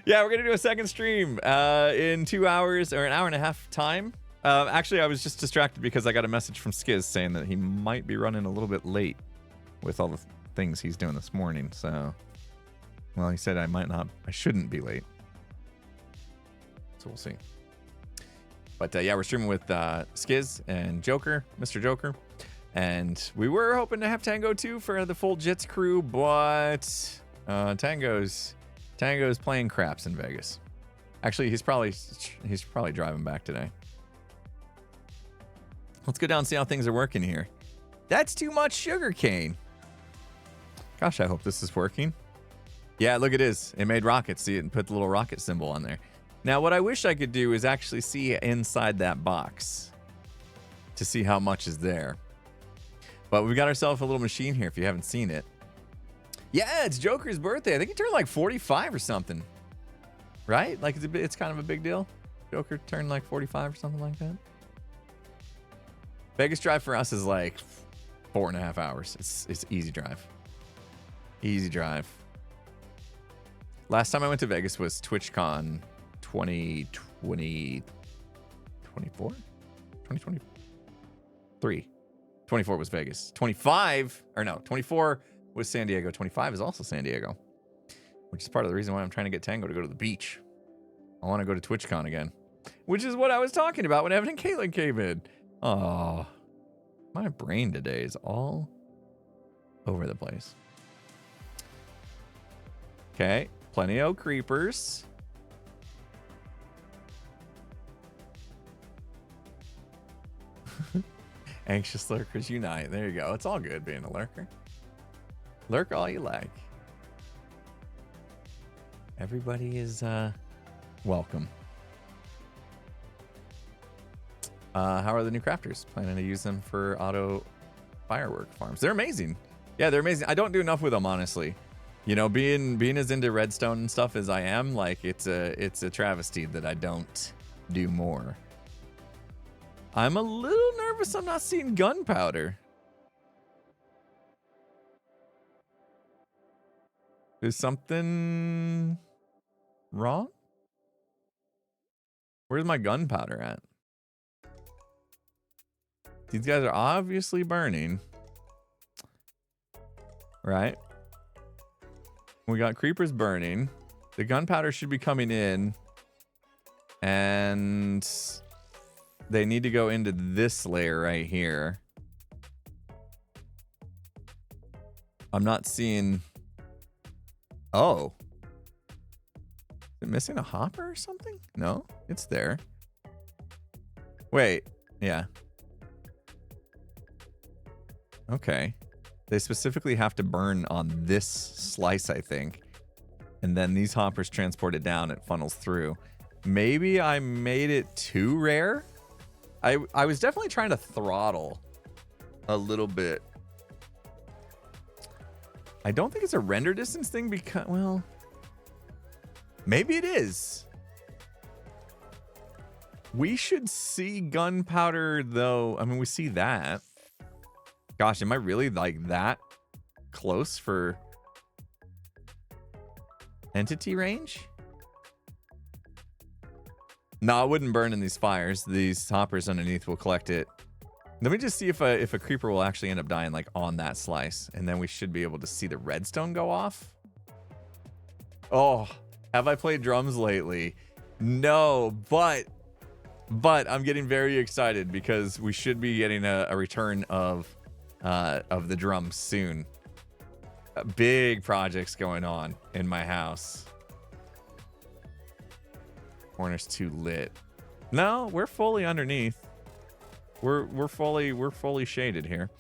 Yeah, we're going to do a second stream in 2 hours or an hour and a half time. Actually, I was just distracted because I got a message from Skiz saying that he might be running a little bit late with all the things he's doing this morning. So, well, he said I shouldn't be late. So we'll see. But yeah, we're streaming with Skiz and Joker, Mr. Joker. And we were hoping to have Tango too for the full Jits crew, but Tango's playing craps in Vegas. Actually, he's probably driving back today. Let's go down and see how things are working here. That's too much sugar cane. Gosh, I hope this is working. Yeah, look, it is. It made rockets. See it and put the little rocket symbol on there. Now, what I wish I could do is actually see inside that box to see how much is there. But we got ourselves a little machine here if you haven't seen it. Yeah, it's Joker's birthday. I think he turned like 45 or something. Right? Like it's kind of a big deal. Joker turned like 45 or something like that. Vegas drive for us is like 4.5 hours. It's easy drive. Easy drive. Last time I went to Vegas was TwitchCon 2020, 24? 2023. 24 was Vegas. 24 was San Diego. 25 is also San Diego, which is part of the reason why I'm trying to get Tango to go to the beach. I want to go to TwitchCon again, which is what I was talking about when Evan and Caitlin came in. Oh, my brain today is all over the place. Okay, plenty of creepers. Anxious lurkers unite. There you go. It's all good being a lurker. Lurk all you like. Everybody is welcome. How are the new crafters? Planning to use them for auto firework farms. They're amazing. Yeah, they're amazing. I don't do enough with them, honestly. You know, being as into redstone and stuff as I am, like it's a travesty that I don't do more. I'm a little nervous I'm not seeing gunpowder. Is something wrong? Where's my gunpowder at? These guys are obviously burning. Right? We got creepers burning. The gunpowder should be coming in. And they need to go into this layer right here. I'm not seeing... Oh. Is it missing a hopper or something? No, it's there. Wait, yeah. Okay. They specifically have to burn on this slice, I think. And then these hoppers transport it down, it funnels through. Maybe I made it too rare? I was definitely trying to throttle a little bit. I don't think it's a render distance thing because, well, maybe it is. We should see gunpowder though. I mean, we see that. Gosh, am I really like that close for entity range? No, it wouldn't burn in these fires. These hoppers underneath will collect it. Let me just see if a creeper will actually end up dying like on that slice. And then we should be able to see the redstone go off. Oh, have I played drums lately? No, but I'm getting very excited because we should be getting a return of the drums soon. Big projects going on in my house. Corner's too lit. No, we're fully underneath. We're fully shaded here.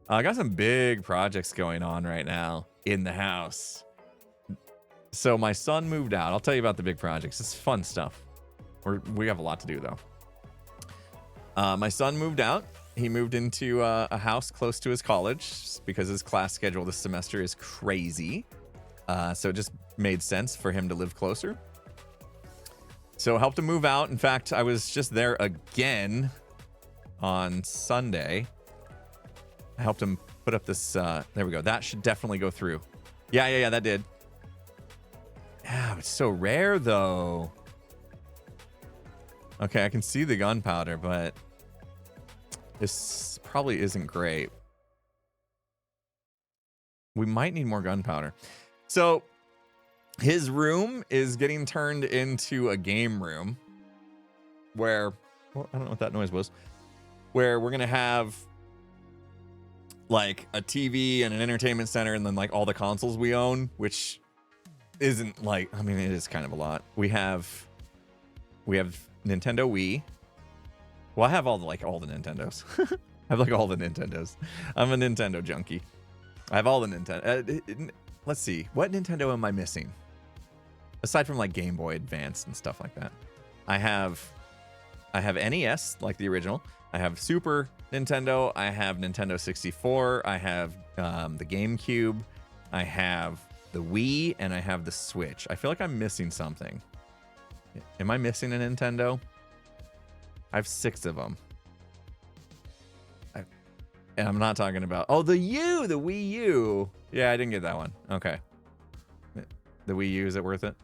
I got some big projects going on right now in the house. So my son moved out. I'll tell you about the big projects. It's fun stuff. We have a lot to do though. My son moved out. He moved into a house close to his college because his class schedule this semester is crazy. So it just made sense for him to live closer. So helped him move out. In fact, I was just there again on Sunday. I helped him put up this. There we go. That should definitely go through. Yeah, that did. Yeah, it's so rare though. Okay, I can see the gunpowder, but this probably isn't great. We might need more gunpowder. So his room is getting turned into a game room where, well, I don't know what that noise was, where we're going to have like a TV and an entertainment center and then like all the consoles we own, which isn't like, I mean, it is kind of a lot. We have Nintendo Wii. Well, I have all the Nintendos. I have like all the Nintendos. I'm a Nintendo junkie. I have all the Nintendo. Let's see. What Nintendo am I missing? Aside from like Game Boy Advance and stuff like that. I have NES, like the original. I have Super Nintendo. I have Nintendo 64. I have the GameCube. I have the Wii, and I have the Switch. I feel like I'm missing something. Am I missing a Nintendo? I have 6 of them. And I'm not talking about... Oh, the Wii U. Yeah, I didn't get that one. Okay. The Wii U, is it worth it?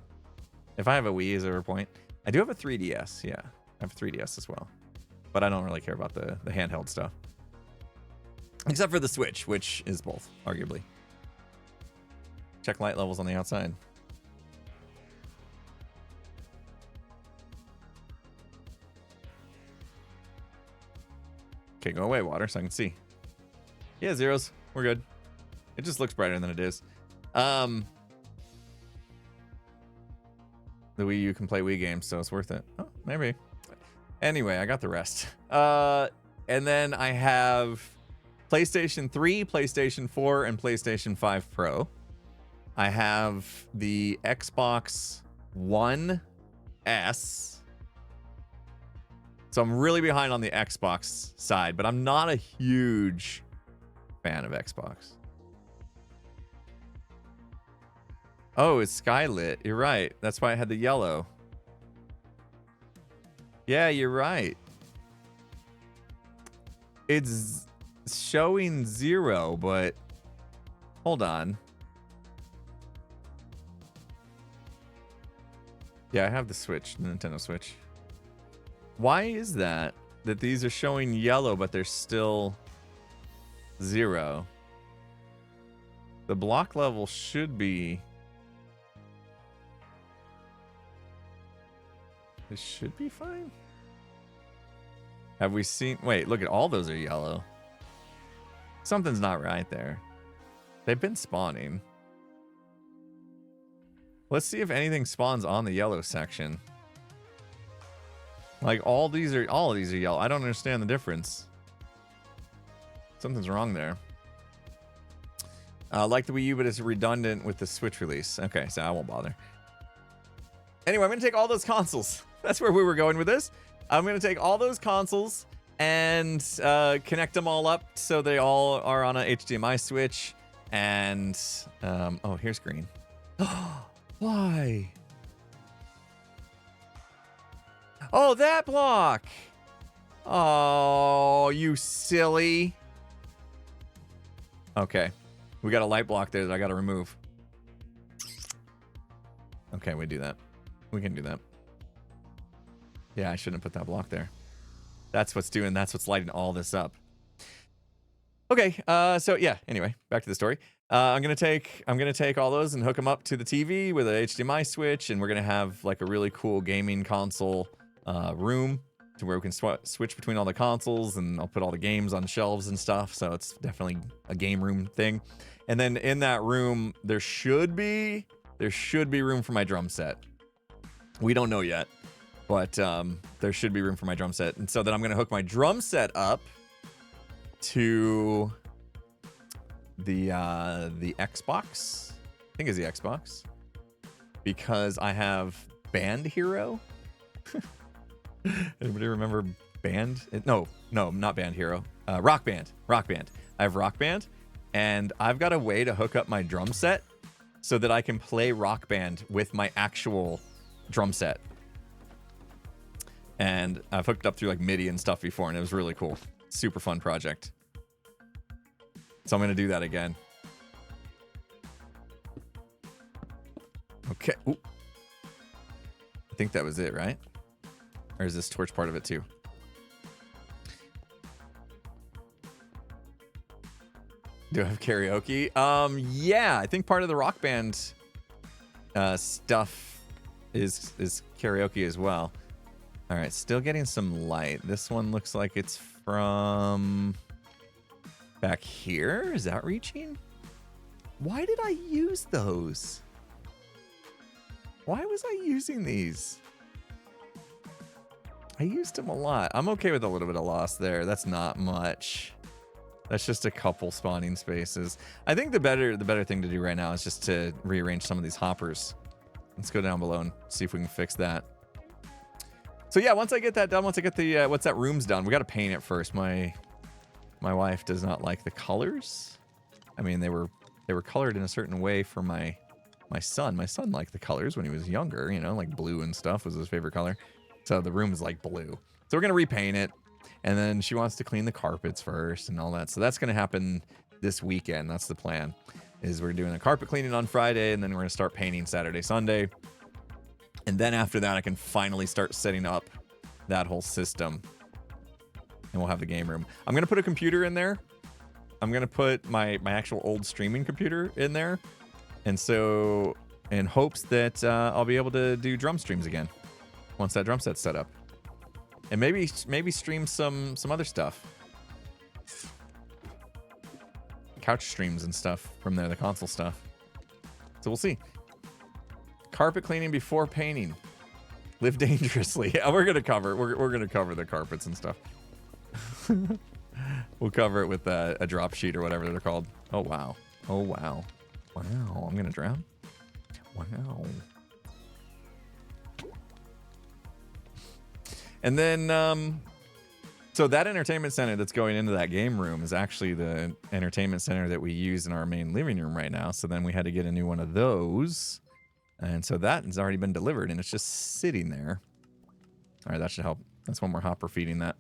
If I have a Wii, is there a point? I do have a 3DS, yeah. I have a 3DS as well. But I don't really care about the handheld stuff. Except for the Switch, which is both, arguably. Check light levels on the outside. Okay, go away, water, so I can see. Yeah, zeros. We're good. It just looks brighter than it is. The Wii U can play Wii games, so it's worth it. Oh, maybe. Anyway, I got the rest. And then I have PlayStation 3, PlayStation 4, and PlayStation 5 Pro. I have the Xbox One S. So I'm really behind on the Xbox side, but I'm not a huge fan of Xbox. Oh, it's skylit. You're right. That's why I had the yellow. Yeah, you're right. It's showing 0, but hold on. Yeah, I have the Switch, the Nintendo Switch. Why is that these are showing yellow, but they're still 0? The block level should be... This should be fine. Have we seen... Wait, look at all those are yellow. Something's not right there. They've been spawning. Let's see if anything spawns on the yellow section. Like all of these are yellow. I don't understand the difference. Something's wrong there. Like the Wii U, but it's redundant with the Switch release. Okay, so I won't bother. Anyway, I'm going to take all those consoles. That's where we were going with this. I'm going to take all those consoles and connect them all up so they all are on a HDMI switch. And, oh, here's green. Why? Oh, that block. Oh, you silly. Okay. We got a light block there that I got to remove. Okay, we do that. We can do that. Yeah, I shouldn't have put that block there. That's what's lighting all this up. Okay, so yeah, anyway, back to the story. I'm gonna take all those and hook them up to the TV with an HDMI switch, and we're gonna have like a really cool gaming console room to where we can switch between all the consoles, and I'll put all the games on shelves and stuff. So it's definitely a game room thing. And then in that room, there should be room for my drum set. We don't know yet, but there should be room for my drum set. And so then I'm gonna hook my drum set up to the Xbox. I think it's the Xbox, because I have Band Hero. Anybody remember Band? No, not Band Hero. Rock Band. I have Rock Band, and I've got a way to hook up my drum set so that I can play Rock Band with my actual drum set. And I've hooked up through like MIDI and stuff before, and it was really cool. Super fun project. So I'm going to do that again. Okay. Ooh. I think that was it, right? Or is this torch part of it too? Do I have karaoke? Yeah, I think part of the Rock Band stuff is karaoke as well. All right, still getting some light. This one looks like it's from back here. Is that reaching? Why did I use those? Why was I using these? I used them a lot. I'm okay with a little bit of loss there. That's not much. That's just a couple spawning spaces. I think the better thing to do right now is just to rearrange some of these hoppers. Let's go down below and see if we can fix that. So yeah, once I get that done, once I get the what's that room's done, we got to paint it first. My wife does not like the colors. I mean, they were colored in a certain way for my son. My son liked the colors when he was younger, you know, like blue and stuff was his favorite color. So the room is like blue. So we're going to repaint it. And then she wants to clean the carpets first and all that. So that's going to happen this weekend. That's the plan. Is we're doing a carpet cleaning on Friday, and then we're going to start painting Saturday, Sunday. And then after that, I can finally start setting up that whole system. And we'll have the game room. I'm going to put a computer in there. I'm going to put my actual old streaming computer in there. And so in hopes that I'll be able to do drum streams again once that drum set's set up. And maybe stream some other stuff. Couch streams and stuff from there, the console stuff. So we'll see. Carpet cleaning before painting. Live dangerously. Yeah, we're gonna cover the carpets and stuff. We'll cover it with a drop sheet or whatever they're called. Oh wow. Oh wow. Wow. I'm gonna drown. Wow. And then, so that entertainment center that's going into that game room is actually the entertainment center that we use in our main living room right now. So then we had to get a new one of those. And so that has already been delivered and it's just sitting there. All right, that should help. That's one more hopper feeding that.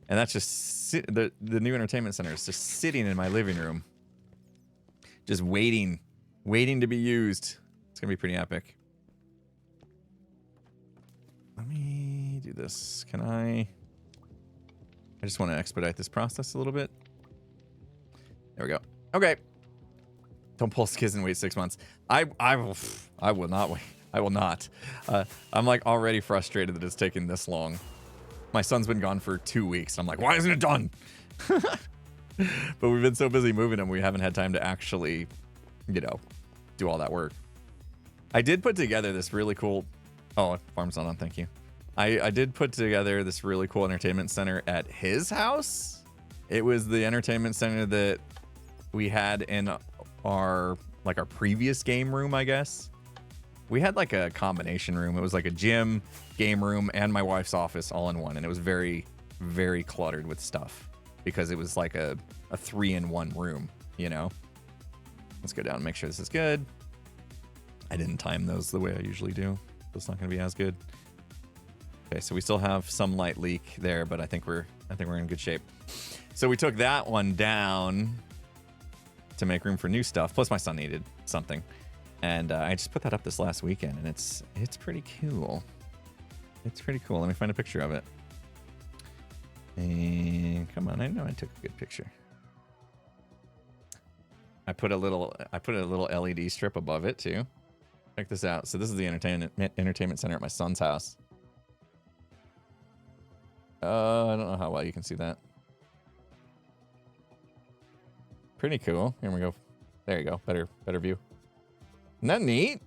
And that's just, the new entertainment center is just sitting in my living room. Just waiting to be used. It's going to be pretty epic. Let me do this. Can I just want to expedite this process a little bit. There we go. Okay. Don't pull skids and wait 6 months. I will not wait. I will not. I'm like already frustrated that it's taking this long. My son's been gone for 2 weeks. I'm like, why isn't it done? But we've been so busy moving him, we haven't had time to actually, you know, do all that work. I did put together this really cool. Oh, farm's not on. Thank you. I did put together this really cool entertainment center at his house. It was the entertainment center that we had in our previous game room, I guess. We had like a combination room. It was like a gym, game room, and my wife's office all in one. And it was very, very cluttered with stuff because it was like a 3-in-1 room, you know? Let's go down and make sure this is good. I didn't time those the way I usually do. It's not going to be as good. Okay, so we still have some light leak there, but I think we're in good shape. So we took that one down to make room for new stuff. Plus, my son needed something, and I just put that up this last weekend, and it's pretty cool. It's pretty cool. Let me find a picture of it. And come on, I know I took a good picture. I put a little LED strip above it too. Check this out. So this is the entertainment center at my son's house. I don't know how well you can see that. Pretty cool. Here we go. There you go. Better view. Isn't that neat?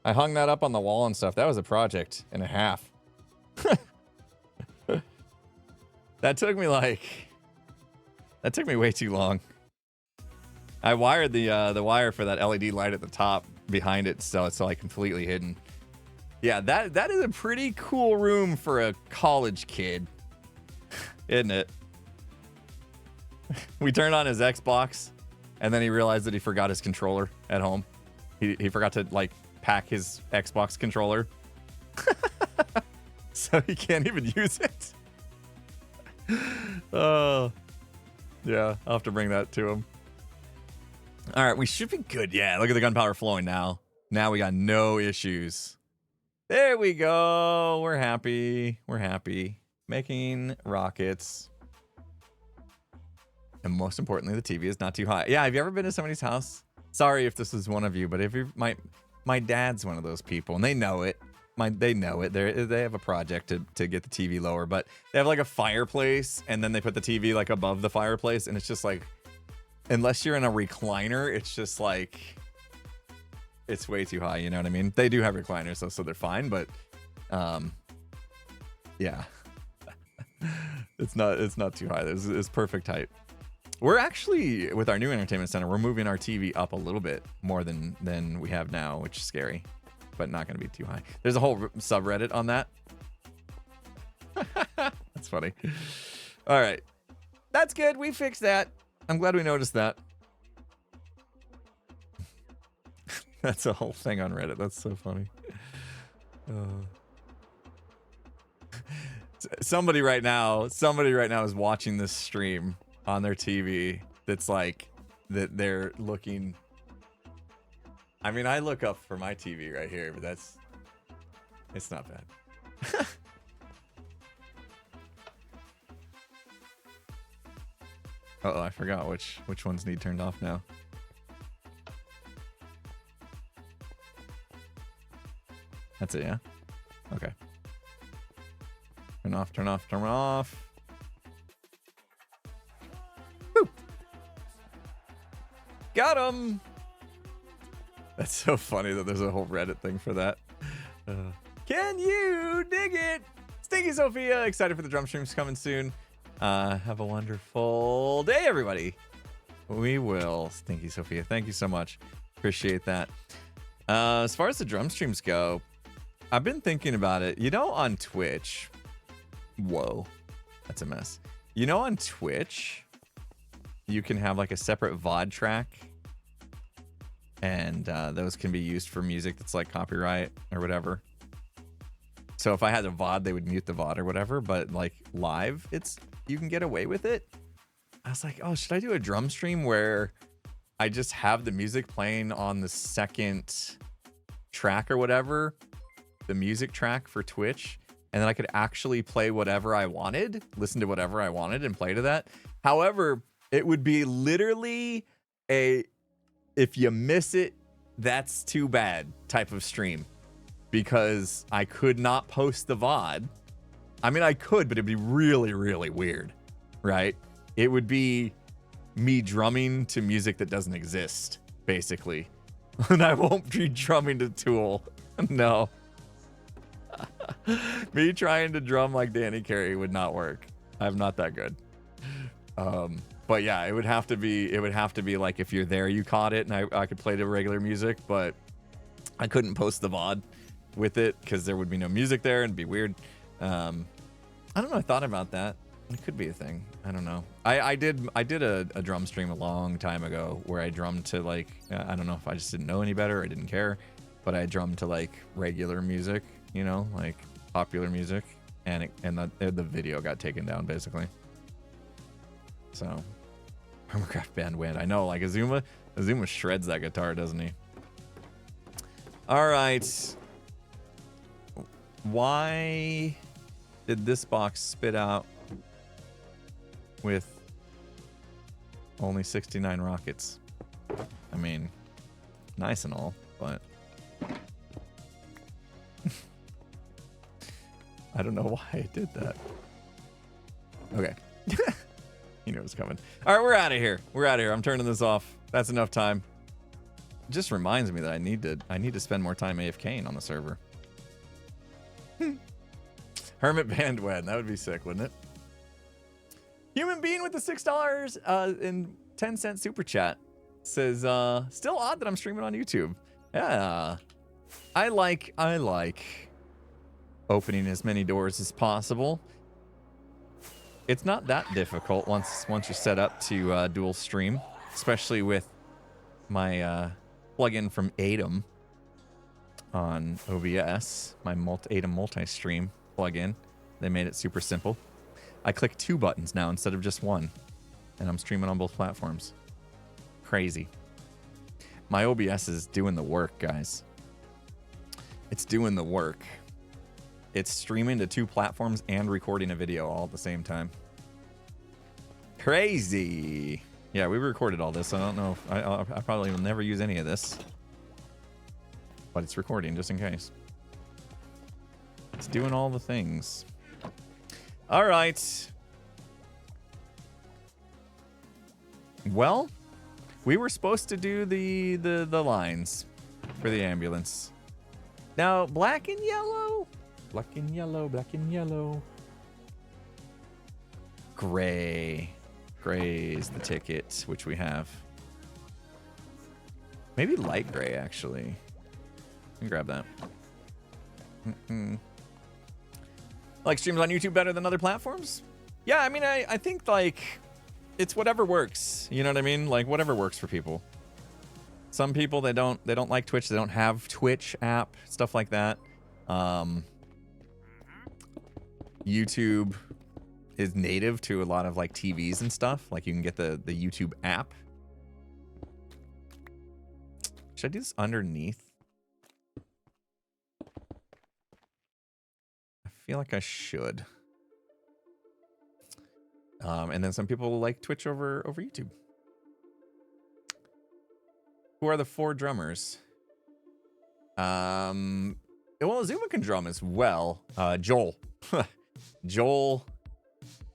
I hung that up on the wall and stuff. That was a project and a half. That took me way too long. I wired the wire for that LED light at the top behind it, so it's like completely hidden. Yeah, that is a pretty cool room for a college kid, isn't it? We turned on his Xbox, and then he realized that he forgot his controller at home. He forgot to like pack his Xbox controller, so he can't even use it. Oh, yeah, I'll have to bring that to him. All right, we should be good. Yeah, look at the gunpowder flowing now. Now we got no issues. There we go. We're happy. We're happy. Making rockets. And most importantly, the TV is not too high. Yeah, have you ever been to somebody's house? Sorry if this is one of you, but if you my dad's one of those people, and they know it. They know it. They have a project to get the TV lower, but they have like a fireplace, and then they put the TV like above the fireplace, and it's just like, unless you're in a recliner, it's just like, it's way too high. You know what I mean? They do have recliners, so they're fine. But yeah, it's not too high. It's perfect height. We're actually, with our new entertainment center, we're moving our TV up a little bit more than we have now, which is scary, but not going to be too high. There's a whole subreddit on that. That's funny. All right. That's good. We fixed that. I'm glad we noticed that. That's a whole thing on Reddit. That's so funny. Somebody right now is watching this stream on their TV that's like that they're looking. I mean, I look up for my TV right here, but it's not bad. Uh-oh, I forgot which ones need turned off now. That's it, yeah? Okay. Turn off, turn off, turn off. Boop. Got him! That's so funny that there's a whole Reddit thing for that. Can you dig it? Stinky Sophia, excited for the drum streams coming soon. Have a wonderful day, everybody. We will. Stinky Sophia, thank you so much. Appreciate that. As far as the drum streams go, I've been thinking about it. You know, on Twitch, whoa, that's a mess. You know, on Twitch, you can have like a separate VOD track, and those can be used for music that's like copyright or whatever. So if I had a VOD, they would mute the VOD or whatever, but like live, you can get away with it. I was like, oh, should I do a drum stream where I just have the music playing on the second track or whatever, the music track for Twitch, and then I could actually play whatever I wanted, listen to whatever I wanted and play to that. However, it would be literally if you miss it, that's too bad type of stream, because I could not post the VOD. I mean, I could, but it'd be really, really weird, right? It would be me drumming to music that doesn't exist, basically. And I won't be drumming to Tool. No. Me trying to drum like Danny Carey would not work. I'm not that good. But yeah, it would have to be like if you're there, you caught it, and I could play the regular music, but I couldn't post the VOD with it because there would be no music there and it'd be weird. I don't know. I thought about that. It could be a thing. I don't know. I did a drum stream a long time ago where I drummed to like, I don't know if I just didn't know any better or I didn't care, but I drummed to like regular music, you know, like popular music, and the video got taken down basically. So, Hermitcraft band win. I know, like Azuma shreds that guitar, doesn't he? All right. Why did this box spit out with only 69 rockets? I mean, nice and all, but I don't know why it did that. Okay. You knew it was coming. All right, we're out of here. I'm turning this off. That's enough time. It just reminds me that I need to spend more time AFKing on the server. Hermit bandwagon. That would be sick, wouldn't it? Human being with the $6 and 10-cent super chat says, still odd that I'm streaming on YouTube. Yeah. I like opening as many doors as possible. It's not that difficult once you're set up to dual stream, especially with my plugin from Atom on OBS, my Atom multi-stream plugin. They made it super simple. I click 2 buttons now instead of just 1, and I'm streaming on both platforms. Crazy. My OBS is doing the work, guys. It's doing the work. It's streaming to 2 platforms and recording a video all at the same time. Crazy. Yeah, we recorded all this. I don't know if I probably will never use any of this, but it's recording just in case. It's doing all the things. All right. Well, we were supposed to do the lines. for the ambulance. Now, black and yellow. Black and yellow, black and yellow. Gray. Gray is the ticket, which we have. Maybe light gray, actually. Let me grab that. Like streams on YouTube better than other platforms? Yeah, I mean, I think, like, it's whatever works. You know what I mean? Like, whatever works for people. Some people, they don't like Twitch. They don't have Twitch app, stuff like that. YouTube is native to a lot of, like, TVs and stuff. Like, you can get the YouTube app. Should I do this underneath? I feel like I should. And then some people like Twitch over YouTube. Who are the 4 drummers? Well, Zuma can drum as well. Joel. Joel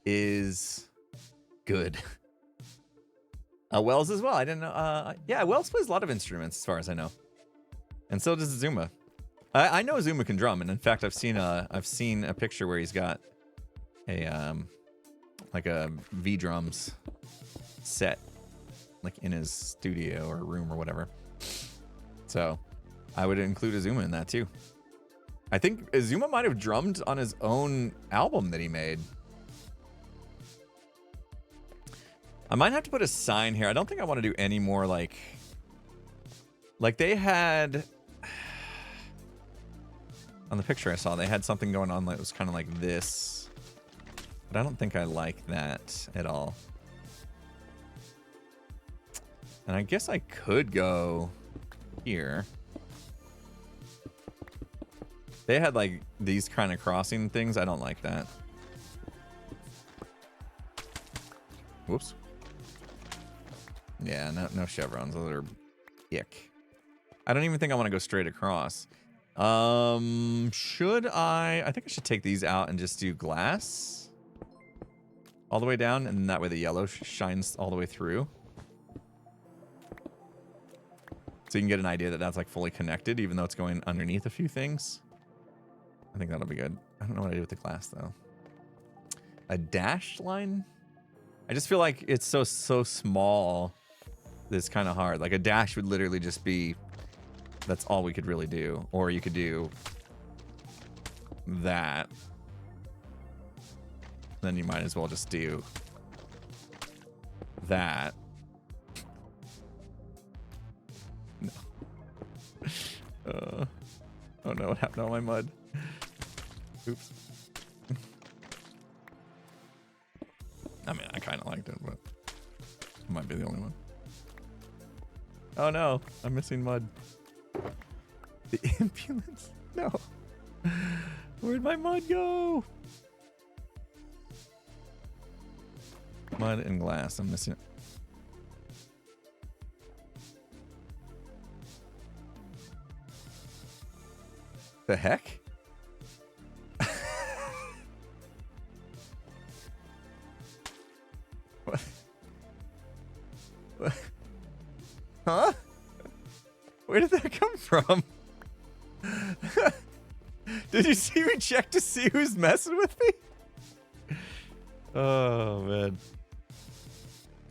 is good. Wells as well. I didn't know. Yeah, Wells plays a lot of instruments as far as I know. And so does Zuma. I know Zuma can drum, and in fact, I've seen a picture where he's got a like a V drums set, like in his studio or room or whatever. So I would include Azuma in that too. I think Azuma might have drummed on his own album that he made. I might have to put a sign here. I don't think I want to do any more like they had on the picture I saw, they had something going on that was kind of like this. But I don't think I like that at all. And I guess I could go here. They had like these kind of crossing things. I don't like that. Whoops. Yeah, no chevrons. Those are ick. I don't even think I want to go straight across. Should I think I should take these out and just do glass all the way down, and that way the yellow shines all the way through. So you can get an idea that that's like fully connected, even though it's going underneath a few things. I think that'll be good. I don't know what I do with the glass though. A dashed line? I just feel like it's so small that it's kind of hard. Like a dash would literally just be, that's all we could really do. Or you could do that. Then you might as well just do that. No. Oh no, what happened to all my mud? Oops. I mean, I kind of liked it, but I might be the only one. Oh no, I'm missing mud. The ambulance? No. Where'd my mud go? Mud and glass, I'm missing it. The heck? What? What? Huh? Where did that come from? Did you see me check to see who's messing with me? Oh, man.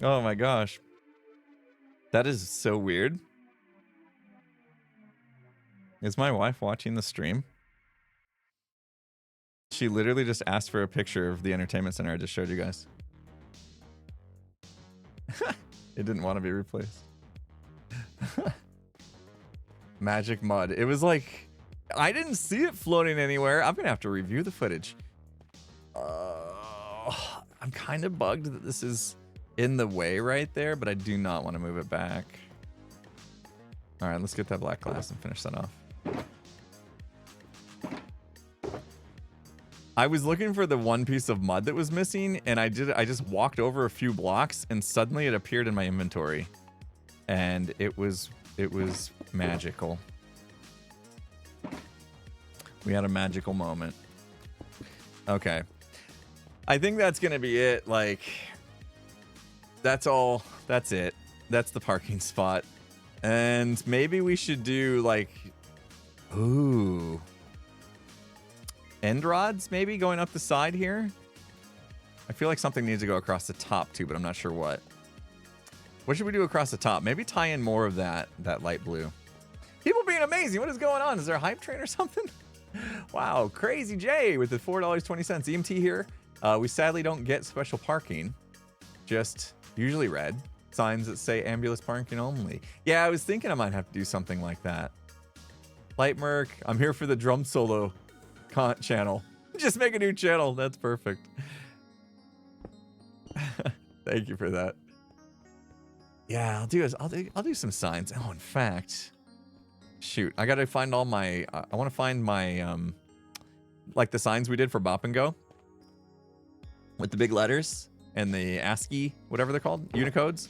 Oh, my gosh. That is so weird. Is my wife watching the stream? She literally just asked for a picture of the entertainment center I just showed you guys. It didn't want to be replaced. Magic mud. It was like, I didn't see it floating anywhere. I'm going to have to review the footage. I'm kind of bugged that this is in the way right there, but I do not want to move it back. All right, let's get that black glass and finish that off. I was looking for the one piece of mud that was missing, and I just walked over a few blocks, and suddenly it appeared in my inventory, and it was magical. We had a magical moment. Okay, I think that's gonna be it. Like, that's all. That's it. That's the parking spot. And maybe we should do like, ooh, end rods maybe going up the side here. I feel like something needs to go across the top too, but I'm not sure what. What should we do across the top? Maybe tie in more of that light blue. People being amazing. What is going on? Is there a hype train or something? Wow, Crazy J with the $4.20 EMT here. We sadly don't get special parking, just usually red signs that say ambulance parking only. Yeah, I was thinking I might have to do something like that. Light Merc, I'm here for the drum solo channel. Just make a new channel. That's perfect. Thank you for that. Yeah, I'll do some signs. Oh, in fact, shoot, I gotta find all my. I want to find my like the signs we did for Bop and Go with the big letters and the ASCII, whatever they're called, Unicodes.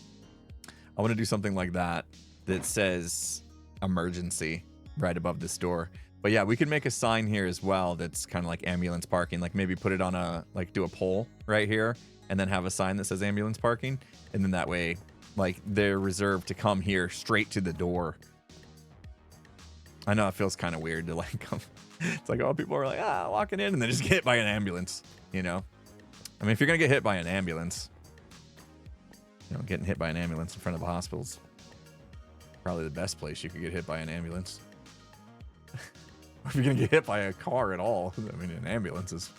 I want to do something like that that says emergency right above this door. But yeah, we could make a sign here as well that's kind of like ambulance parking. Like maybe put it on a, like do a pole right here and then have a sign that says ambulance parking. And then that way, like they're reserved to come here straight to the door. I know it feels kind of weird to like come. It's like, oh, people are like, walking in and then just get hit by an ambulance, you know? I mean, if you're going to get hit by an ambulance, you know, getting hit by an ambulance in front of a hospital's probably the best place you could get hit by an ambulance. If you're going to get hit by a car at all, I mean, an ambulance is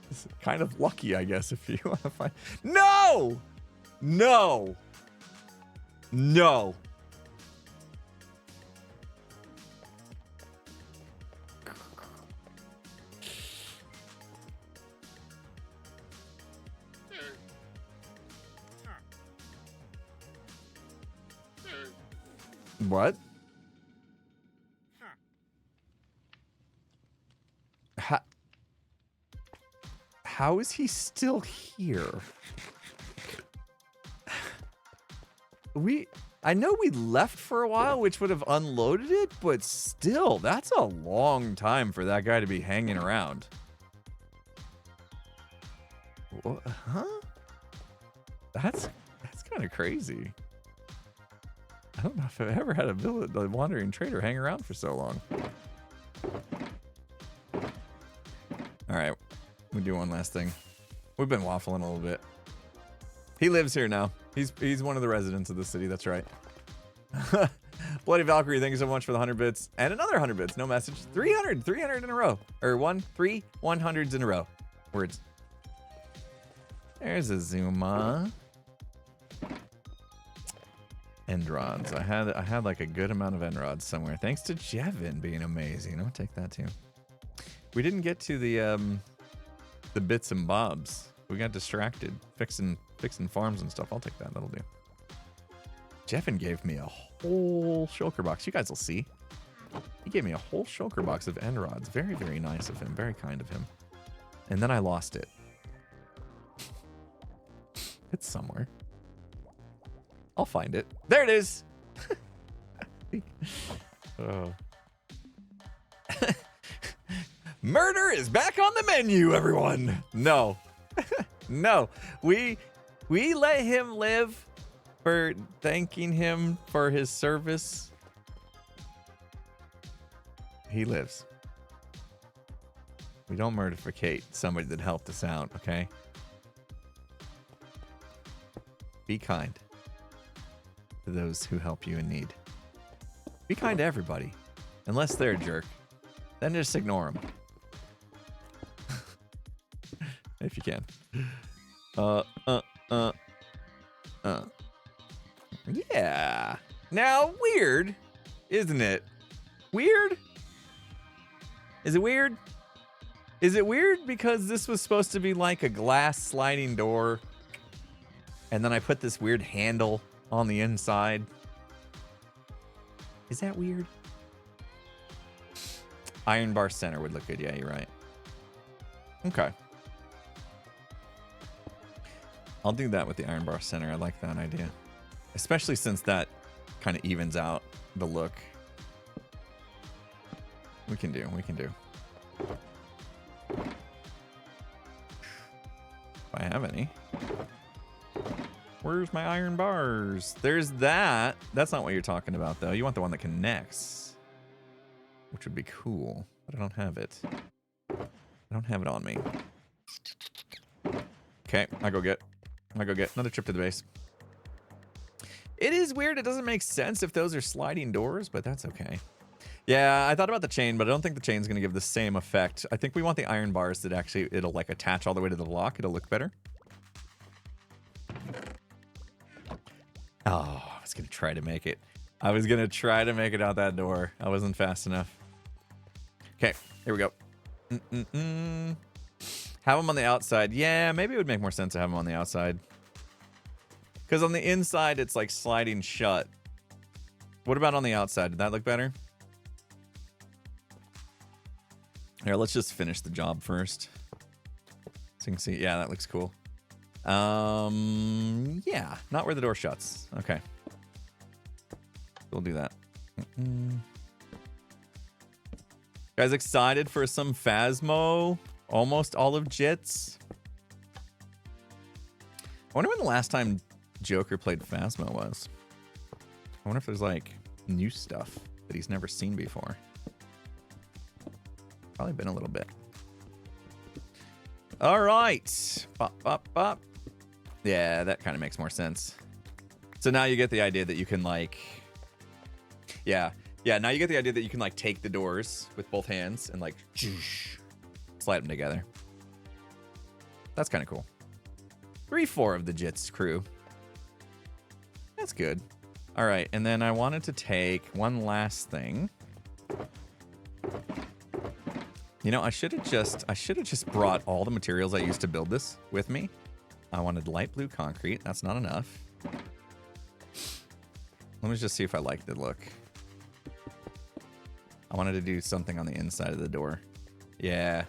it's kind of lucky, I guess, if you want to find. No! No! No! What? How is he still here? I know we left for a while, which would have unloaded it, but still, that's a long time for that guy to be hanging around. Huh? That's kind of crazy. I don't know if I've ever had a wandering trader hang around for so long. All right, we do one last thing. We've been waffling a little bit. He lives here now. He's one of the residents of the city. That's right. Bloody Valkyrie, thank you so much for the 100 bits and another 100 bits. No message. 300 in a row, or 3 100s in a row. Words. There's a Zuma. End rods. I had like a good amount of end rods somewhere. Thanks to Jevin being amazing. I'll take that too. We didn't get to the bits and bobs. We got distracted fixing farms and stuff. I'll take that. That'll do. Jevin gave me a whole shulker box. You guys will see. He gave me a whole shulker box of end rods. Very, very nice of him. Very kind of him. And then I lost it. It's somewhere. I'll find it. There it is. Oh. Murder is back on the menu, everyone. No. No. We let him live for thanking him for his service. He lives. We don't murderficate somebody that helped us out, okay? Be kind to those who help you in need. Be kind to everybody, unless they're a jerk. Then just ignore them. If you can. Yeah. Now, weird, isn't it? Weird? Is it weird? Is it weird because this was supposed to be like a glass sliding door, and then I put this weird handle on the inside? Is that weird? Iron bar center would look good. Yeah, you're right. Okay. I'll do that with the iron bar center. I like that idea. Especially since that kind of evens out the look. We can do. If I have any. Where's my iron bars? There's that. That's not what you're talking about, though. You want the one that connects, which would be cool, but I don't have it. I don't have it on me. Okay, I go get another trip to the base. It is weird. It doesn't make sense if those are sliding doors, but that's okay. Yeah, I thought about the chain, but I don't think the chain's going to give the same effect. I think we want the iron bars that actually it'll like attach all the way to the lock. It'll look better. Oh, I was going to try to make it. I was going to try to make it out that door. I wasn't fast enough. Okay, here we go. Have them on the outside. Yeah, maybe it would make more sense to have them on the outside. Because on the inside, it's like sliding shut. What about on the outside? Did that look better? Here, let's just finish the job first. So you can see, yeah, that looks cool. Yeah, not where the door shuts. Okay. We'll do that. Guys, excited for some Phasmo? Almost all of Jits. I wonder when the last time Joker played Phasmo was. I wonder if there's like new stuff that he's never seen before. Probably been a little bit. All right. Bop, bop, bop. Yeah, that kind of makes more sense. So now you get the idea that you can like... Yeah, now you get the idea that you can like take the doors with both hands and like slide them together. That's kind of cool. 3-4 of the Jits crew. That's good. All right, and then I wanted to take one last thing. You know, I should have just brought all the materials I used to build this with me. I wanted light blue concrete. That's not enough. Let me just see if I like the look. I wanted to do something on the inside of the door. Yeah,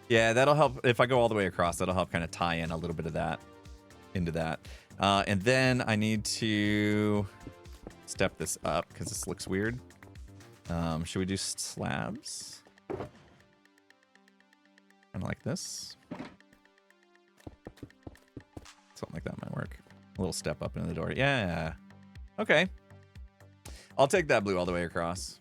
that'll help. If I go all the way across, that'll help kind of tie in a little bit of that into that. And then I need to step this up because this looks weird. Should we do slabs? Kind of like this. Something like that might work. A little step up into the door. Yeah. Okay. I'll take that blue all the way across.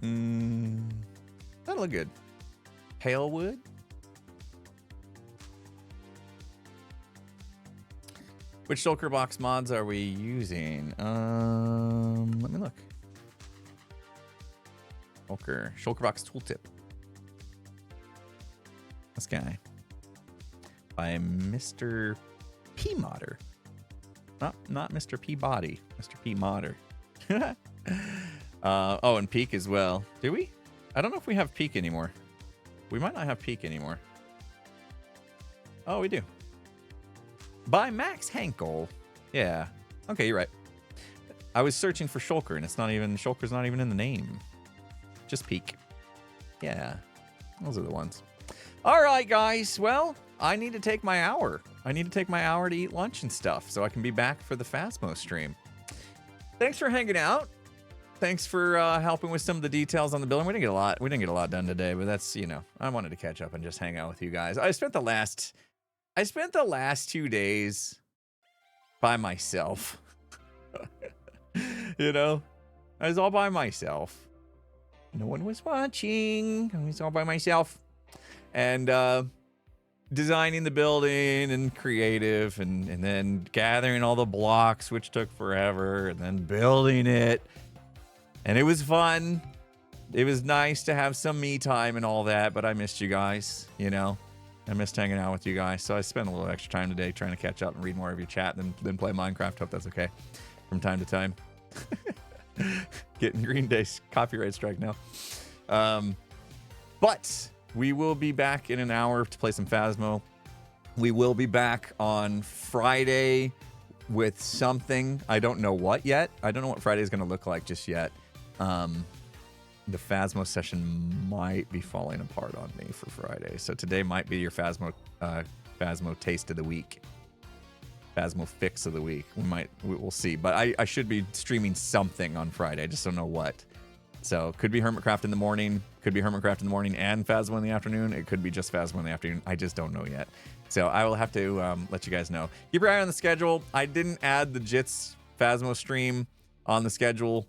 That'll look good. Pale wood. Which shulker box mods are we using? Let me look. Shulker box tooltip. This guy. By Mr. P Modder. Not Mr. Peabody. Mr. P Modder. Oh, and Peak as well. Do we? I don't know if we have Peak anymore. We might not have Peak anymore. Oh, we do. By Max Hankel. Yeah. Okay, you're right. I was searching for Shulker, and Shulker's not even in the name. Just Peak. Yeah. Those are the ones. All right, guys. Well, I need to take my hour. I need to take my hour to eat lunch and stuff so I can be back for the Phasmo stream. Thanks for hanging out. Thanks for helping with some of the details on the building. We didn't get a lot done today, but that's, you know, I wanted to catch up and just hang out with you guys. I spent the last 2 days by myself. You know, I was all by myself. No one was watching. I was all by myself. And designing the building and creative and then gathering all the blocks, which took forever, and then building it. And it was fun. It was nice to have some me time and all that, but I missed you guys, you know. I missed hanging out with you guys. So I spent a little extra time today trying to catch up and read more of your chat than play Minecraft. Hope that's okay from time to time. Getting Green Day's copyright strike now. But we will be back in an hour to play some Phasmo. We will be back on Friday with something. I don't know what yet. I don't know what Friday is going to look like just yet. The Phasmo session might be falling apart on me for Friday. So today might be your Phasmo taste of the week. Phasmo fix of the week. We'll see. But I should be streaming something on Friday. I just don't know what. So could be Hermitcraft in the morning. Could be Hermitcraft in the morning and Phasmo in the afternoon. It could be just Phasmo in the afternoon. I just don't know yet. So I will have to let you guys know. Keep your eye on the schedule. I didn't add the Jits Phasmo stream on the schedule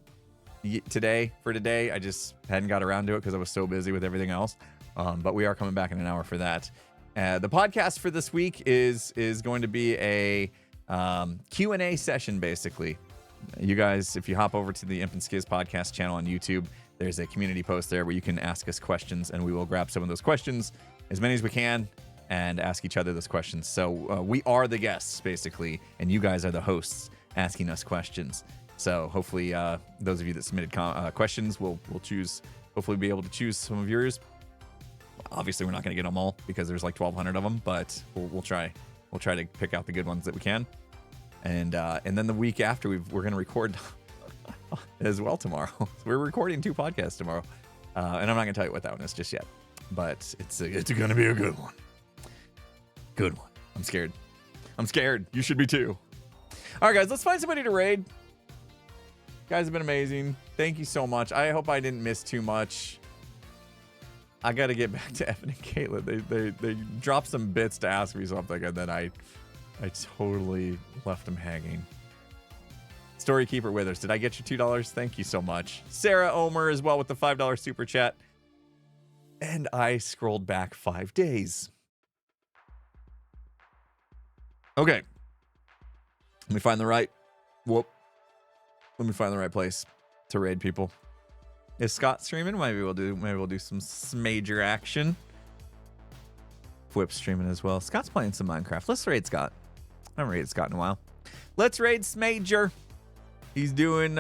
today. I just hadn't got around to it because I was so busy with everything else. But we are coming back in an hour for that. The podcast for this week is going to be a Q&A session, basically. You guys, if you hop over to the Imp and Skiz podcast channel on YouTube, there's a community post there where you can ask us questions, and we will grab some of those questions, as many as we can, and ask each other those questions. So we are the guests, basically, and you guys are the hosts asking us questions. So hopefully those of you that submitted questions will choose, hopefully be able to choose some of yours. Obviously, we're not going to get them all because there's like 1,200 of them, but we'll try. We'll try to pick out the good ones that we can. And then the week after, we're going to record as well tomorrow. So we're recording 2 podcasts tomorrow. And I'm not going to tell you what that one is just yet. But it's going to be a good one. Good one. I'm scared. You should be too. All right, guys, let's find somebody to raid. You guys have been amazing. Thank you so much. I hope I didn't miss too much. I got to get back to Evan and Caitlin. They dropped some bits to ask me something, and then I totally left them hanging. Storykeeper Withers, did I get you $2? Thank you so much. Sarah Omer as well with the $5 super chat. And I scrolled back 5 days. Okay. Let me find the right place to raid people. Is Scott streaming? Maybe we'll do some Smager action. Whip's streaming as well. Scott's playing some Minecraft. Let's raid Scott. I haven't raided Scott in a while. Let's raid Smager. He's doing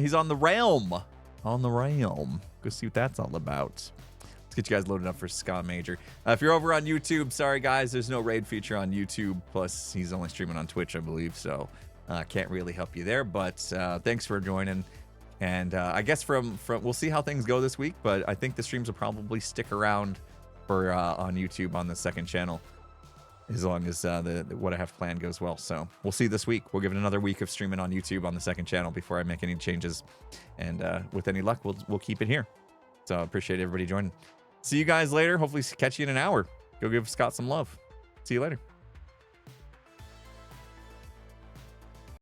he's on the realm. Go see what that's all about. Let's get you guys loaded up for Scott Major. If you're over on YouTube, sorry guys, there's no raid feature on YouTube. Plus he's only streaming on Twitch, I believe, so can't really help you there. But thanks for joining. And I guess from we'll see how things go this week, but I think the streams will probably stick around for on YouTube on the second channel, as long as the what I have planned goes well. So we'll see this week. We'll give it another week of streaming on YouTube on the second channel before I make any changes. And with any luck, we'll keep it here. So I appreciate everybody joining. See you guys later. Hopefully catch you in an hour. Go give Scott some love. See you later.